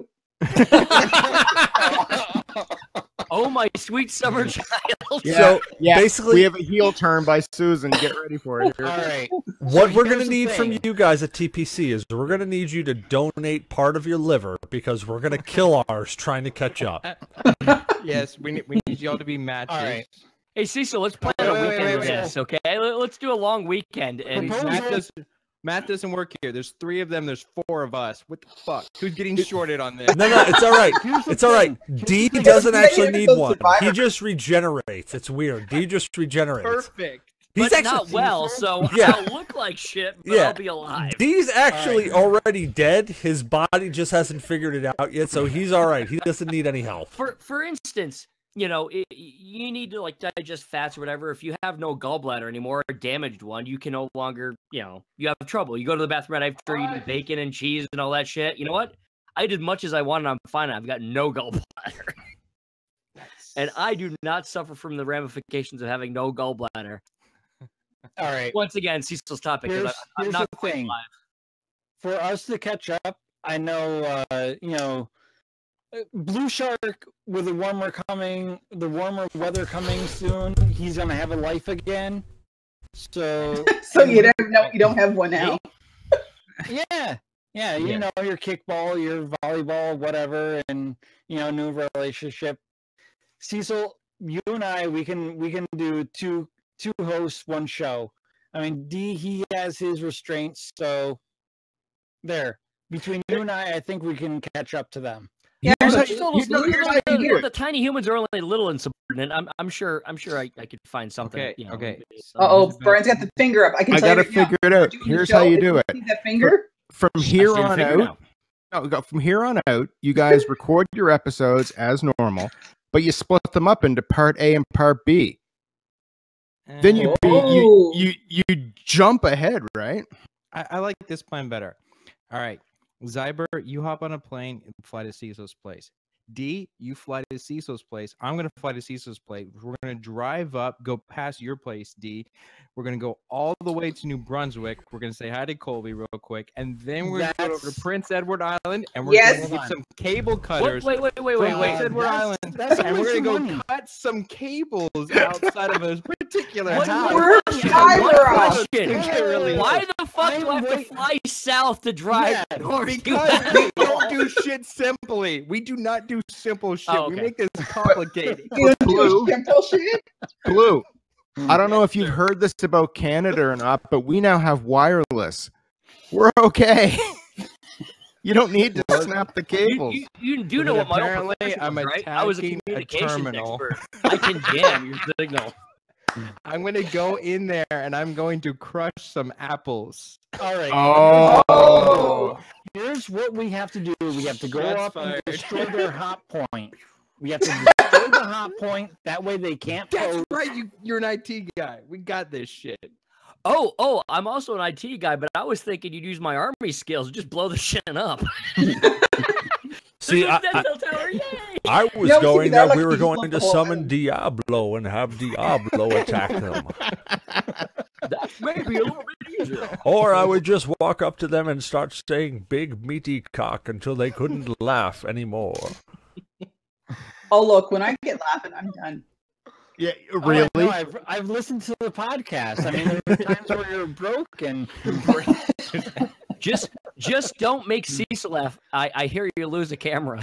Oh, my sweet summer child. So basically, we have a heel turn by Susan. Get ready for it. All right. what So we're going here's to the need from thing. you guys at TPC is we're going to need you to donate part of your liver because we're going to kill ours trying to catch up. Yes, we need y'all to be matches. All right. Hey, Cecil, let's plan Wait, a wait, weekend wait, of wait. this, okay? Let's do a long weekend. And Math doesn't work here. There's 3 of them. There's 4 of us. What the fuck? Who's getting shorted on this? No, it's all right. Here's the It's all right. thing. D doesn't actually need Episode one. Survivor. He just regenerates. It's weird. D just regenerates. Perfect. He's but actually not well, so Yeah. I'll look like shit, but Yeah. I'll be alive. D's actually already dead. His body just hasn't figured it out yet, so he's all right. He doesn't need any help. For instance, you know, you need to like digest fats or whatever. If you have no gallbladder anymore, a damaged one, you can no longer, you know, you have trouble. You go to the bathroom right after eating bacon and cheese and all that shit. You know what? I did much as I wanted. I'm fine. I've got no gallbladder. And I do not suffer from the ramifications of having no gallbladder. All right. Once again, Cecil's topic. 'cause Here's, I'm here's not the quite thing. alive. For us to catch up, I know, Blue Shark with the warmer weather coming soon. He's gonna have a life again. So So you don't have one now. yeah, you know, your kickball, your volleyball, whatever, and new relationship. Cecil, you and I, we can do two hosts, one show. I mean, D, he has his restraints, so there. Between you and I think we can catch up to them. Yeah, the tiny humans are only little insubordinate. I'm sure I could find something. Okay, you know, okay. Oh, Brian's got the finger up. I can I tell gotta you right figure now, it out. doing the Here's show, how you if do it. see that finger? From here I see the on finger out. No, from here on out, you guys record your episodes as normal, but you split them up into part A and part B. Then you jump ahead, right? I like this plan better. All right, Zyber, you hop on a plane and fly to Cecil's place. D, you fly to Cecil's place. I'm going to fly to Cecil's place. We're going to drive up, go past your place, D. We're going to go all the way to New Brunswick. We're going to say hi to Colby real quick. And then we're going to go over to Prince Edward Island. And we're going to get some cable cutters. Wait. Prince Edward Island. And we're going to go cut some cables outside of a particular house. Why the fuck do I have to fly south to drive north? Because we don't do shit simply. We do not do simple shit. Oh, okay. We make this complicated. Blue. I don't know if you've heard this about Canada or not, but we now have wireless. We're okay. You don't need to snap the cables. You do know what my own Apparently, I'm right? I was a attacking a communications terminal. expert. I can jam your signal. I'm going to go in there and I'm going to crush some apples. All right. Oh. Here's what we have to do. We have to go Shots up fired. and destroy their hot point. We have to destroy the hot point. That way they can't That's post. right. You're an IT guy. We got this shit. Oh, I'm also an IT guy, but I was thinking you'd use my army skills and just blow the shit up. See, I was going that we were going to summon Diablo and have Diablo attack them. That may be a little bit easier. Or I would just walk up to them and start saying big meaty cock until they couldn't laugh anymore. Oh, look, when I get laughing, I'm done. Yeah, really? Oh, no, I've listened to the podcast. I mean, there are times where you're broken. Just don't make Cecil laugh. I hear you lose a camera.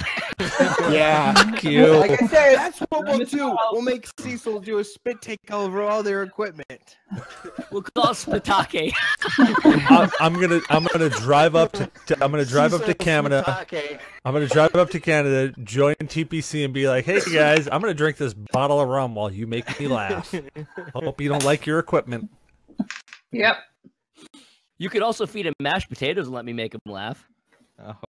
Yeah, cute. Like I said, That's what we'll do. We'll make Cecil do a spit take over all their equipment. We'll call it Spitake. I'm gonna drive up to Canada. I'm gonna drive up to Canada, join TPC, and be like, "Hey guys, I'm gonna drink this bottle of rum while you make me laugh. Hope you don't like your equipment." Yep. You could also feed him mashed potatoes and let me make him laugh.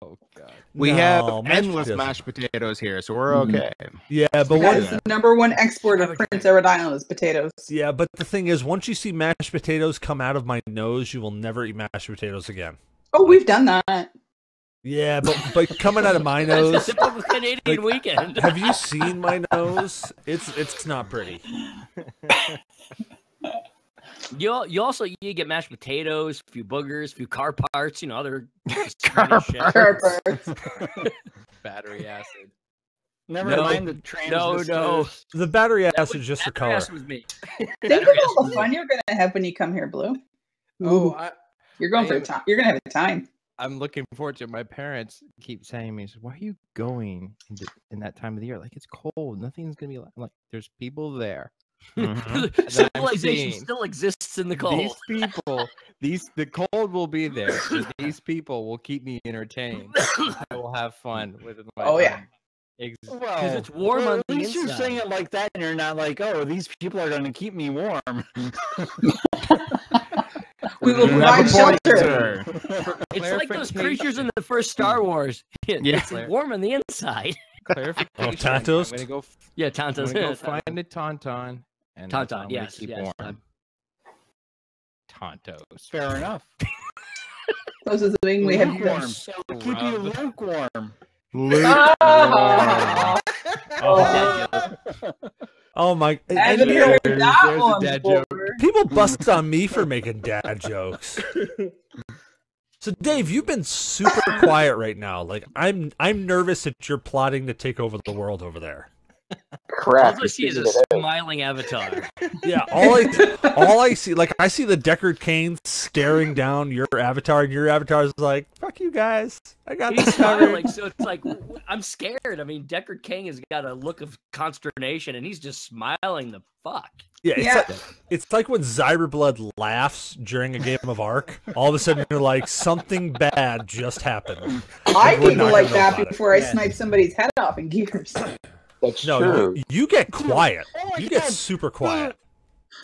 Oh god. We have endless mashed potatoes here, so we're okay. Yeah, but That's the #1 export of Prince Edward Island is potatoes. Yeah, but the thing is, once you see mashed potatoes come out of my nose, you will never eat mashed potatoes again. Oh, we've done that. Yeah, but coming out of my nose, That's a typical Canadian weekend. Have you seen my nose? It's not pretty. You also get mashed potatoes, a few boogers, a few car parts, other car parts. Battery acid. Never mind the transistors. No. The battery acid just for color. Was me. Think of all the fun you're gonna have when you come here, Blue. Oh, You're going for a time. You're gonna have a time. I'm looking forward to it. My parents keep saying to me, "Why are you going in that time of the year? Like it's cold. Nothing's gonna be like there's people there." Civilization still exists in the cold. These people, the cold will be there. But these people will keep me entertained. I will have fun with my yeah. Because it's warm on the At least you're inside. saying it like that, and you're not like, "Oh, these people are going to keep me warm." We will provide shelter. It's like those creatures in the first Star Wars. It's warm on the inside. Clarification. Oh, Tontos? I'm gonna go. Yeah, Tontos. I'm gonna go find a tauntaun. And that's how I'm Tauntaun, gonna yes, keep yes. warm. Tontos. Fair enough. Those are the thing we have. Lukewarm. It'll keep you lukewarm. Oh my! I haven't heard that there's a one dad before. joke. People bust on me for making dad jokes. So Dave, you've been super quiet right now. Like I'm nervous that you're plotting to take over the world over there. Crap. All I see is a smiling avatar. Yeah, all I see, like, I see the Deckard Cain staring down your avatar, and your avatar is like, "Fuck you guys, I got He's this smiling, covered." so it's like I'm scared. I mean, Deckard Cain has got a look of consternation, and he's just smiling the fuck. Yeah, it's like when Zyberblood laughs during a game of Ark. All of a sudden, you're like, something bad just happened. I giggle like that before I snipe somebody's head off in Gears. That's No, true. you get quiet. Oh You get super quiet.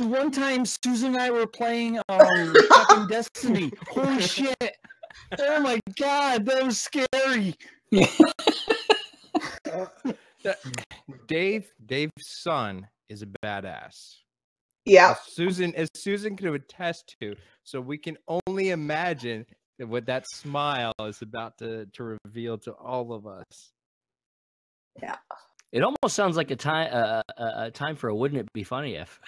The one time Susan and I were playing fucking Destiny. Holy shit. Oh my god, that was scary. Dave's son is a badass. Yeah. As Susan can attest to, so we can only imagine what that smile is about to reveal to all of us. Yeah. It almost sounds like a time for a "Wouldn't it be funny if?"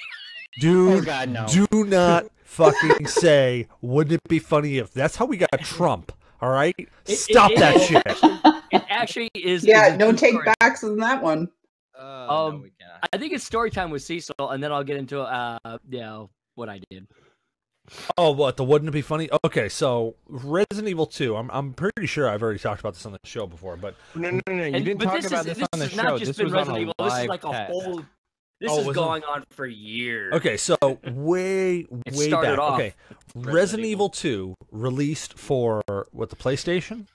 Dude, Oh god, no. do not fucking say, "Wouldn't it be funny if?" That's how we got Trump. All right, stop that shit. It actually is. Yeah, is a no true take story. backs on that one. No, we cannot. I think it's story time with Cecil, and then I'll get into what I did. Oh, what? The wouldn't it be funny? Okay, so Resident Evil 2. I'm pretty sure I've already talked about this on the show before, but No. You didn't talk about this on the has show. not just This been was on Resident a Evil. This is live like a test. whole. This Oh, is was it? going on for years. okay, so way started back. off Okay, Resident Evil 2 released for what, the PlayStation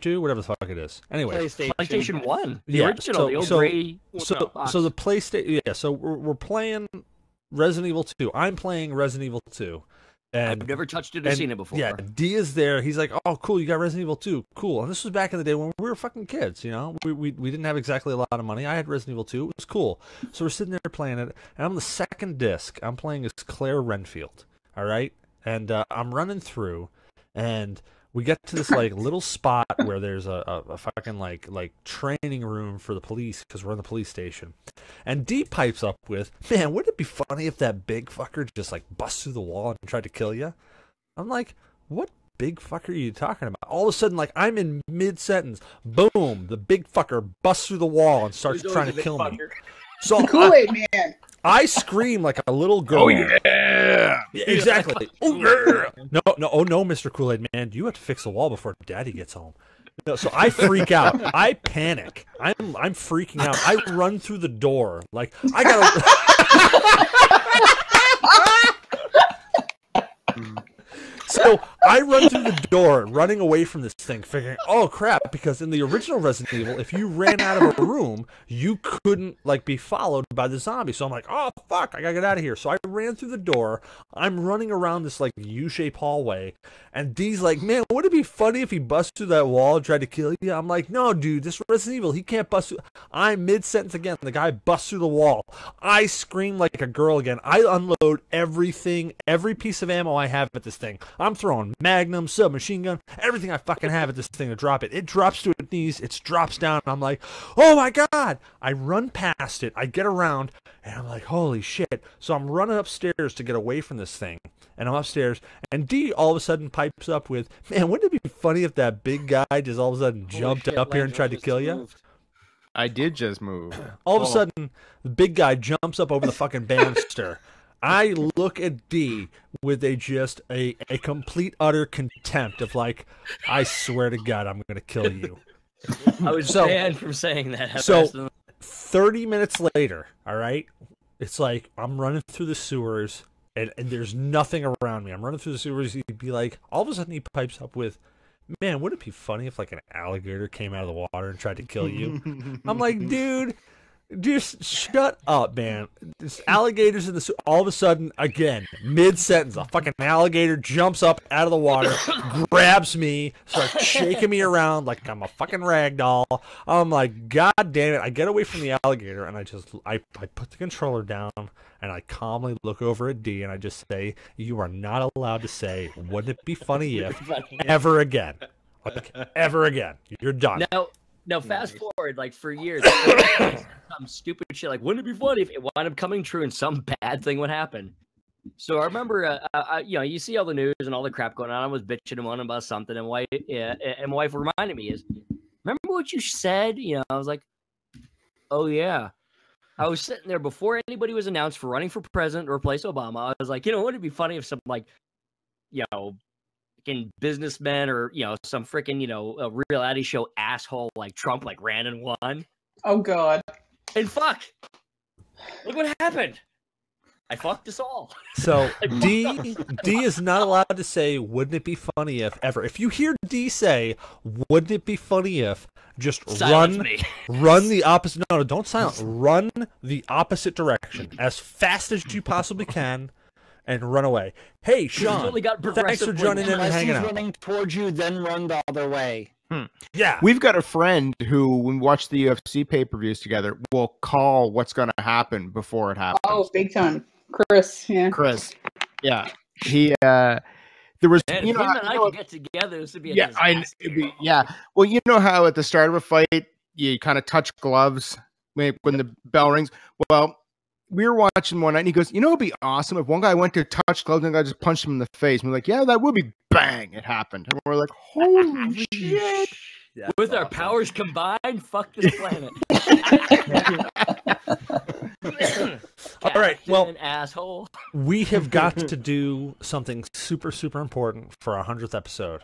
2, whatever the fuck it is. Anyway, PlayStation 1, the Yeah, original, the old so- gray. so the PlayStation. Yeah, so we're playing Resident Evil 2. I'm playing Resident Evil 2. And, I've never touched it or and, seen it before. Yeah, D is there. He's like, "Oh, cool, you got Resident Evil 2. Cool." And this was back in the day when we were fucking kids, you know? We didn't have exactly a lot of money. I had Resident Evil 2. It was cool. So we're sitting there playing it, and I'm the second disc. I'm playing as Claire Renfield, all right? And I'm running through, and we get to this like little spot where there's a fucking like training room for the police because we're in the police station. And D pipes up with, "Man, wouldn't it be funny if that big fucker just like busts through the wall and tried to kill you?" I'm like, "What big fucker are you talking about?" All of a sudden, like, I'm in mid-sentence. Boom, the big fucker busts through the wall and starts trying to kill me. So Kool-Aid Man. I scream like a little girl. Oh yeah, Exactly. Oh yeah. No, oh no, Mr. Kool-Aid Man, you have to fix the wall before Daddy gets home. No, so I freak out. I panic. I'm freaking out. I run through the door like I gotta. So I run through the door, running away from this thing, figuring, "Oh crap!" Because in the original Resident Evil, if you ran out of a room, you couldn't like be followed by the zombie. So I'm like, "Oh fuck! I gotta get out of here." So I ran through the door. I'm running around this like U-shaped hallway, and D's like, "Man, would it be funny if he busts through that wall and tried to kill you?" I'm like, "No, dude, this Resident Evil, he can't bust through." I'm mid-sentence again. The guy busts through the wall. I scream like a girl again. I unload everything, every piece of ammo I have at this thing. I'm throwing Magnum, submachine gun, everything I fucking have at this thing to drop it. It drops to its knees. It drops down. And I'm like, "Oh my God." I run past it. I get around and I'm like, "Holy shit." So I'm running upstairs to get away from this thing. And I'm upstairs. And D all of a sudden pipes up with, "Man, wouldn't it be funny if that big guy just all of a sudden jumped up here and tried to kill you?" I did just move. All of a sudden, the big guy jumps up over the fucking banister. I look at D with a complete utter contempt of like, "I swear to God, I'm gonna kill you." I was banned from saying that. So 30 minutes later, all right, it's like I'm running through the sewers and there's nothing around me. I'm running through the sewers. He'd be like, all of a sudden he pipes up with, "Man, would it be funny if like an alligator came out of the water and tried to kill you?" I'm like, "Dude, just shut up, man." There's alligators in the all of a sudden, again, mid-sentence, a fucking alligator jumps up out of the water, grabs me, starts shaking me around like I'm a fucking rag doll. I'm like, "God damn it." I get away from the alligator and I put the controller down and I calmly look over at D and I just say, "You are not allowed to say, 'Wouldn't it be funny if,' ever again. Like, ever again. You're done." Now, fast forward, like, for years, some stupid shit, like, wouldn't it be funny if it wound up coming true and some bad thing would happen? So I remember, you see all the news and all the crap going on. I was bitching and moaning about something, and my wife reminded me, remember what you said? I was like, "Oh, yeah." I was sitting there before anybody was announced for running for president to replace Obama. I was like, wouldn't it be funny if some freaking businessmen or some freaking a reality show asshole like Trump ran and won. Oh God. And fuck, look what happened. I fucked us all. So D is not allowed to say, "Wouldn't it be funny if ever?" If you hear D say, "Wouldn't it be funny if?" Just Silence me. run the opposite. No, don't silence. Run the opposite direction as fast as you possibly can, and run away. Hey, Sean, Totally got thanks for joining in and Unless hanging he's out. running towards you, then run the other way. Yeah, We've got a friend who, when we watch the UFC pay-per-views together, will call what's going to happen before it happens. Oh, big time. Chris, yeah. Chris, yeah, he. There was, And you if know, him and I could get together, this would be a yeah, disaster. yeah. Well, you know how at the start of a fight you kind of touch gloves when the bell rings. Well, we were watching one night, and he goes, "It'd be awesome if one guy went to touch gloves and the guy just punched him in the face." And we're like, "Yeah, that would be bang!" It happened, and we're like, "Holy shit!" With our powers combined, fuck this planet. All right, well, asshole. we have got to do something super, super important for our 100th episode.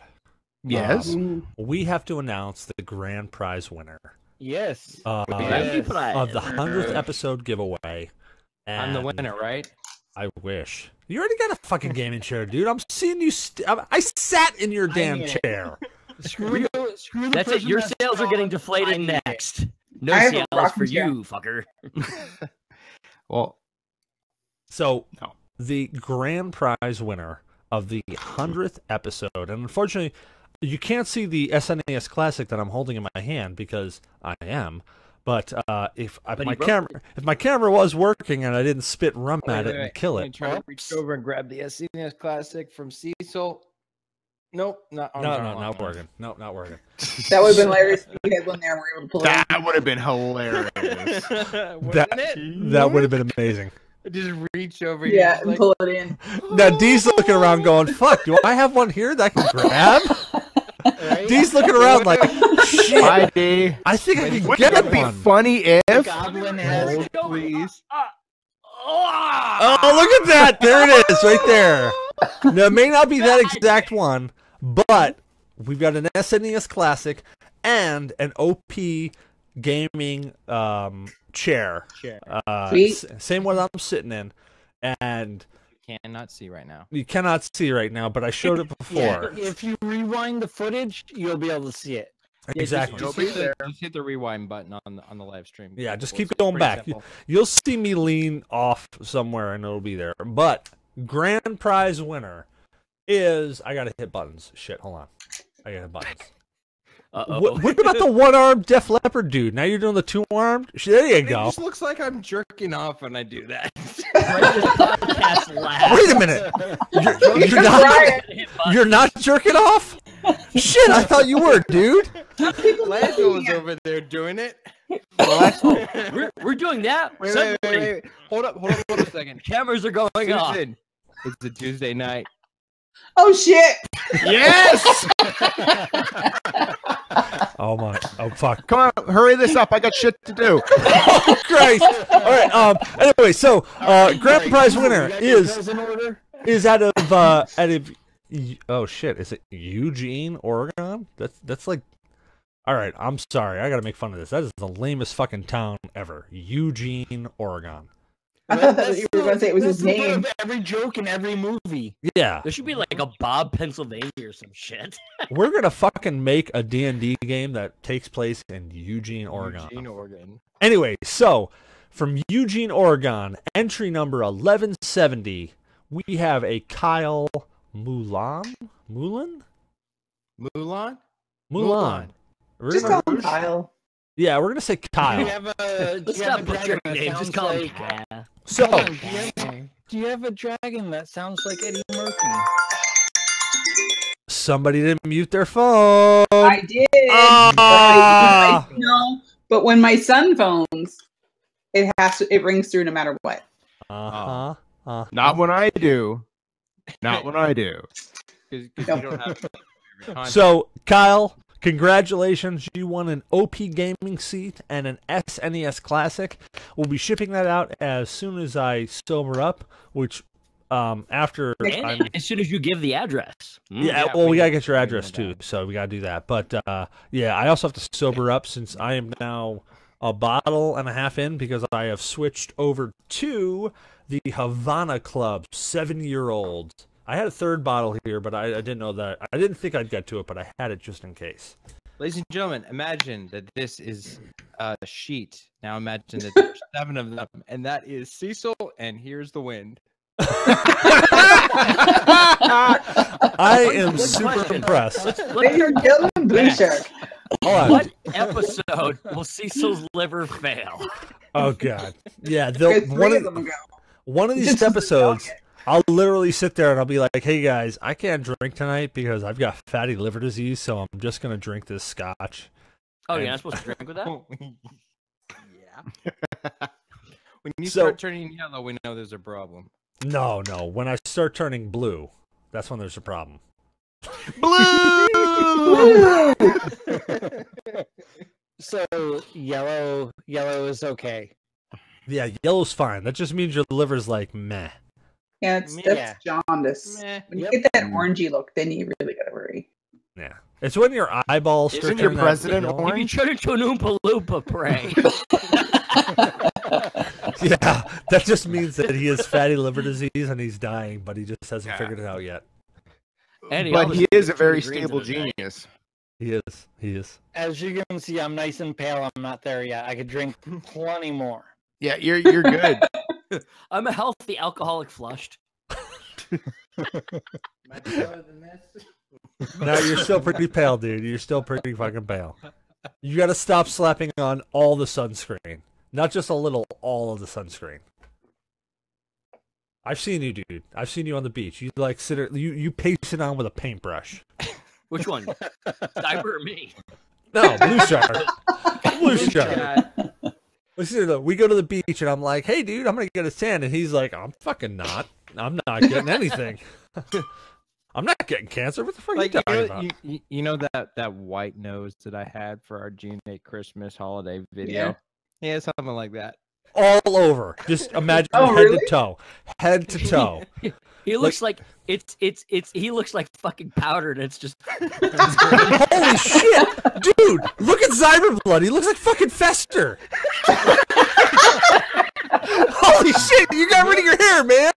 Yes, we have to announce the grand prize winner. Yes. Of the 100th episode giveaway. I'm the winner, right? I wish. You already got a fucking gaming chair, dude. I'm seeing you. I sat in your damn chair. Screw the That's it. Your sales are getting deflated next. No sales for you, fucker. Well, so the grand prize winner of the 100th episode, and unfortunately, you can't see the SNES Classic that I'm holding in my hand because I am. But if my camera was working and I didn't spit rum at it and kill it, Try to reach over and grab the SNES Classic from Cecil. Nope, not working. Nope, not working. That would have been hilarious if you had one there and were able to pull it in. that would have been hilarious. That would have been amazing. Just reach over. Yeah, and pull it in. Now D's looking around going, "Fuck, do I have one here that I can grab?" Right? D's looking around like, "Shit, Hi, D. I think I can Wouldn't get it be one." funny if? Goblin has Please. Oh, look at that! There it is, right there. Now, it may not be that exact one, but we've got an SNES Classic and an OP gaming chair. Same one I'm sitting in, and Cannot see right now. you cannot see right now, but I showed it before. If you rewind the footage, you'll be able to see it. Exactly. Just hit the rewind button on the live stream. Yeah, just keep It's going pretty back. simple. You'll see me lean off somewhere and it'll be there. But grand prize winner is, I gotta hit buttons. Shit, hold on. I gotta hit buttons. What about the one-armed Def Leppard dude? Now you're doing the two-armed? There you It go. just looks like I'm jerking off when I do that. Wait a minute. You're not jerking off? Shit, I thought you were, dude. Lando was over there doing it. We're doing that. Wait. Hold up a second. Cameras are going off. Susan, it's a Tuesday night. Oh shit! Yes! Oh my! Oh fuck! Come on, hurry this up. I got shit to do. Oh Christ! All right. Anyway, so grand prize winner is out of oh shit! Is it Eugene, Oregon? That's like. All right. I'm sorry. I gotta make fun of this. That is the lamest fucking town ever. Eugene, Oregon. I thought that you were going to say it was his name. Every joke in every movie. Yeah. There should be like a Bob, Pennsylvania or some shit. We're gonna fucking make a D&D game that takes place in Eugene, Oregon. Anyway, so from Eugene, Oregon, entry number 1170, we have a Kyle Mulan. Just call him Kyle. Yeah, we're gonna say Kyle. Let's not butcher your name. Just call him Kyle. So, do you have a dragon that sounds like Eddie Murphy? somebody didn't mute their phone. I did. But when my son phones, it rings through no matter what. Not when I do. Not when I do. So, Kyle, Congratulations, you won an OP gaming seat and an SNES Classic. We'll be shipping that out as soon as I sober up, which after as soon as you give the address. Yeah, well, we gotta get your address too, so we gotta do that. But yeah, I also have to sober up since I am now a bottle and a half in because I have switched over to the Havana Club 7-year-old. I had a third bottle here, but I didn't know that. I didn't think I'd get to it, but I had it just in case. Ladies and gentlemen, imagine that this is a sheet. Now imagine that there's 7 of them, and that is Cecil, and here's the wind. I am super impressed. They are killing Blue Shark. Hold on. What episode will Cecil's liver fail? Oh God, yeah. One of these episodes, I'll literally sit there and I'll be like, "Hey guys, I can't drink tonight because I've got fatty liver disease, so I'm just gonna drink this scotch." Oh, you're not supposed to drink with that? Yeah. When you start turning yellow, we know there's a problem. No. When I start turning blue, that's when there's a problem. Blue. So yellow is okay. Yeah, yellow's fine. That just means your liver's like meh. Yeah, that's jaundice. When you get that orangey look, then you really gotta worry. Yeah, it's when your eyeballs. Isn't your president orange? You turn into an Oompa Loompa prey. Yeah, that just means that he has fatty liver disease and he's dying, but he just hasn't figured it out yet. But he is a very stable genius. He is. As you can see, I'm nice and pale. I'm not there yet. I could drink plenty more. Yeah, you're good. I'm a healthy alcoholic flushed. No, you're still pretty pale, dude. You're still pretty fucking pale. You got to stop slapping on all the sunscreen. Not just a little, all of the sunscreen. I've seen you, dude. I've seen you on the beach. You like you paste it on with a paintbrush. Which one? Cyber or me? No, Blue Shark. Blue Shark. Listen, we go to the beach and I'm like, "Hey, dude, I'm gonna get a tan," and he's like, "I'm fucking not. I'm not getting anything. I'm not getting cancer. What the fuck are you talking about?" You know that white nose that I had for our GNA Christmas holiday video? Yeah, something like that. All over. Just imagine head to toe. He looks like he looks like fucking powder, and it's just holy shit, dude! Look at Cyberblood. He looks like fucking Fester. Holy shit! You got rid of your hair, man.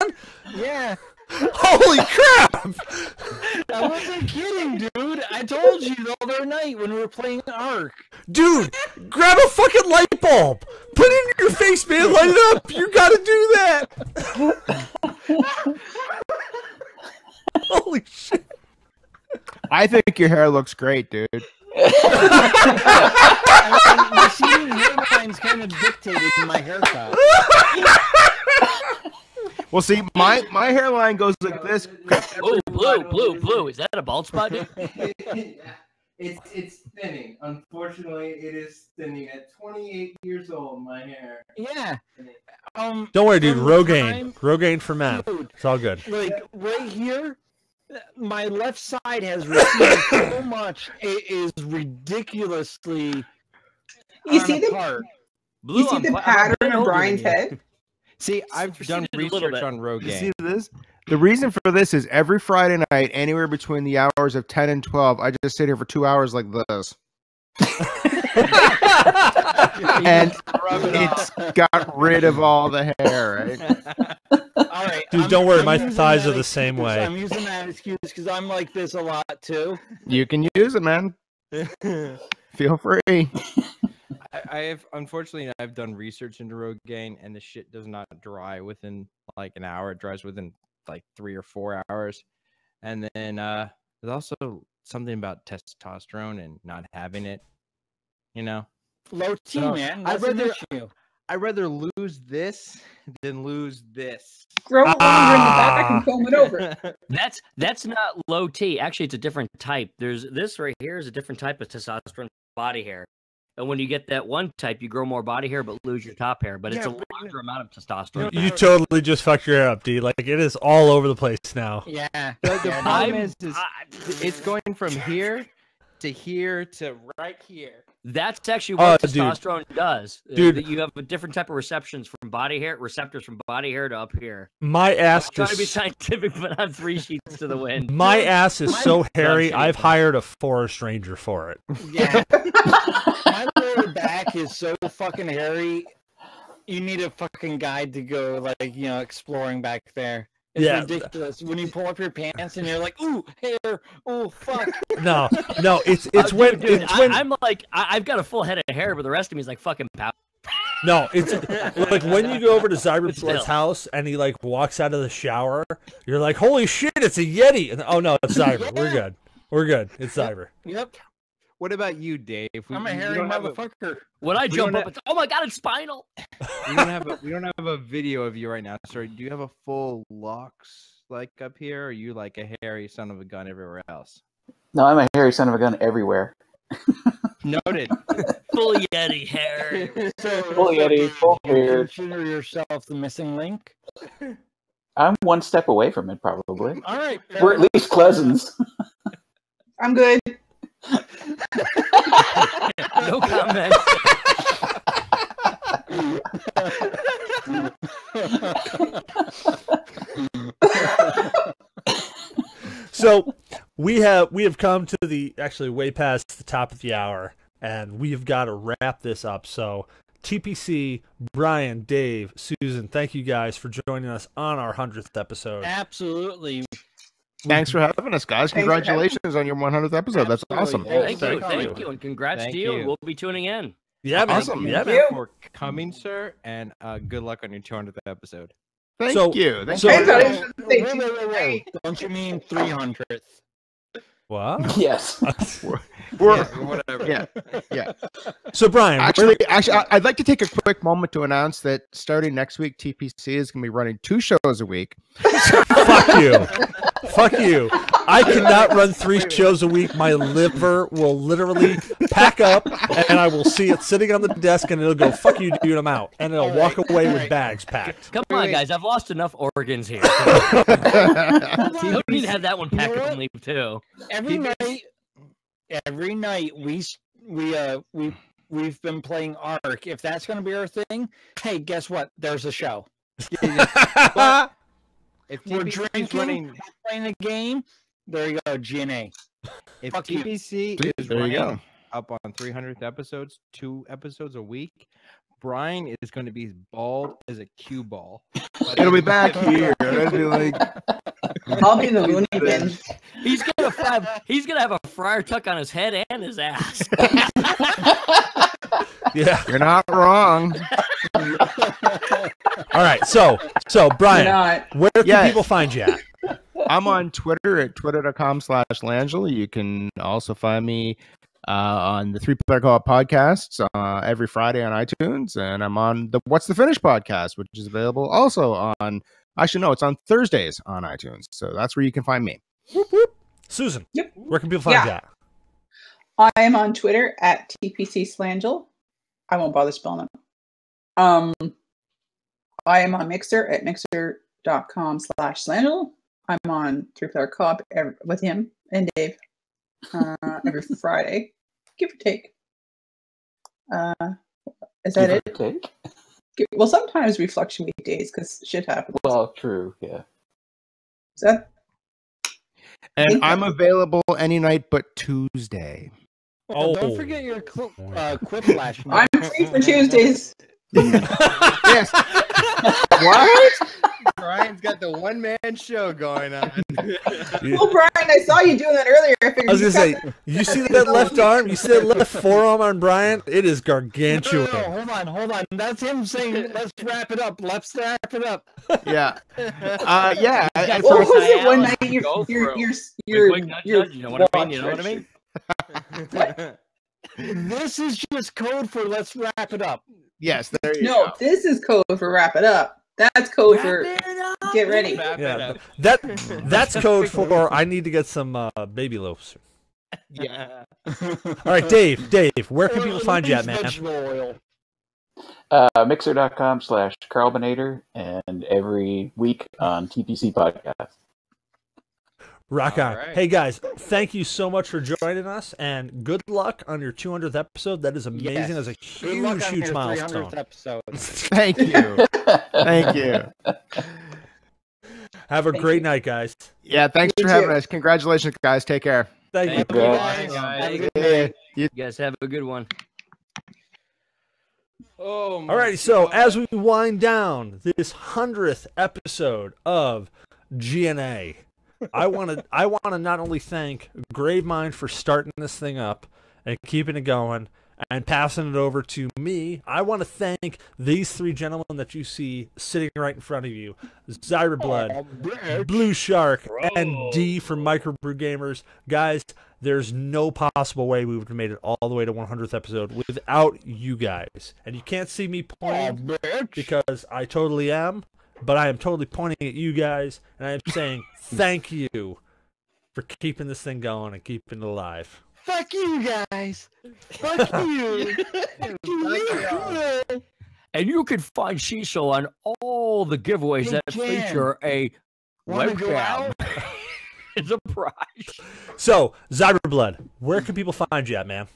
Yeah. Holy crap! I wasn't kidding, dude. I told you the other night when we were playing Ark. Dude, grab a fucking light bulb. Put it in your face, man. Light it up. You gotta do that. Holy shit. I think your hair looks great, dude. I mean, my seating hairline's kind of dictated in my haircut. Well, see, my hairline goes like this. Oh, blue. Is that a bald spot, dude? It's thinning. Unfortunately, it is thinning. At 28 years old, my hair. Yeah. Don't worry, dude. Rogaine for men. Dude, it's all good. Like right here, my left side has received so much. It is ridiculously. You see the pattern of Brian's head? See, I've done research on Rogaine. You see this? The reason for this is every Friday night, anywhere between the hours of 10 and 12, I just sit here for 2 hours like this. And it's got rid of all the hair, right? All right. Dude, don't worry. My thighs are the same way. I'm using that excuse because I'm like this a lot, too. You can use it, man. Feel free. Unfortunately, I've done research into Rogaine, and the shit does not dry within like an hour. It dries within like 3 or 4 hours. And then there's also something about testosterone and not having it, you know? Low T, So, man. That's an issue. I'd rather lose this than lose this. Grow it longer in the back and comb it over. That's not low T. Actually, it's a different type. There's this right here is a different type of testosterone body hair. And when you get that one type, you grow more body hair but lose your top hair. But it's a larger amount of testosterone. You totally just fucked your hair up, D. Like, it is all over the place now. Yeah. The problem is it's going from here to here to right here. That's actually what dude. testosterone does. Dude. That you have a different type of receptors from body hair to up here. My ass I'm trying to be is scientific, but I'm 3 sheets to the wind. my ass is so hairy. shitty, I've man. hired a forest ranger for it. Yeah. My lower back is so fucking hairy. You need a fucking guide to go, like, exploring back there. It's ridiculous. When you pull up your pants and you're like, ooh, hair, oh, fuck. No, it's when Dude, it's when I'm like, I've got a full head of hair, but the rest of me is like fucking powder. no, it's like when you go over to Still. Cyber's house and he like walks out of the shower, you're like, holy shit, it's a Yeti. And, oh no, it's Cyber. We're good. It's Cyber. Yep. What about you, Dave? I'm a hairy motherfucker. When I jump up, it's, oh my god, it's spinal. We don't have a video of you right now. Sorry, do you have a full locks like up here, or are you like a hairy son of a gun everywhere else? No, I'm a hairy son of a gun everywhere. Noted. Full Yeti hair. Full Yeti, full beard. Consider yourself the missing link. I'm one step away from it, probably. All right. We're at least cousins. I'm good. No comment. So we have come to the actually way past the top of the hour, and we've got to wrap this up. So TPC, Brian, Dave, Susan, thank you guys for joining us on our 100th episode. Absolutely. Thanks for having us, guys. Congratulations on your 100th episode. That's awesome. Thank you, and congrats Thank to you. you. We'll be tuning in. Yeah, man. Awesome. Yeah, Thank man. you for coming, sir, and good luck on your 200th episode. Thank So- you. Thank so- you. I thought it was gonna say Wait. Don't you mean 300th? What? Yes. We're- Whatever. yeah. So Brian, Actually, I'd like to take a quick moment to announce that starting next week, TPC is going to be running 2 shows a week. fuck you. Fuck you. I cannot run 3 shows a week. My liver will literally pack up, and I will see it sitting on the desk, and it'll go, fuck you, dude, I'm out. And it'll walk away with bags packed. Come on, guys. I've lost enough organs here. You need to have that one packed up and leave too. Every night we've been playing Ark. If that's going to be our thing, hey, guess what? There's a show. If We're TPC is drinking, running, we're playing a game. There you go, GNA. if Fuck you. TPC is There you running go. up on 300th episodes, 2 episodes a week, Brian is going to be as bald as a cue ball. It'll be back here. It'll be like, I'll be the loony bin. He's gonna have a friar tuck on his head and his ass. Yeah. you're not wrong. All right. So Brian, Not. where can Yeah. people find you at? I'm on Twitter at twitter.com/Langela. You can also find me on the 3-Player Co-op podcasts every Friday on iTunes, and I'm on the What's the Finish podcast, which is available also on. Actually, no, it's on Thursdays on iTunes, so that's where you can find me. Susan, Yep. where can people find you at? I am on Twitter at TPC/Slangel. I won't bother spelling it. I am on Mixer at mixer.com/Slangel. I'm on 3-Player Co-op with him and Dave every Friday, give or take. Is that it? Take? Well, sometimes we fluctuate days because shit happens. Well, true, yeah. Is that? And I'm available any night but Tuesday. Don't forget your Quiplash. I'm free for Tuesdays. Yes. What? Brian's got the one-man show going on. Well, Brian, I saw you doing that earlier. I figured I was you gonna got say, you see that left arm? You see that left forearm on Brian? It is gargantuan. No, hold on. That's him saying, "Let's wrap it up. Let's wrap it up." Yeah. Yeah. What was it one night Go for it. you're Quick nudge, nudge, you know what I mean? You know what I mean? This is just code for "Let's wrap it up." Yes, there you No, go. this is code for wrap it up. That's code for get ready. Yeah, that's code for I need to get some baby loaves. Yeah. All right, Dave, where can people find you at, man? Mixer.com/Carbonator and every week on TPC Podcast. Rock on. right. Hey, guys, thank you so much for joining us, and good luck on your 200th episode. That is amazing. Yes. That's a Good luck huge, on huge your milestone. 300th episode. Thank you. Thank you. Have a Thank great you. night, guys. Yeah, thanks You for having too. us. Congratulations, guys. Take care. Thank you. Thank you, Guys, guys. have a good Yeah. night. You guys have a good one. Oh my Alrighty, so God. as we wind down this 100th episode of GNA, I want to not only thank Gravemind for starting this thing up and keeping it going and passing it over to me. I want to thank these three gentlemen that you see sitting right in front of you: Zyberblood, Blue Shark, and D from Microbrew Gamers. Guys, there's no possible way we would have made it all the way to 100th episode without you guys. And you can't see me pointing because I totally am, but I am totally pointing at you guys, and I am saying thank you for keeping this thing going and keeping it alive. Fuck you guys. Fuck you. Fuck you. And you can find Cecil on all the giveaways Hey, that Jen, feature a wanna go webcam. out? It's a prize. So, Zyberblood, where can people find you at, man?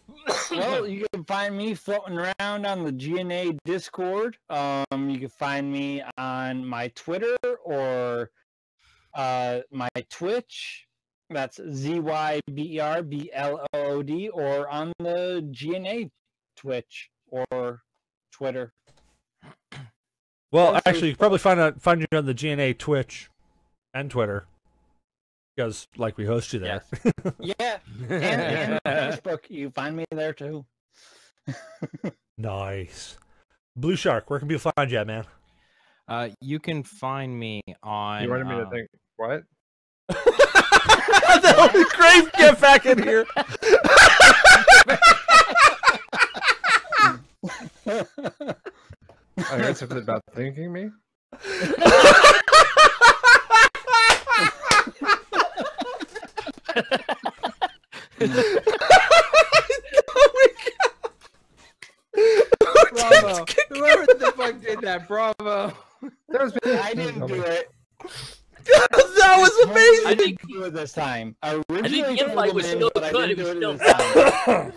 Well, you can find me floating around on the GNA Discord. You can find me on my Twitter or my Twitch. That's ZYBERBLOOD, or on the GNA Twitch or Twitter. Well, Also- actually, you can probably find you on the GNA Twitch and Twitter because, like, we host you there. Yeah, and Facebook. You find me there too. Nice. Blue Shark, where can people find you at, man? You can find me on. You wanted me to think what? That was great. Get back in here. I heard something about thinking me. Bravo. Whoever the fuck did that, bravo. That was I didn't do it. That was amazing. I didn't do it this time. I originally the invite was still but I good. didn't It do was it this time.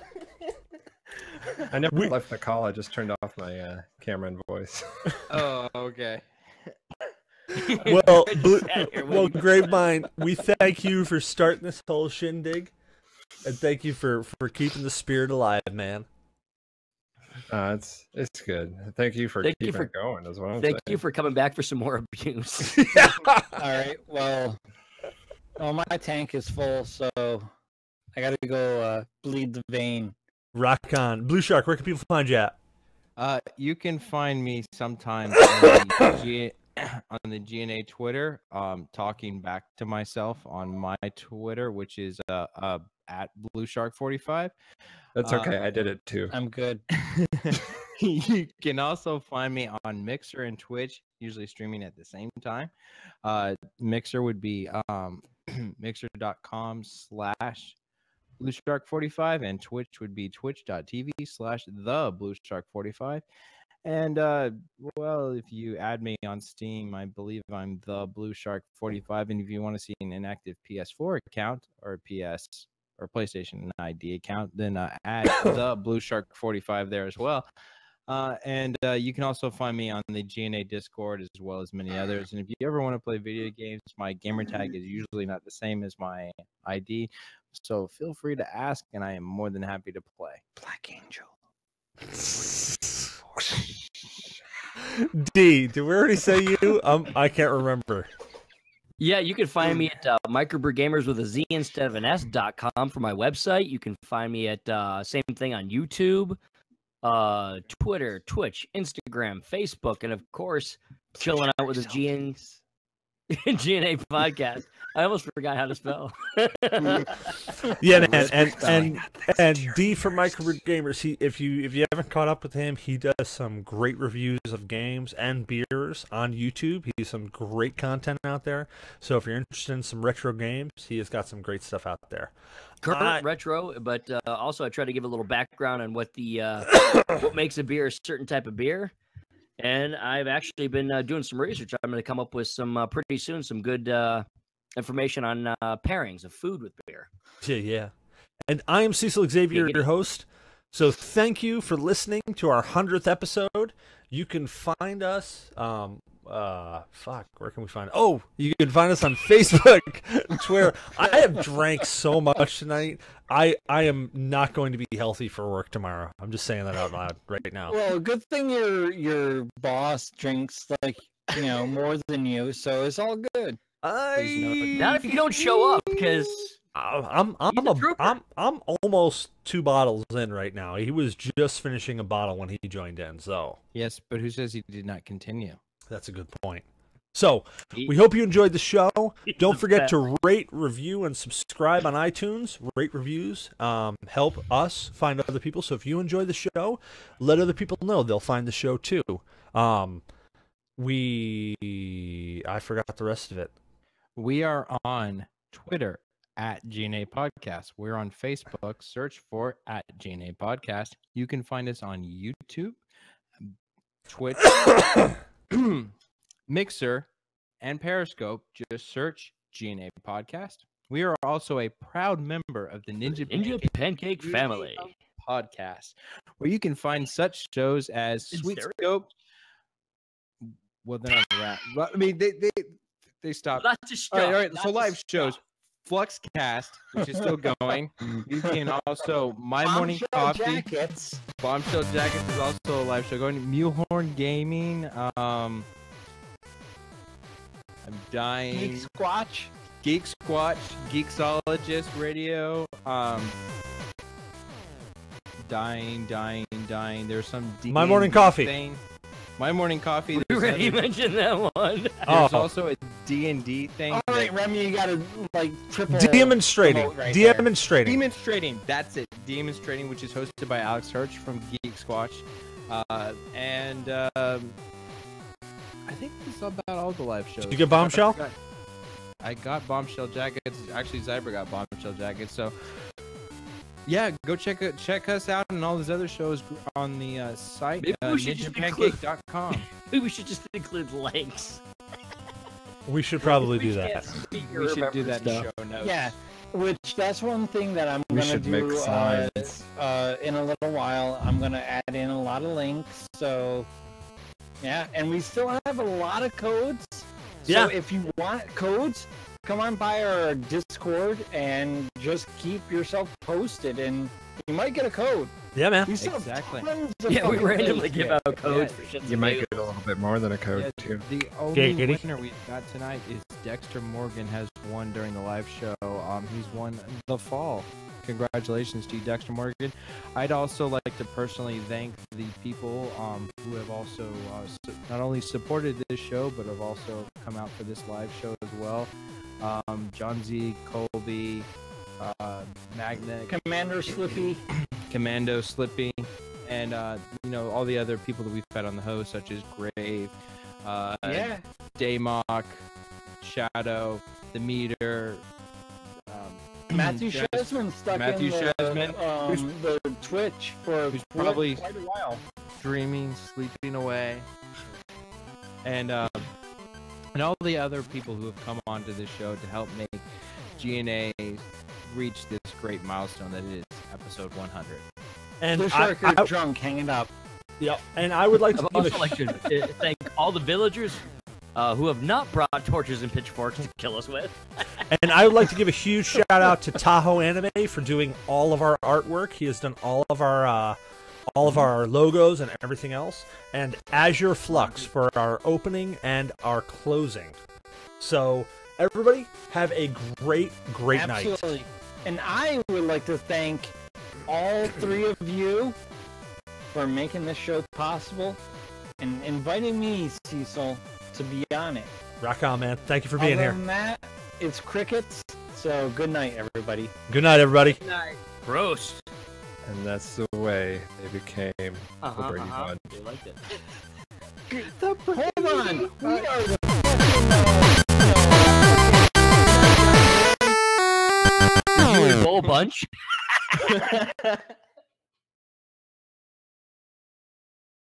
I never left the call. I just turned off my camera and voice. Oh, okay. Well, Sat here well, waiting. Gravemind, we thank you for starting this whole shindig, and thank you for keeping the spirit alive, man. It's good. Thank you for keeping it going as well. Thank you for coming back for some more abuse. All right. Well, my tank is full, so I got to go bleed the vein. Rock on. Blue Shark, where can people find you at? You can find me sometimes on the GNA Twitter, talking back to myself on my Twitter, which is at BlueShark45. That's okay. I did it too. I'm good. You can also find me on Mixer and Twitch, usually streaming at the same time. Mixer would be mixer.com/BlueShark45, and Twitch would be twitch.tv/TheBlueShark45. And well, if you add me on Steam, I believe I'm the Blue Shark 45. And if you want to see an inactive PS4 account or PS or PlayStation ID account, then add the Blue Shark 45 there as well. And you can also find me on the GNA Discord as well as many others. And if you ever want to play video games, my gamer tag is usually not the same as my ID, so feel free to ask, and I am more than happy to play. Black Angel. D, did we already say you? I can't remember. Yeah, you can find me at Microbrew Gamers with a Z instead of an S.com for my website. You can find me at same thing on YouTube, Twitter, Twitch, Instagram, Facebook, and of course, chilling out with the GNA podcast. I almost forgot how to spell. Yeah, man, and D from Microbrew Gamers. If you haven't caught up with him, he does some great reviews of games and beers on YouTube. He has some great content out there. So if you're interested in some retro games, he has got some great stuff out there. Current retro, but also I try to give a little background on what the what makes a beer a certain type of beer. And I've actually been doing some research. I'm going to come up with some pretty soon some good information on pairings of food with beer. Yeah. And I am Cecil Xavier, your host. So thank you for listening to our 100th episode. You can find us, where can we find? Oh, you can find us on Facebook, Twitter. I have drank so much tonight. I am not going to be healthy for work tomorrow. I'm just saying that out loud right now. Well, good thing your boss drinks more than you, so it's all good. Not if you don't show up, because I'm almost 2 bottles in right now. He was just finishing a bottle when he joined in. So yes, but who says he did not continue? That's a good point. So we hope you enjoyed the show. Don't forget to rate, review, and subscribe on iTunes. Rate reviews help us find other people. So if you enjoy the show, let other people know. They'll find the show too. I forgot the rest of it. We are on Twitter at GNAPodcast. We're on Facebook. Search for at GNAPodcast. You can find us on YouTube, Twitch, Mixer, and Periscope. Just search GNA Podcast. We are also a proud member of the Ninja Pancake family podcast, where you can find such shows as Sweet Scope. Well, they're not rap. I mean, they stopped. All right. So live shows, Fluxcast, which is still going. You can also Morning Coffee. Bombshell Jackets is also a live show going. Mulehorn Gaming. I'm dying. Geek Squatch, Geeksologist Radio. Dying. There's some My Morning Coffee thing. My Morning Coffee. We already mentioned that one. There's also a D&D thing. All right, Remy, you gotta triple demonstrating. That's it. Demonstrating, which is hosted by Alex Hirsch from Geek Squatch, and I think that's about all the live shows. Did you get Bombshell? I got Bombshell Jackets. Actually, Zyber got Bombshell Jackets. So, yeah, go check us out and all these other shows on the site. NinjaPancake.com. Maybe we should just include links. We should probably do that. We should do that in show notes. Yeah, that's one thing that I'm going to do in a little while. I'm going to add in a lot of links. So, yeah, and we still have a lot of codes. So if you want codes, come on by our Discord and just keep yourself posted, and you might get a code. Yeah, man. Exactly. Yeah, we randomly give out codes for shit. You might get a little bit more than a code, too. The only winner we've got tonight is Dexter Morgan has won during the live show. He's won the fall. Congratulations to you, Dexter Morgan. I'd also like to personally thank the people who have also not only supported this show, but have also come out for this live show as well. John Z, Colby, Magnet, Commando Slippy, and all the other people that we've had on the host, such as Grave, Daymok, Shadow, The Meter, Matthew Shesman stuck in the Twitch for who's probably quite a while. Dreaming, sleeping away, and all the other people who have come onto this show to help make GNA reach this great milestone that is episode 100. And I drunk, hanging up. Yep. And I would like to thank all the villagers who have not brought torches and pitchforks to kill us with. And I would like to give a huge shout out to Tahoe Anime for doing all of our artwork. He has done all of our logos and everything else. And Azure Flux for our opening and our closing. So everybody have a great night. Absolutely. And I would like to thank all 3 of you for making this show possible and inviting me, Cecil, to be on it. Rock on, man. Thank you for being here. Other than that, it's crickets. So good night, everybody. Good night, everybody. Good night. Gross. And that's the way they became the Brady Bunch. They liked it. Hold on. We are the whole bunch.